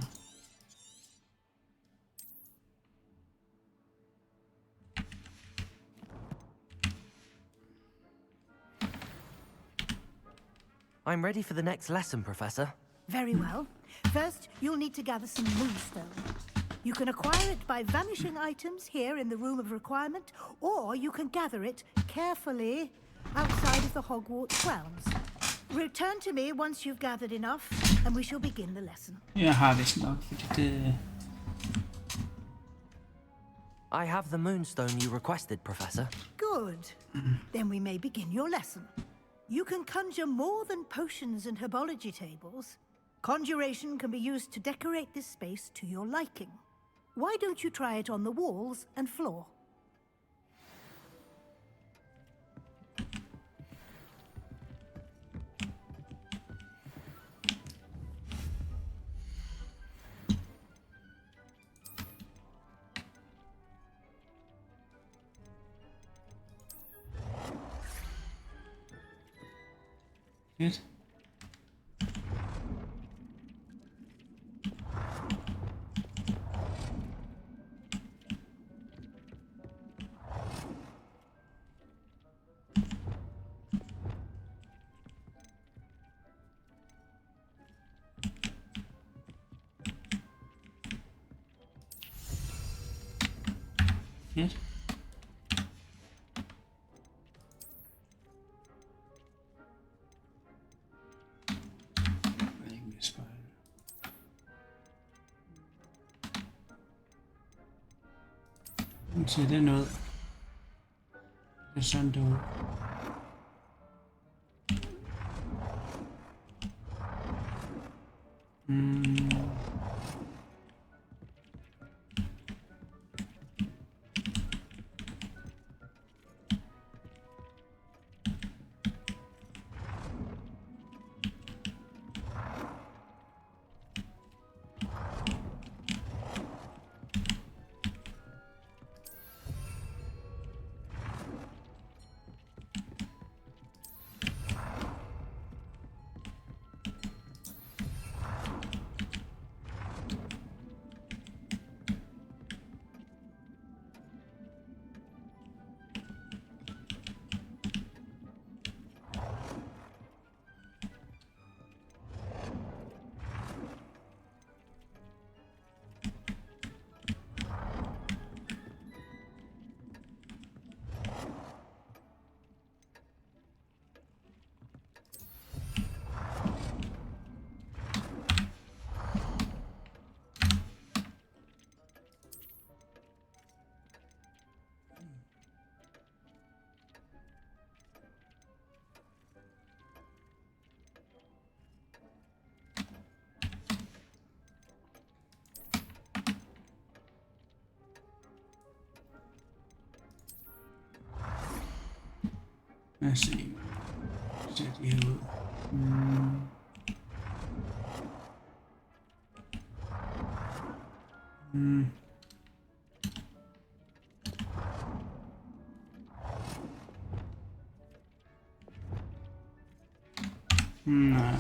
I'm ready for the next lesson, Professor. Very well. First, you'll need to gather some moonstone. You can acquire it by vanishing items here in the Room of Requirement, or you can gather it carefully outside of the Hogwarts grounds. Return to me once you've gathered enough, and we shall begin the lesson. Jeg har vist nok, fordi det... I have the moonstone you requested, Professor. Good. Then we may begin your lesson. You can conjure more than potions and herbology tables. Conjuration can be used to decorate this space to your liking. Why don't you try it on the walls and floor? Fedt. Fedt. Så det er noget. Det er sådan det ud. Lad os se. Ser de her ud. Nej.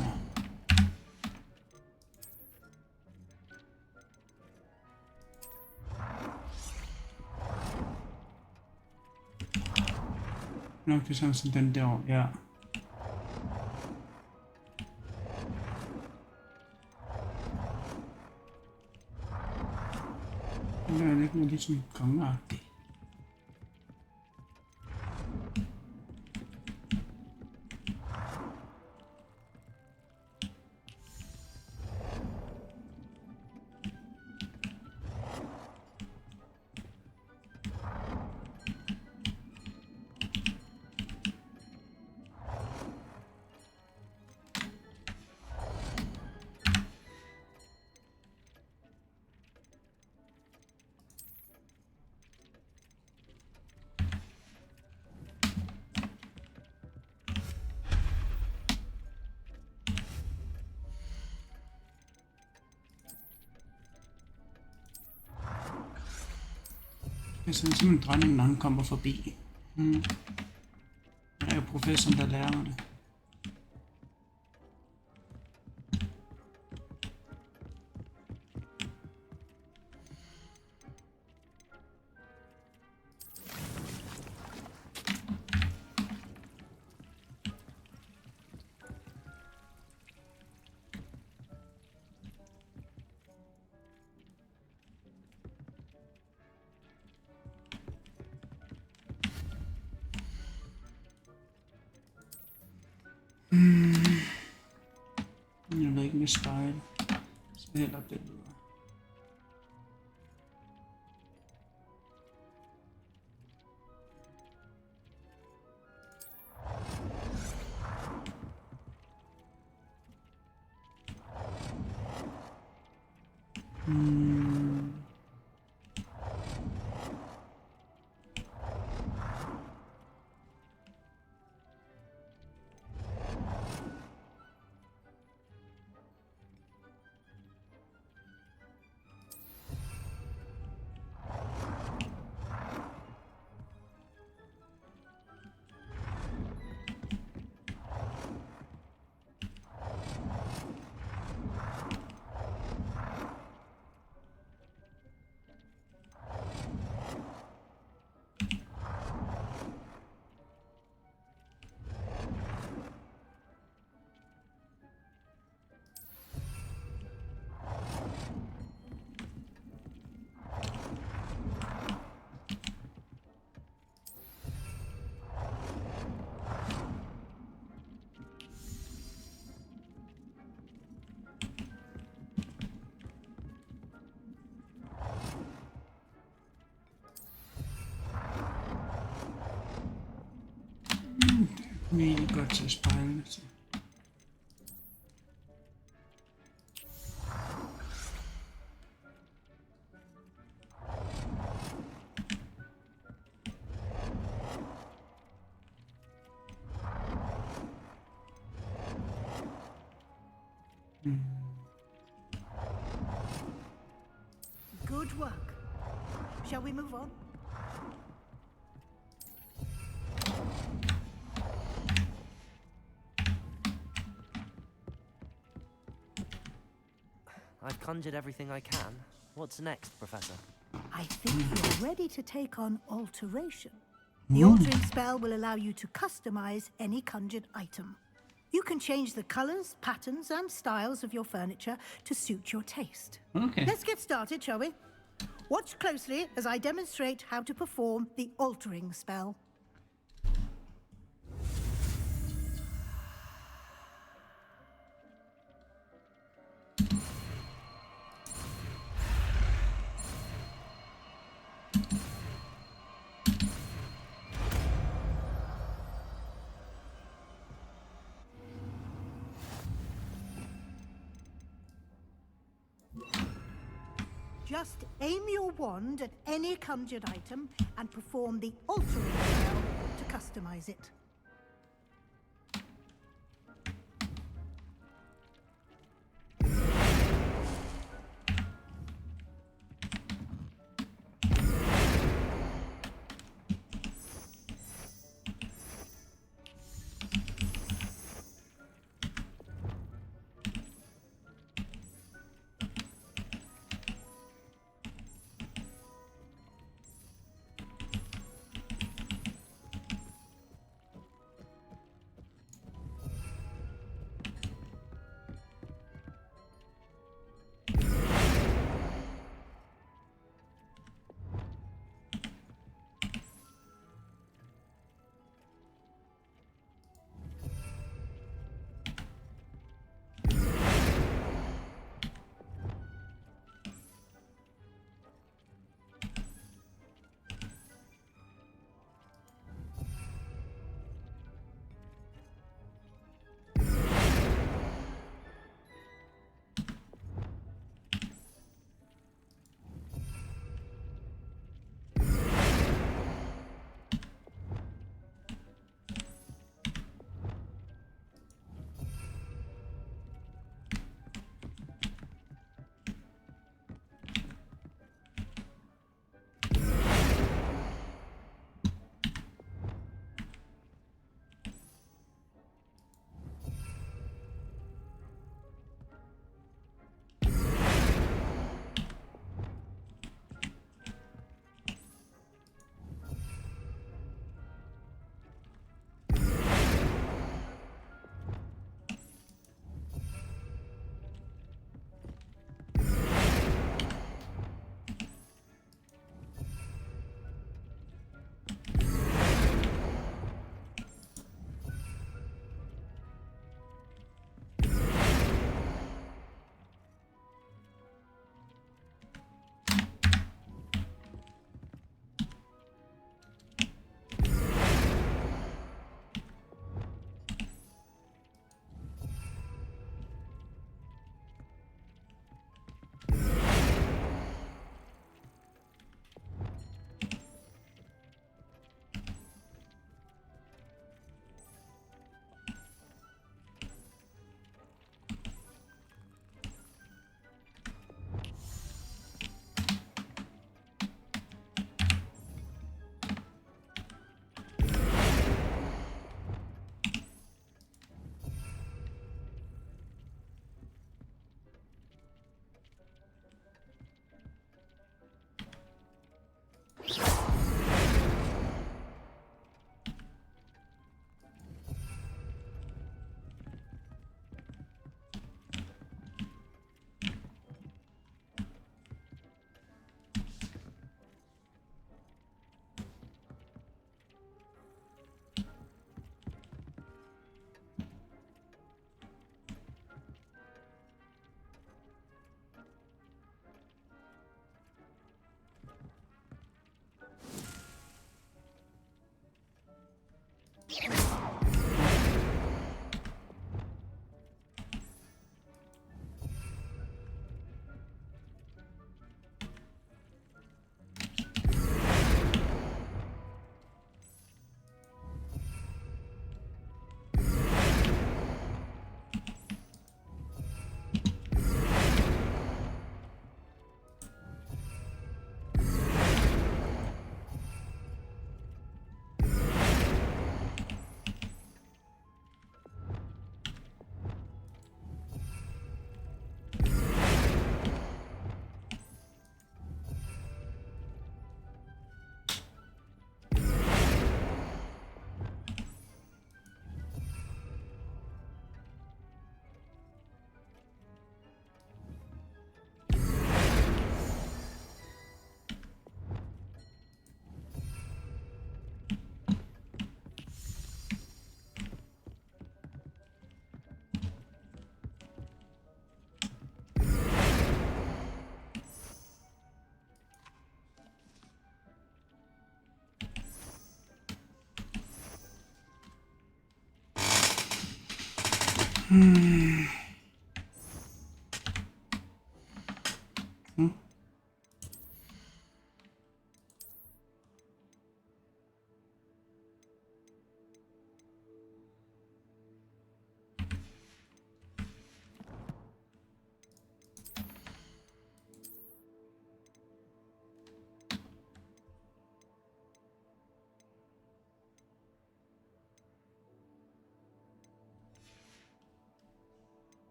Nok det er sådan som den der, ja. Det er lidt mere ligesom kongeagtigt. Jeg synes simpelthen, dronningen, når han kommer forbi. Det er jo professoren, der lærer mig det. Jeg ved ikke med spejl. Så jeg hælder det videre. Mega godt til at spejle til. Good work. Shall we move on? I've conjured everything I can. What's next, Professor? I think you're ready to take on alteration. The altering spell will allow you to customize any conjured item. You can change the colors, patterns, and styles of your furniture to suit your taste. Okay. Let's get started, shall we? Watch closely as I demonstrate how to perform the altering spell. Just aim your wand at any conjured item and perform the altering spell to customize it.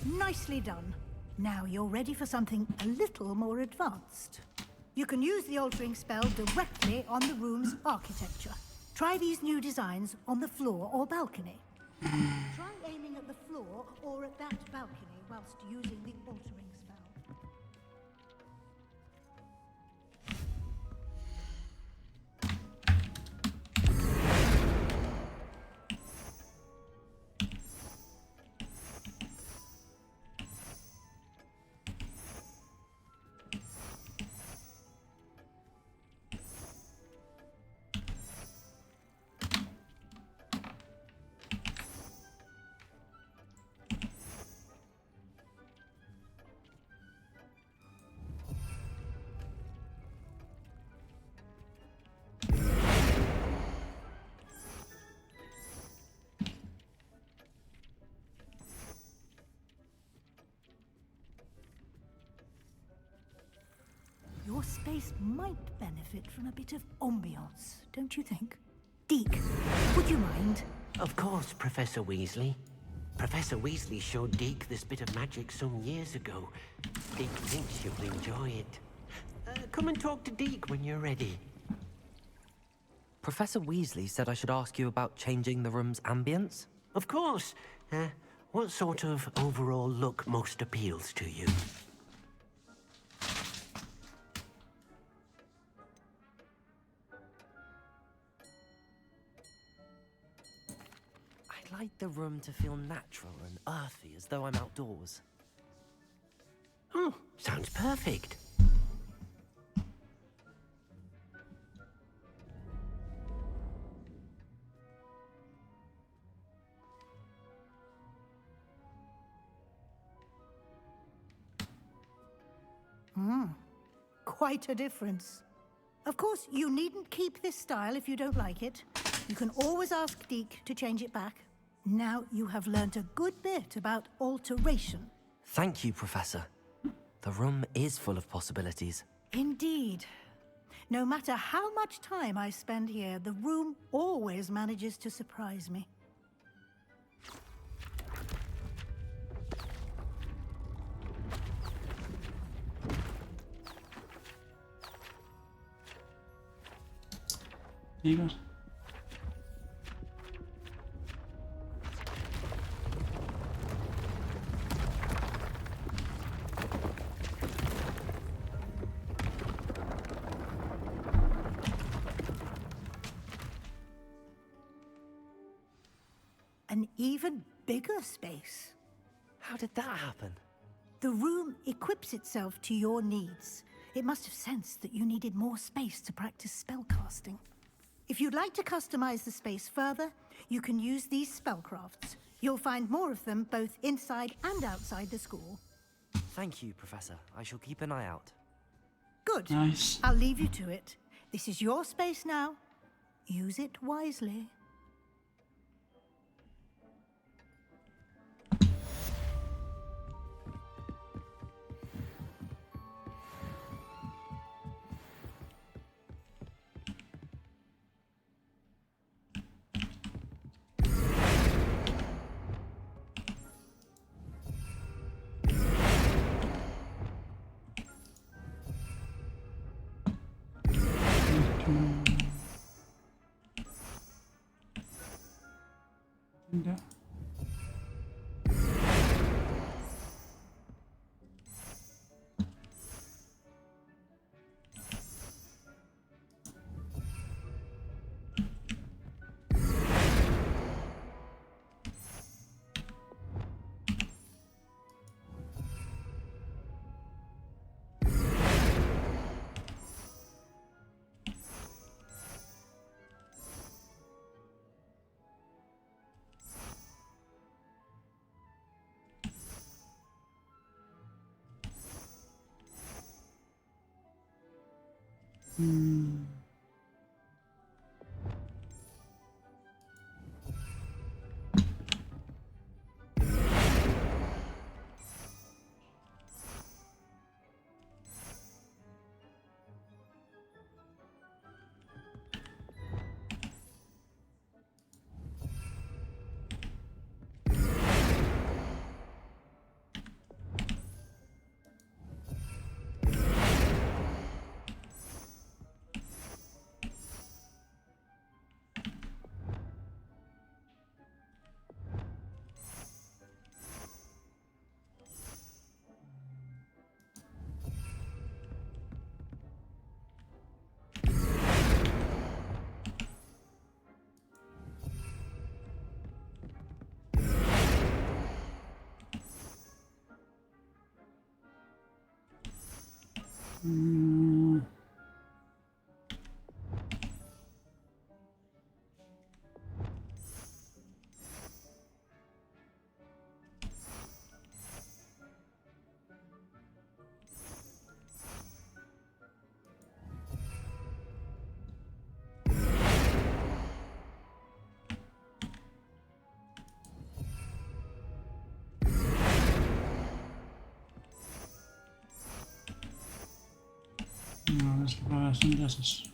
Nicely done. Now you're ready for something a little more advanced. You can use the altering spell directly on the room's architecture. Try these new designs on the floor or balcony. Try aiming at the floor or at that balcony whilst using the altering spell. Your space might benefit from a bit of ambiance, don't you think? Deke, would you mind? Of course, Professor Weasley. Professor Weasley showed Deke this bit of magic some years ago. Deke thinks you'll enjoy it. Come and talk to Deke when you're ready. Professor Weasley said I should ask you about changing the room's ambience? Of course. What sort of overall look most appeals to you? I'd like the room to feel natural and earthy, as though I'm outdoors. Oh, sounds perfect. Quite a difference. Of course, you needn't keep this style if you don't like it. You can always ask Deke to change it back. Now you have learnt a good bit about alteration. Thank you, Professor. The room is full of possibilities. Indeed. No matter how much time I spend here, the room always manages to surprise me. Lækkert. An even bigger space. How did that happen? The room equips itself to your needs. It must have sensed that you needed more space to practice spellcasting. If you'd like to customize the space further, you can use these spellcrafts. You'll find more of them both inside and outside the school. Thank you, Professor. I shall keep an eye out. Good. Nice. I'll leave you to it. This is your space now. Use it wisely. Der. No, das war schon das ist.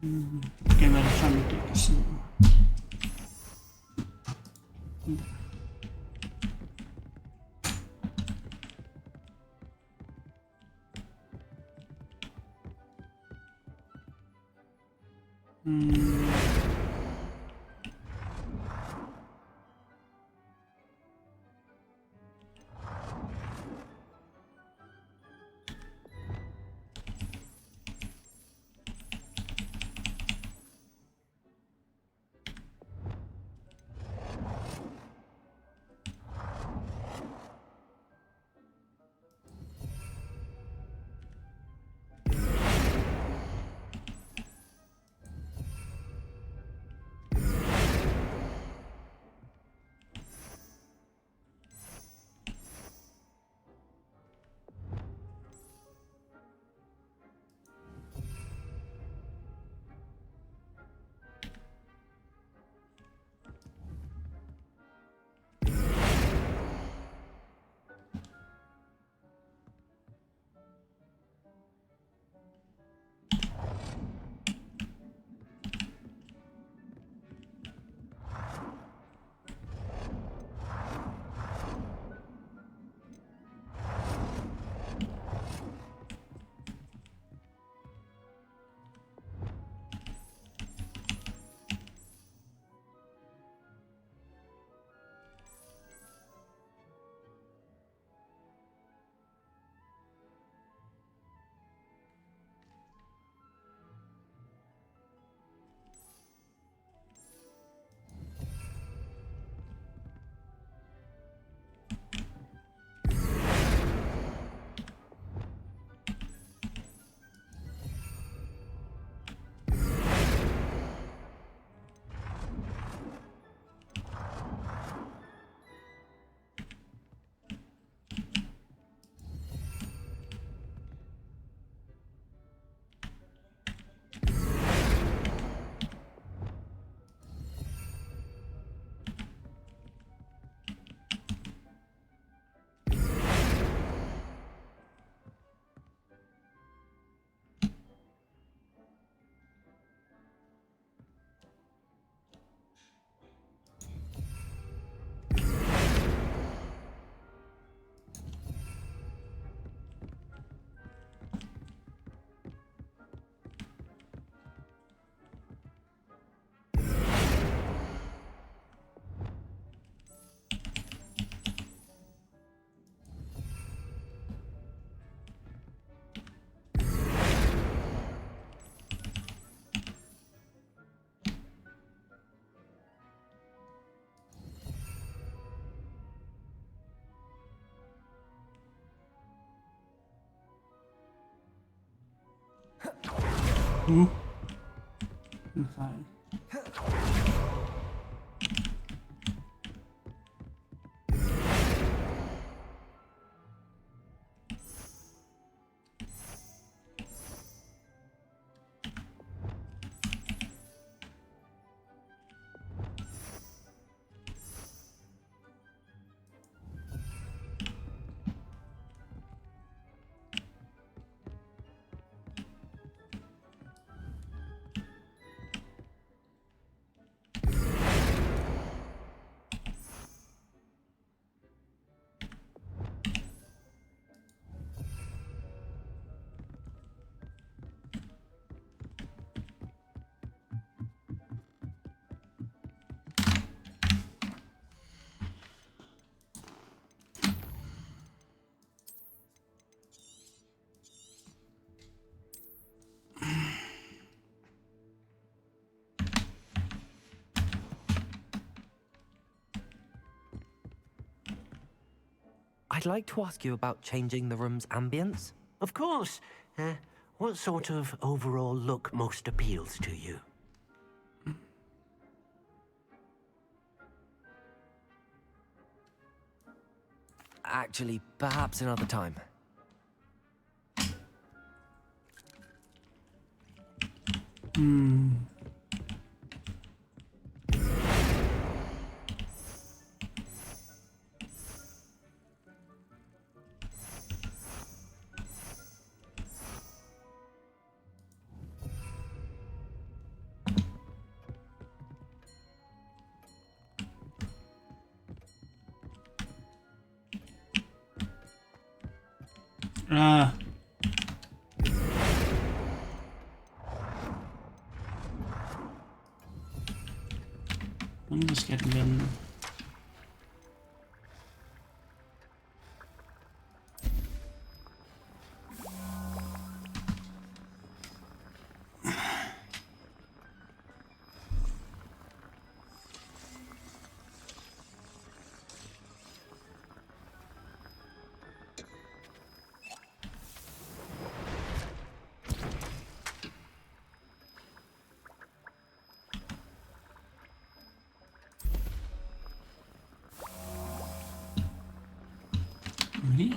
Skal være det fremme, det kan sige. En fejl. I'd like to ask you about changing the room's ambience. Of course. What sort of overall look most appeals to you? Actually, perhaps another time. Ah. Hvor skal den vende? Okay.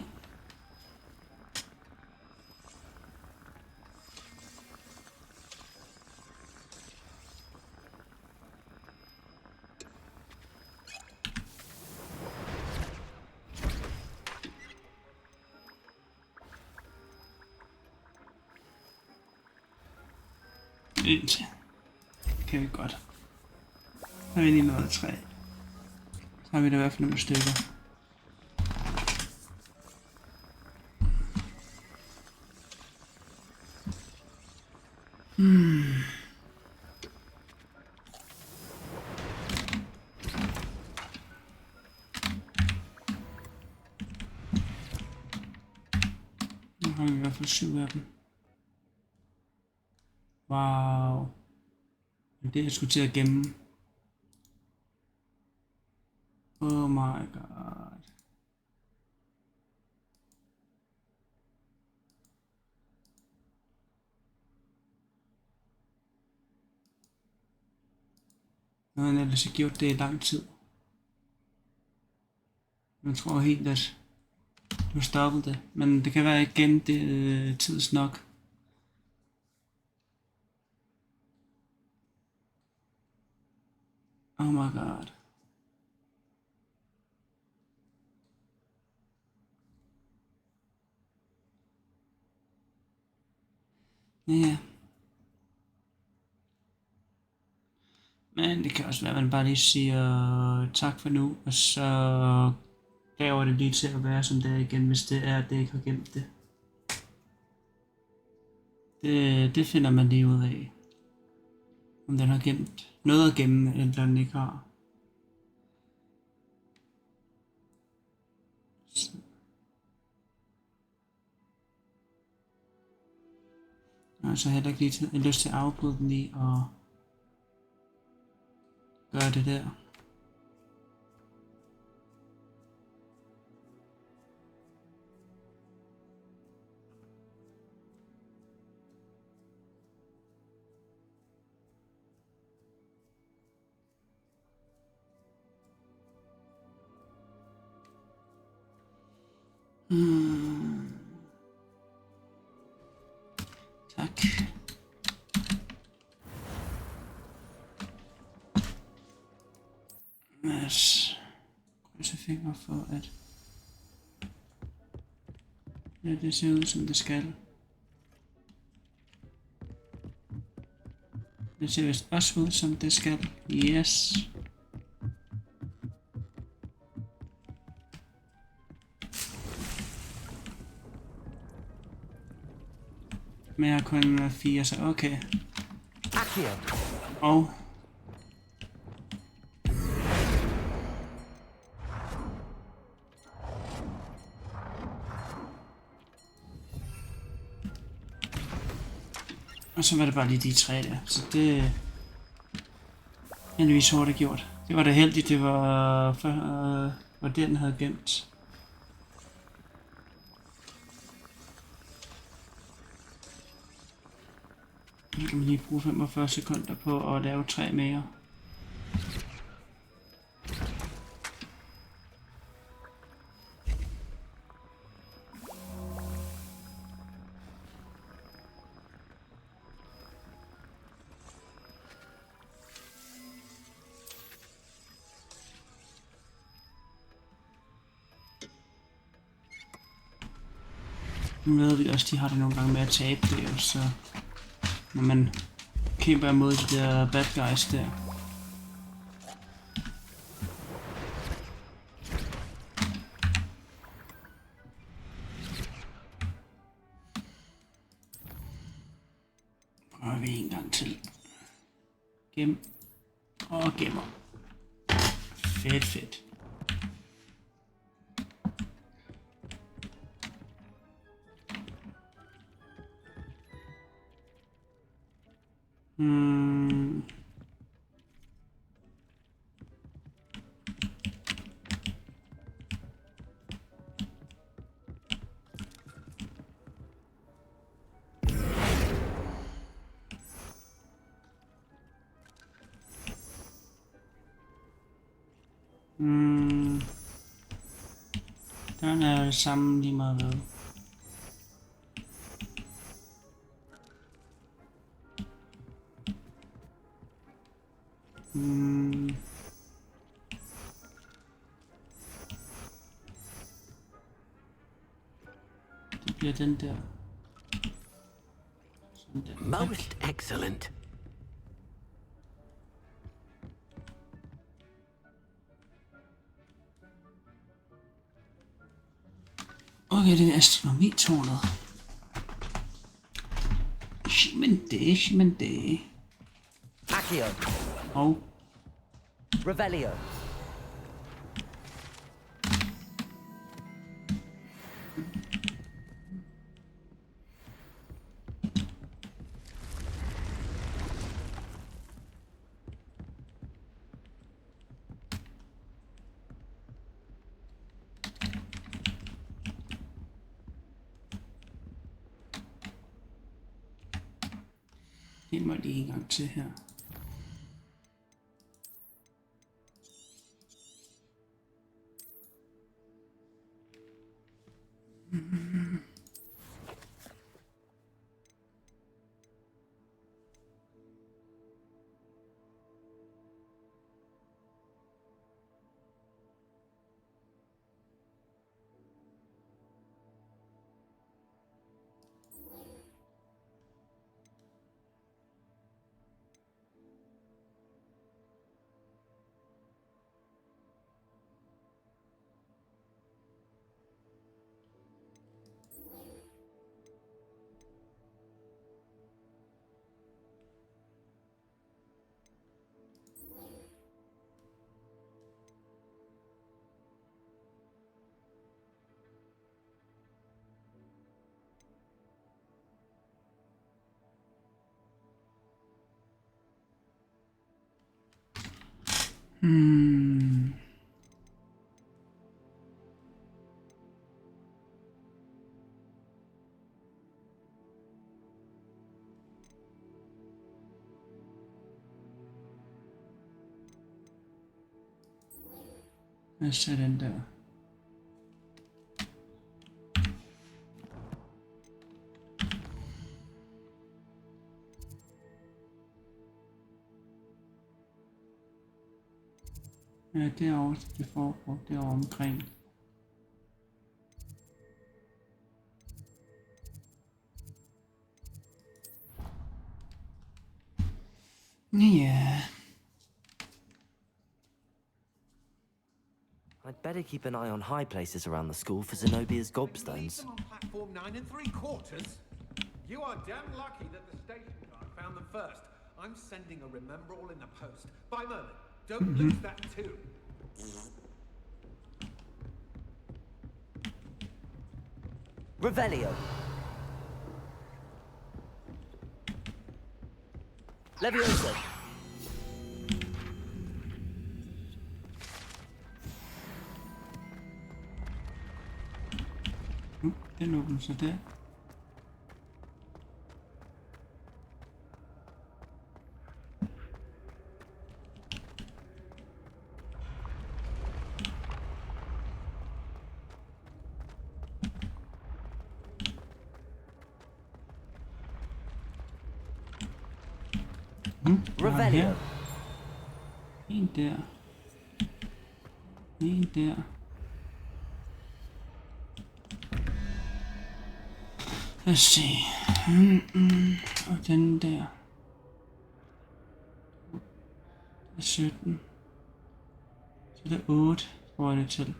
Indtil. Kan vi godt. Så har vi lige noget 3. Så har vi da i hvert fald nogle stykker. Nu har vi i hvert fald 7 af dem. Wow. Det er jeg skulle til at gemme. Oh my god. Nu har jeg ellers gjort det i lang tid. Jeg tror helt, at nu stoppede det. Men det kan være igen, det er tids nok. Oh my god. Ja. Men det kan også være, at man bare lige siger tak for nu, og så laver det lige til at være som det er igen, hvis det er, at det ikke har gemt det. Det finder man lige ud af. Om den har gemt noget at gemme, eller den ikke har. Så. Jeg har så heller ikke lige lyst til at afbryde den lige og gøre det der. Tak. Mads. Krydse fingre for at det ser ud som det skal. Det ser vist også ud som det skal. Yes. Men jeg har kun 4, så okay. Og så var det bare lige de 3 der, så det heldigvis hurtigt gjort. Det var da heldigt, det var den havde gemt. Nu kan vi lige bruge 45 sekunder på at lave 3 mere. Nu ved vi også, de har det nogle gange med at tabe det, og så når man kæmper imod de der bad guys der. gang til. Gem og gemmer. Fedt, fedt. Den er det samme lige meget hvad. Det bliver den der. Sådan der. Most excellent. Okay, det er astronomitårnet. Men det. Accio. Og Revelio. det må lige en gang til her. Jeg ser den der. Ja, derovre, det foregår derovre omkring. Ja. I'd better keep an eye on high places around the school for Zenobia's gobstones. On platform 9 3/4. You are damn lucky that the station guard found them first. I'm sending a rememberall in the post. By moment, don't lose that too. Revelio. Leviosa. Den åbner sig der. Revelio. En der. En der. Lad os se. Og den der. Det er 17. Så det er 8, tror jeg det til.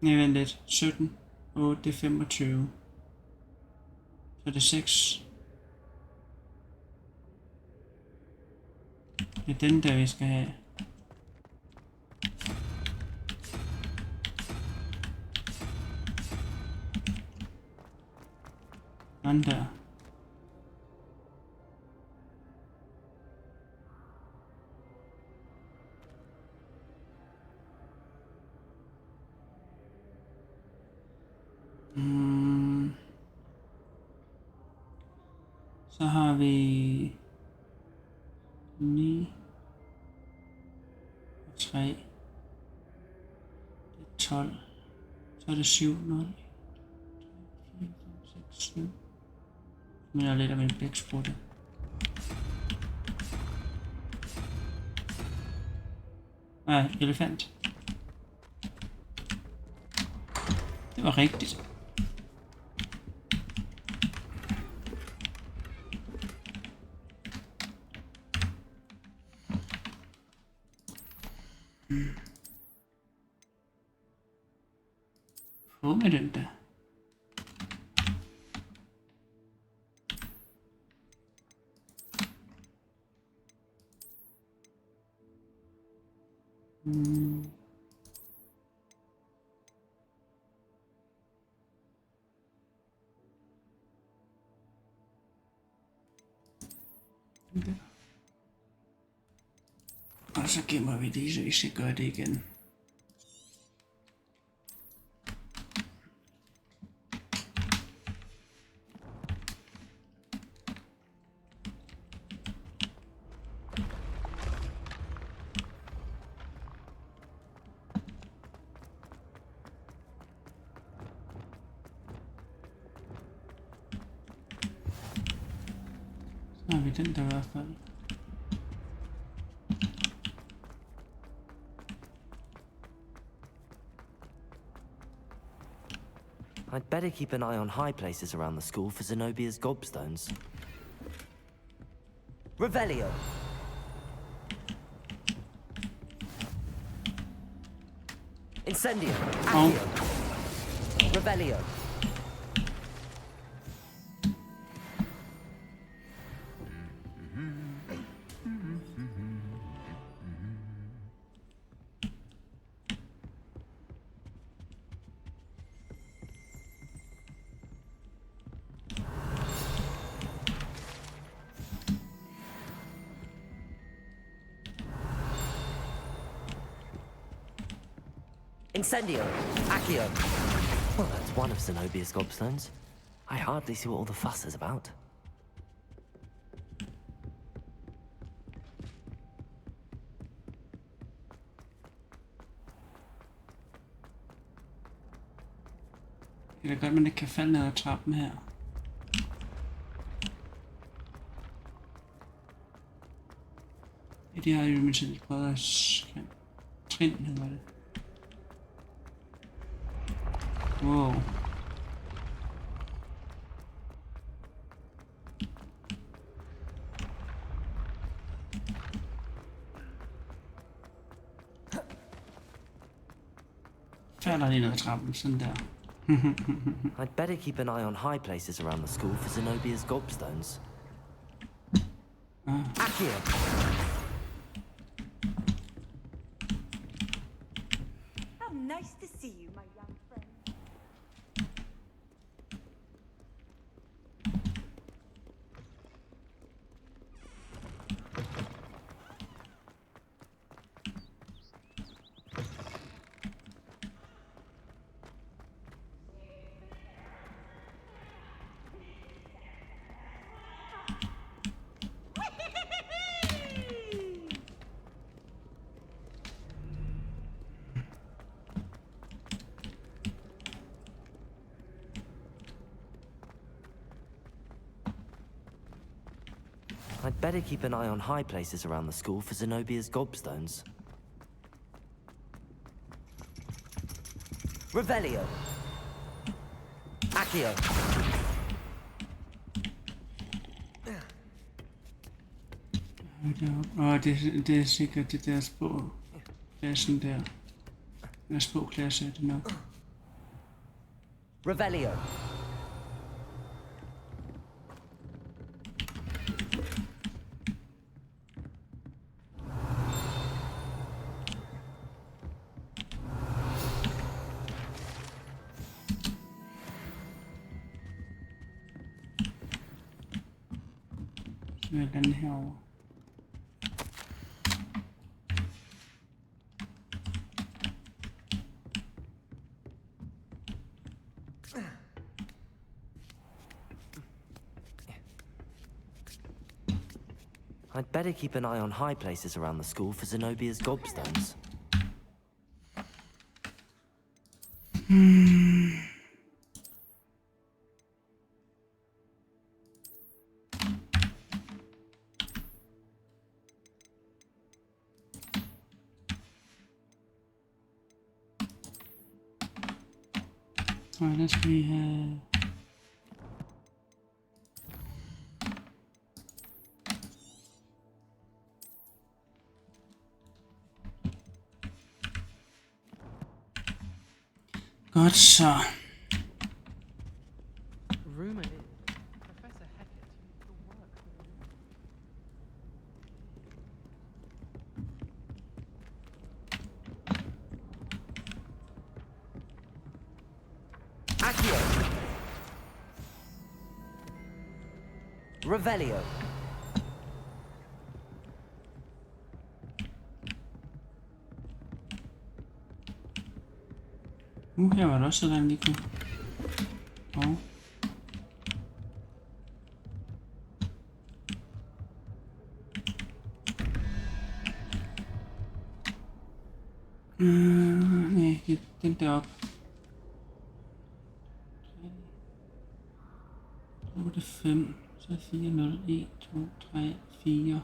Nej, vent lidt. 17. 8, det er 25. Så det er 6. Det er den der, vi skal have. Den der. Så har vi 9 og 3. Det er 12. Så er det 7, 0, 1, 3, 4, 5, 6, 7. Men jeg er lidt af min blæksprutte. Elefant. Det var rigtigt. På med den der. Og så gemmer vi det, så vi skal gøre det igen. Så har vi den der i hvert fald. I'd better keep an eye on high places around the school for Zenobia's gobstones. Revelio. Incendio. Accio. Revelio. Incendio. Accio. Well, that's one of Zenobia's gobstones. I hardly see what all the fuss is about. Det er da godt, man ikke kan falde ned ad trappen her. Ja, de har jo mit selv prøvet at trin, hedder det. Wow. Falder lige ned ad trappen, sådan der. I'd better keep an eye on high places around the school for Zenobia's gobstones. Accio. How nice to see you, my young friend. I'd better keep an eye on high places around the school for Zenobia's gobstones. Revelio. Accio. Og det er sikkert det der spå klassen der. Den spå klasse er det nok. Revelio. Så er den herovre. I'd better keep an eye on high places around the school for Zenobia's gobstones. Og der skal vi have... Godt så. Rumor is Professor Hackett used to work Accio. Revelio. Her var der også sådan lige kunne. Og... nej, den deroppe. 8, 5, så 4, 0, 1, 2, 3, 4.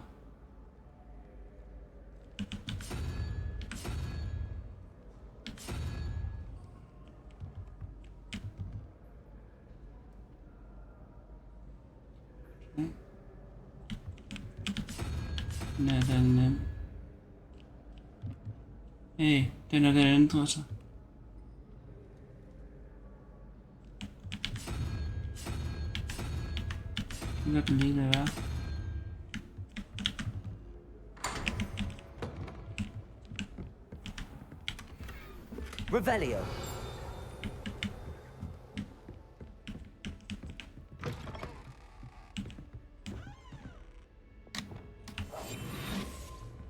Nej, den... Hey, den er den ændrer sig. Hvad kan lige være? Revelio.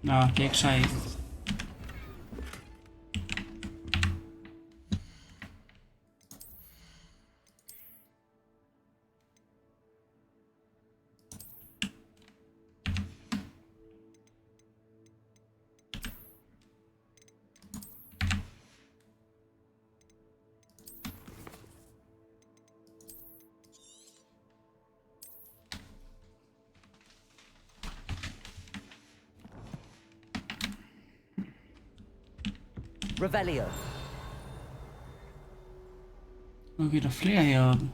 Nå, det er ikke så ikke. Revelio. Okay, der er flere heroppe.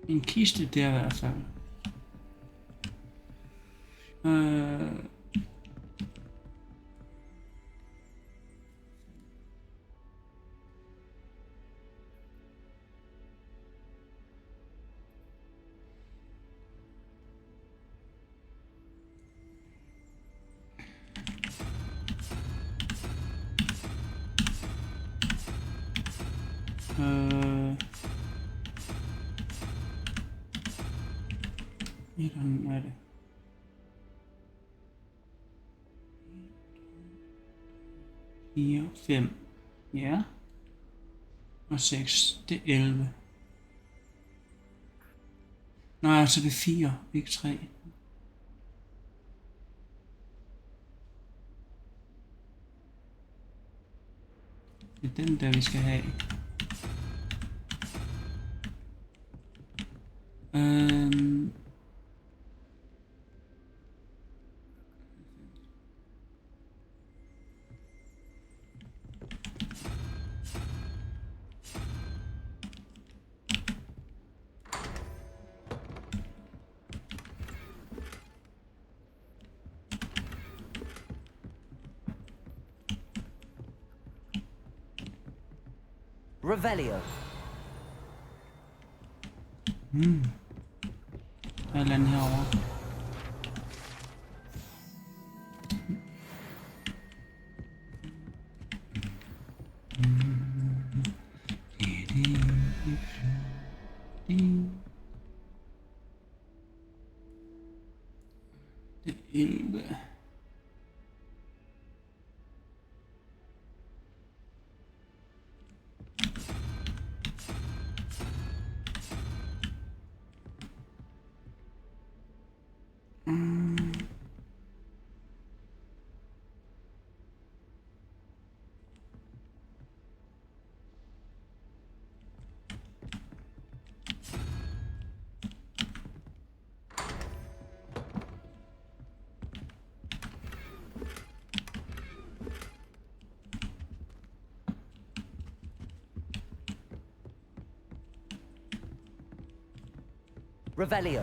En kiste der i hvert fald. Hvordan er det? Fire, 5, ja. Og 6, det er 11. Nej, altså det er 4, ikke 3. Det er den der, vi skal have. Revelio. Der er et eller andet herovre. Det er 11. Revelio.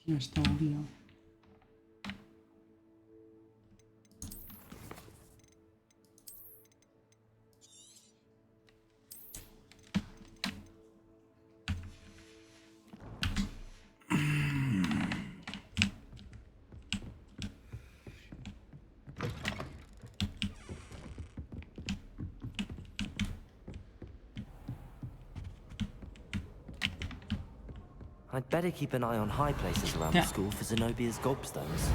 De her står lige op. I'd better keep an eye on high places around the school for Zenobia's gobstones.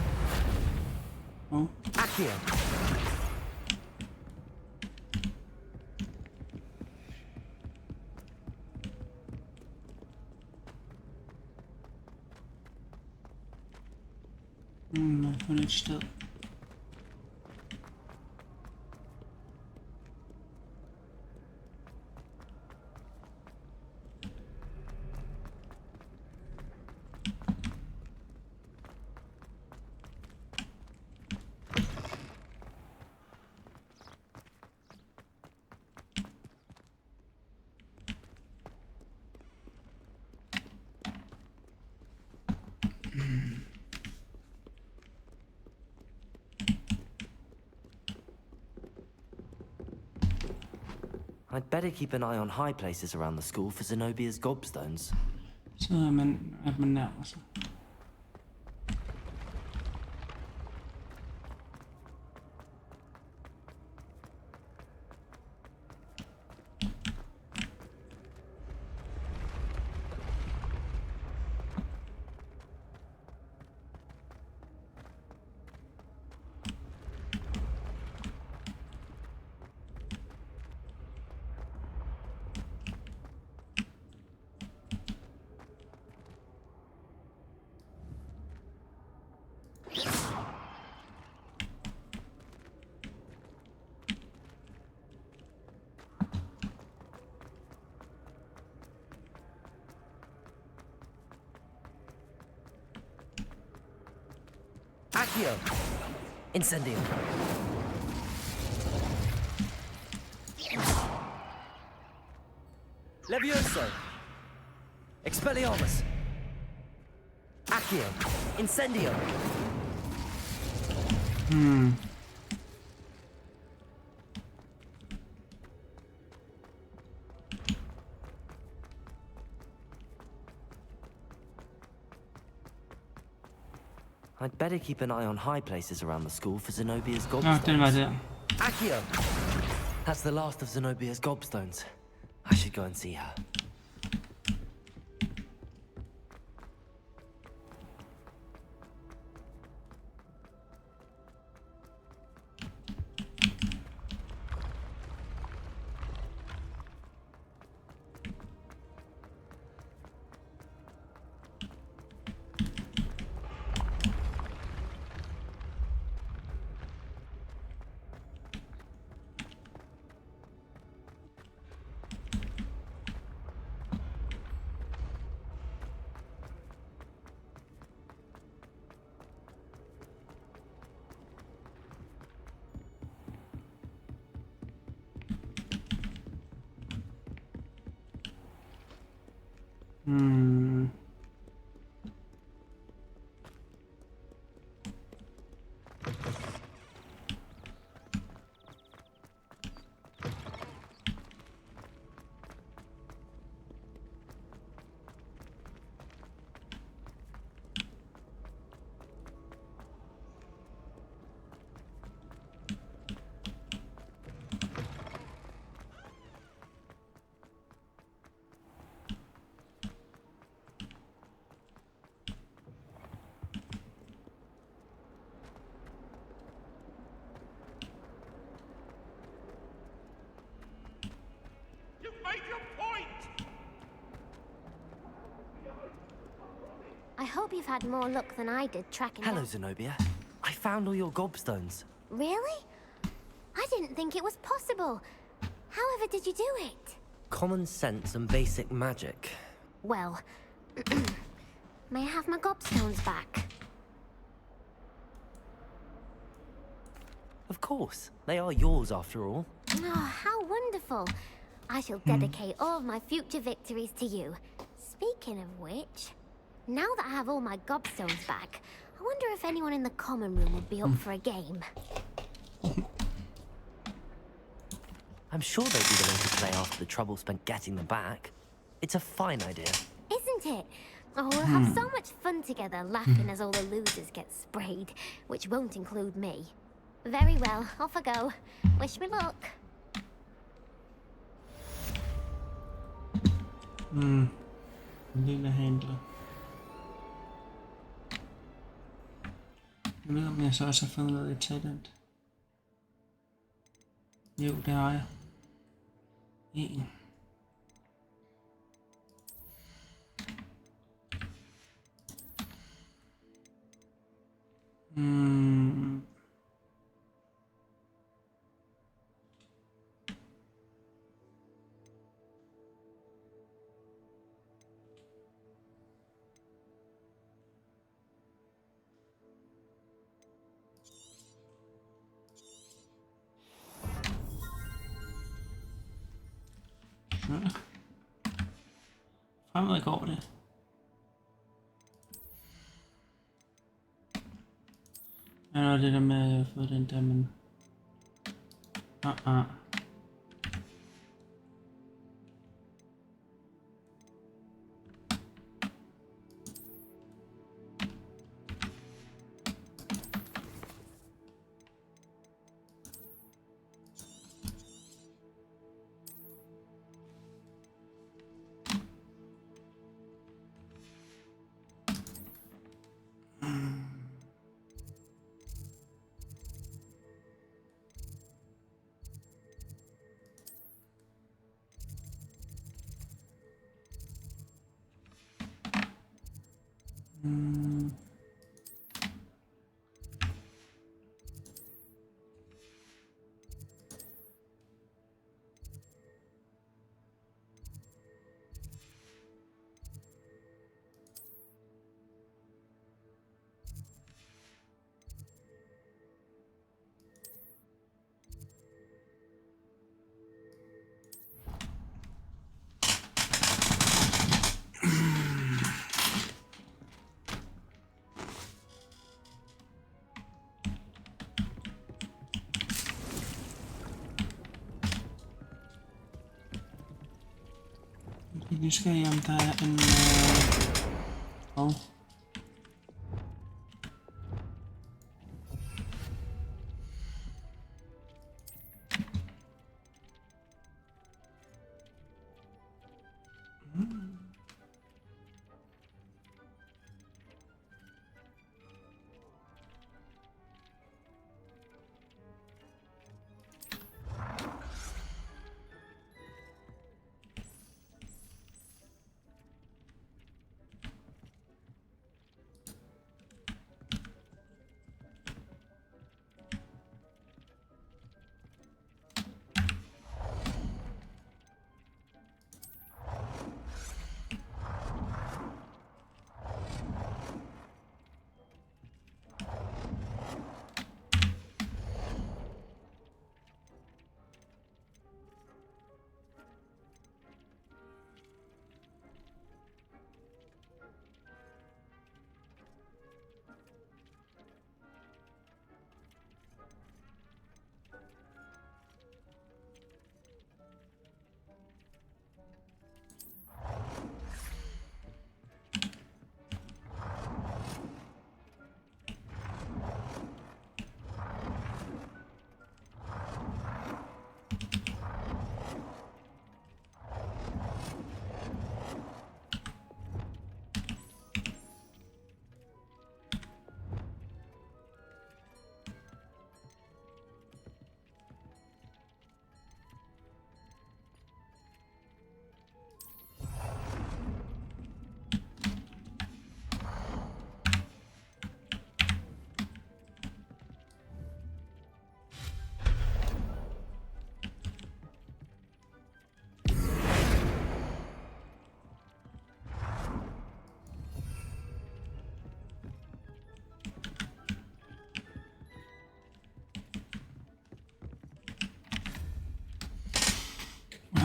Oh. Accio! På et sted. I'd better keep an eye on high places around the school for Zenobia's gobstones. Så er man nærmer sig. Accio! Incendio! Levioso! Expelliarmus! Accio! Incendio! I'd better keep an eye on high places around the school for Zenobia's gobstones. Den var der. Accio! That's the last of Zenobia's gobstones. I should go and see her. I hope you've had more luck than I did tracking Hello, down... Zenobia. I found all your gobstones. Really? I didn't think it was possible. However did you do it? Common sense and basic magic. Well, may I have my gobstones back? Of course. They are yours after all. Oh, how wonderful. I shall dedicate all of my future victories to you. Speaking of which, now that I have all my gobstones back, I wonder if anyone in the common room would be up for a game. I'm sure they'd be willing to play after the trouble spent getting them back. It's a fine idea. Isn't it? Oh, we'll have so much fun together, laughing as all the losers get sprayed, which won't include me. Very well, off I go. Wish me luck. Lille handler. Jeg ved om jeg så også har fundet noget i talent. Jo, det har jeg. En. Fremad går det. Jeg har det der med at jeg har fået den der, men... Jeg er nysgerrig om der er en...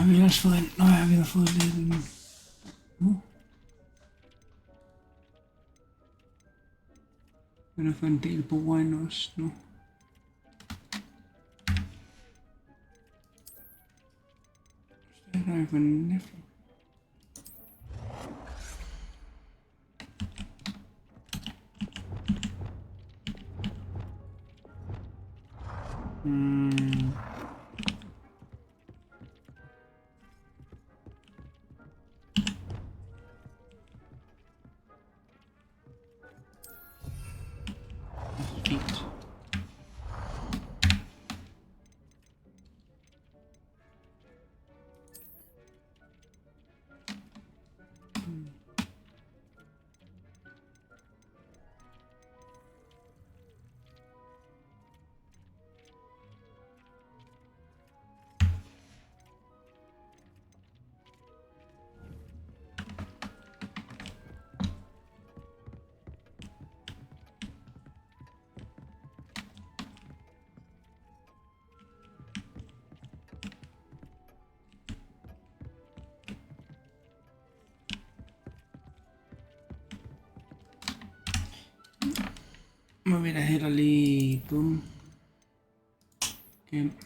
har vi ellers fået ind? Nå ja, vi har fået lidt nu. Vi har fået en del borer ind også nu. Så der er for en næfler. Fint. Må vi da heller lige bum. Gem.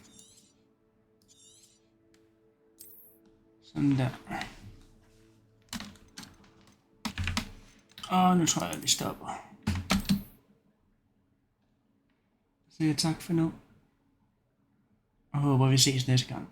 Sådan der. Og nu tror jeg, vi stopper. Så tak for nu. Og håber vi ses næste gang.